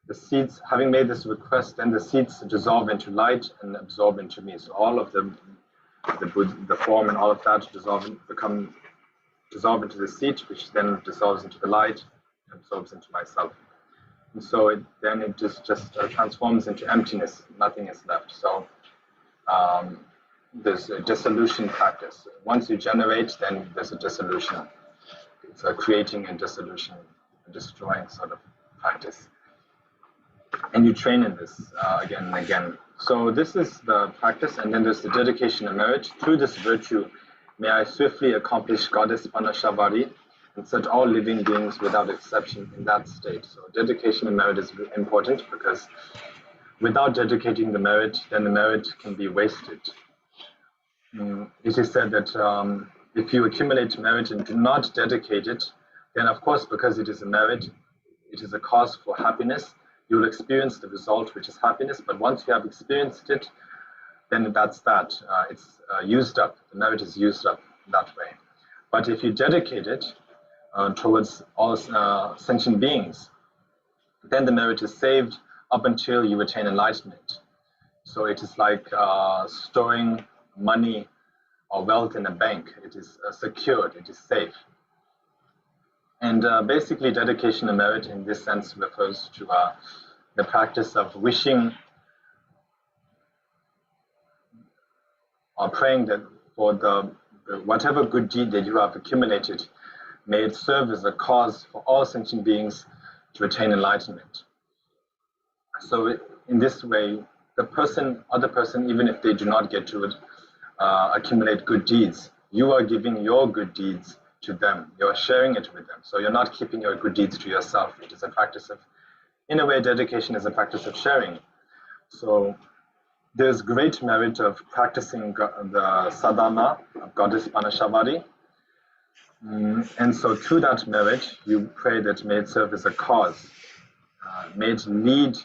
The seeds, having made this request, then the seeds dissolve into light and absorb into me. So all of the form and all of that dissolve into the seed, which then dissolves into the light and absorbs into myself. And so it just transforms into emptiness. Nothing is left. So there's a dissolution practice. Once you generate, then there's a dissolution. It's a creating and dissolution, and destroying sort of practice. And you train in this again and again. So this is the practice, and then there's the dedication and merit. Through this virtue, may I swiftly accomplish Goddess Parnashavari and set all living beings without exception in that state. So dedication and merit is important because without dedicating the merit, then the merit can be wasted. It is said that if you accumulate merit and do not dedicate it, then of course, because it is a merit, it is a cause for happiness. You will experience the result, which is happiness. But once you have experienced it, then that's that. It's used up. The merit is used up that way. But if you dedicate it, towards all sentient beings, then the merit is saved up until you attain enlightenment. So it is like storing money or wealth in a bank. It is secured, it is safe. And basically, dedication and merit in this sense refers to the practice of wishing or praying that for the whatever good deed that you have accumulated, may it serve as a cause for all sentient beings to attain enlightenment. So in this way, the other person, even if they do not get to accumulate good deeds, you are giving your good deeds to them. You're sharing it with them. So you're not keeping your good deeds to yourself. It is a practice of, in a way, dedication is a practice of sharing. So there's great merit of practicing the sadhana of Goddess Parnashavari. And so through that merit, you pray that may it serve as a cause, may it lead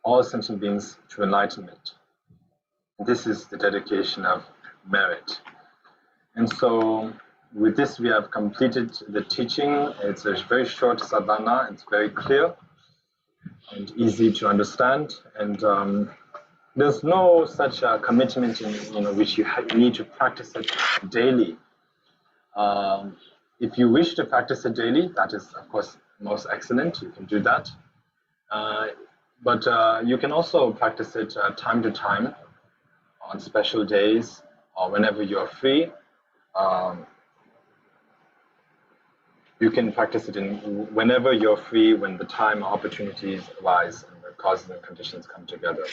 all sentient beings to enlightenment. This is the dedication of merit. And so with this, we have completed the teaching. It's a very short sadhana. It's very clear and easy to understand. And there's no such commitment in which you need to practice it daily. If you wish to practice it daily, that is, of course, most excellent. You can do that. But you can also practice it time to time on special days or whenever you're free. You can practice it whenever you're free, when the time or opportunities arise and the causes and conditions come together.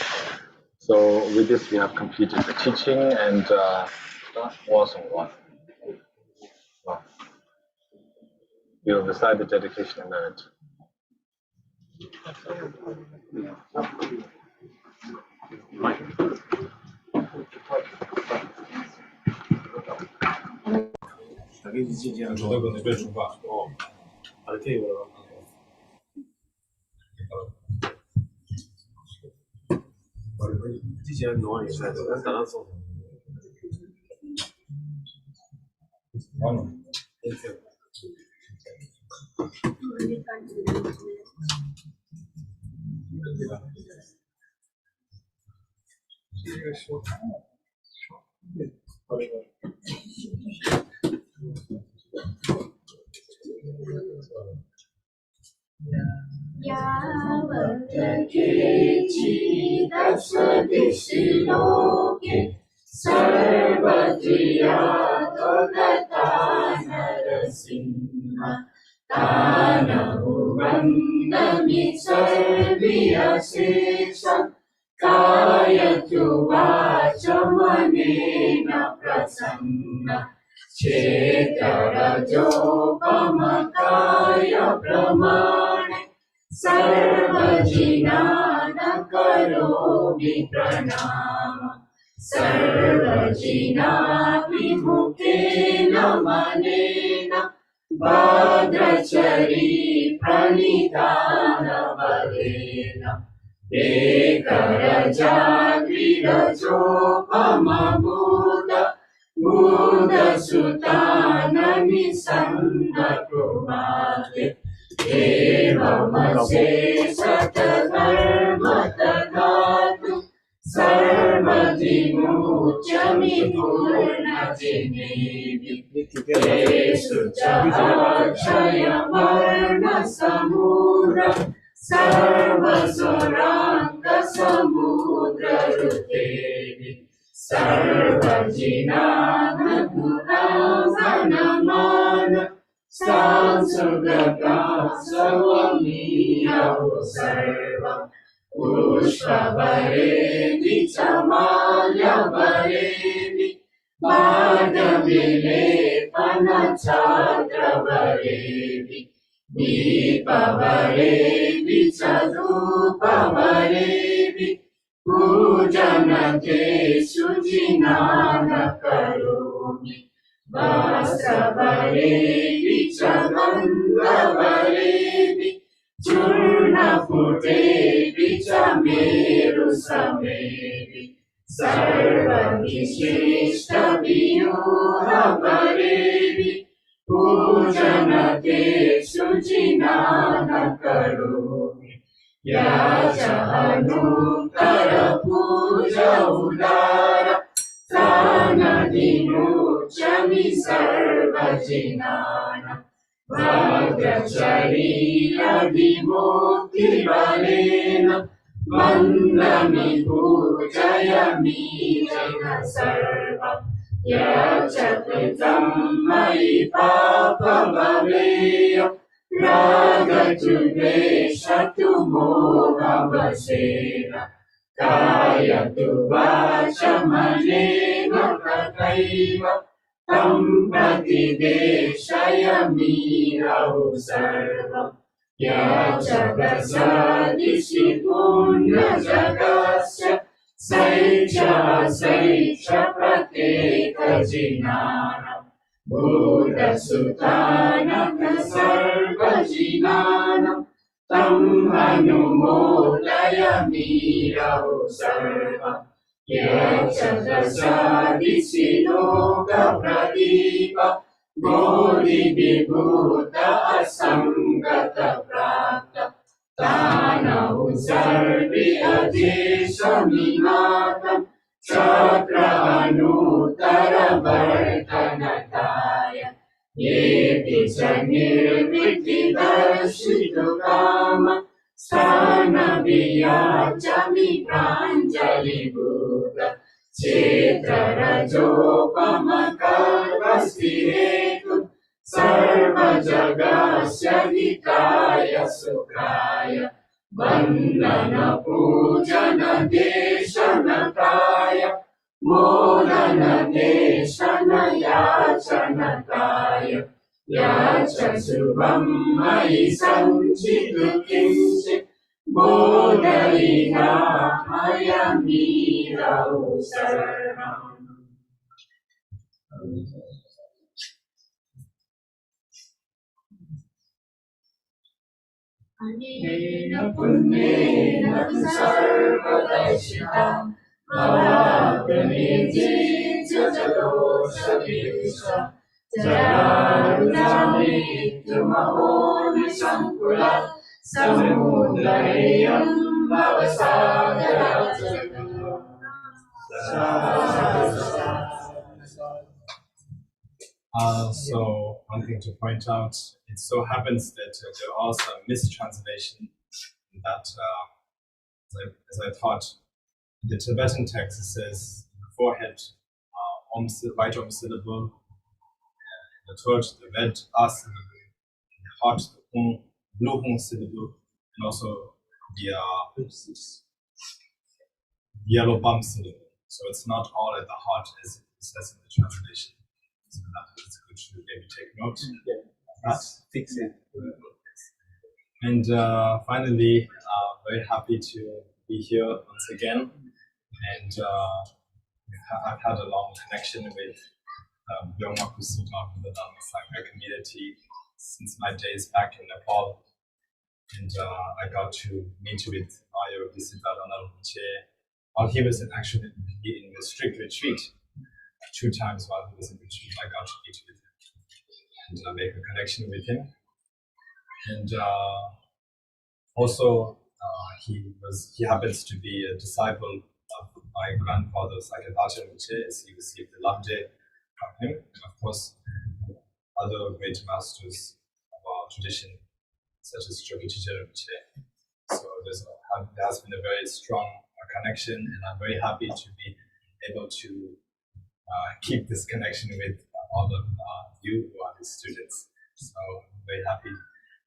So with this, we have completed the teaching, and we will recite the dedication and merit. पूजनतेषु जिनानकरोमि याचानुत्तरपूजा उदार प्राणविमोचमि सर्वजिनानां भद्रशरीरविमुक्तिबलेन वन्दमि पूजयामि जन सर्वं यच्च कृतं मयि पापमवेय रागतु द्वेषतु मोहवशेन कायतु वाचमनेन तथैव तं प्रतिदेशयामिरौ सर्वं यच्च प्रसादिषि पुण्यजगस्य सैष प्रत्येकजिनानां भूतसुतानां सर्वजिनानां तम् अनुमोदयामिरौ सर्वं यच्च प्रसादिषि लोकप्रदीप बोधिविभूत असङ्गत प्राप्त तानौ सर्वे अजेशमिनाथं चक्र अनुतरवर्तनताय येऽपि च निर्विद्यदर्शितुकाम स्थानवियाचमि प्राञ्जलिभूत चेतरजोपमकल्पस्थिरेतु सर्वजगस्य हिताय सुखाय वन्दन पूजन देशनताय मोदन देशन याचनताय याच शुभं मयि सञ्चितु किञ्चित् बोधयितामयमीरौ शरणम् अनेन पुण्येन सर्वदर्शितं भवाग्निर्जीर्यजलोषधीश जरारुणमृत्युमहोनिसङ्कुल समुद्रयं So one thing to point out, it so happens that there are also mistranslation that, as I thought, the Tibetan text it says the forehead, right om syllable, the throat, the red a syllable, in the heart, the blue hung syllable, and also the yellow bum syllable. So it's not all at the heart as it says in the translation. So that is good to maybe take note of that. Fix it. And finally, very happy to be here once again. And I've had a long connection with Byoma Kusuma, Buddhadharma Sangha community since my days back in Nepal. And I got to meet with Arya Rinpoche while he was actually in the strict retreat. 2 times while he was in retreat, I got to meet with him and make a connection with him. And also, he happens to be a disciple of my grandfather, Vajra, as he received the Lamje from him, and of course, other great masters of our tradition, such as Rinpoche. So there has been a very strong connection, and I'm very happy to be able to keep this connection with all of you who are the students. So I'm very happy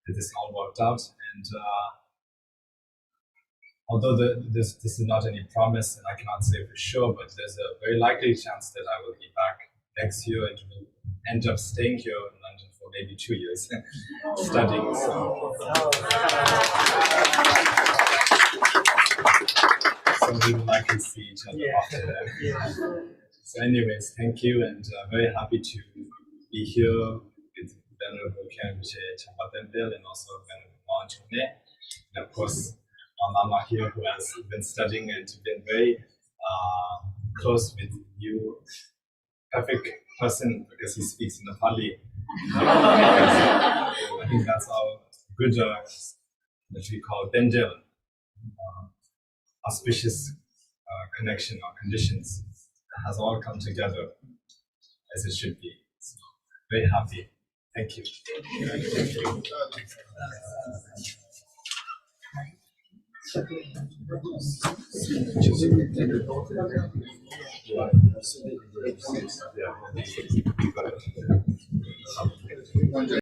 that this all worked out. And although this is not any promise, and I cannot say for sure, but there's a very likely chance that I will be back next year and will end up staying here in London for maybe 2 years studying. So we will likely see each other after that. So anyways, thank you, and very happy to be here with Venerable Khöndung and also Venerable Manjune, and of course Mama here who has been studying and been very close with you. Perfect person because he speaks in Nepali I think that's our good, that we call Benjel, auspicious connection or conditions that has all come together as it should be. So, very happy. Thank you. Yeah.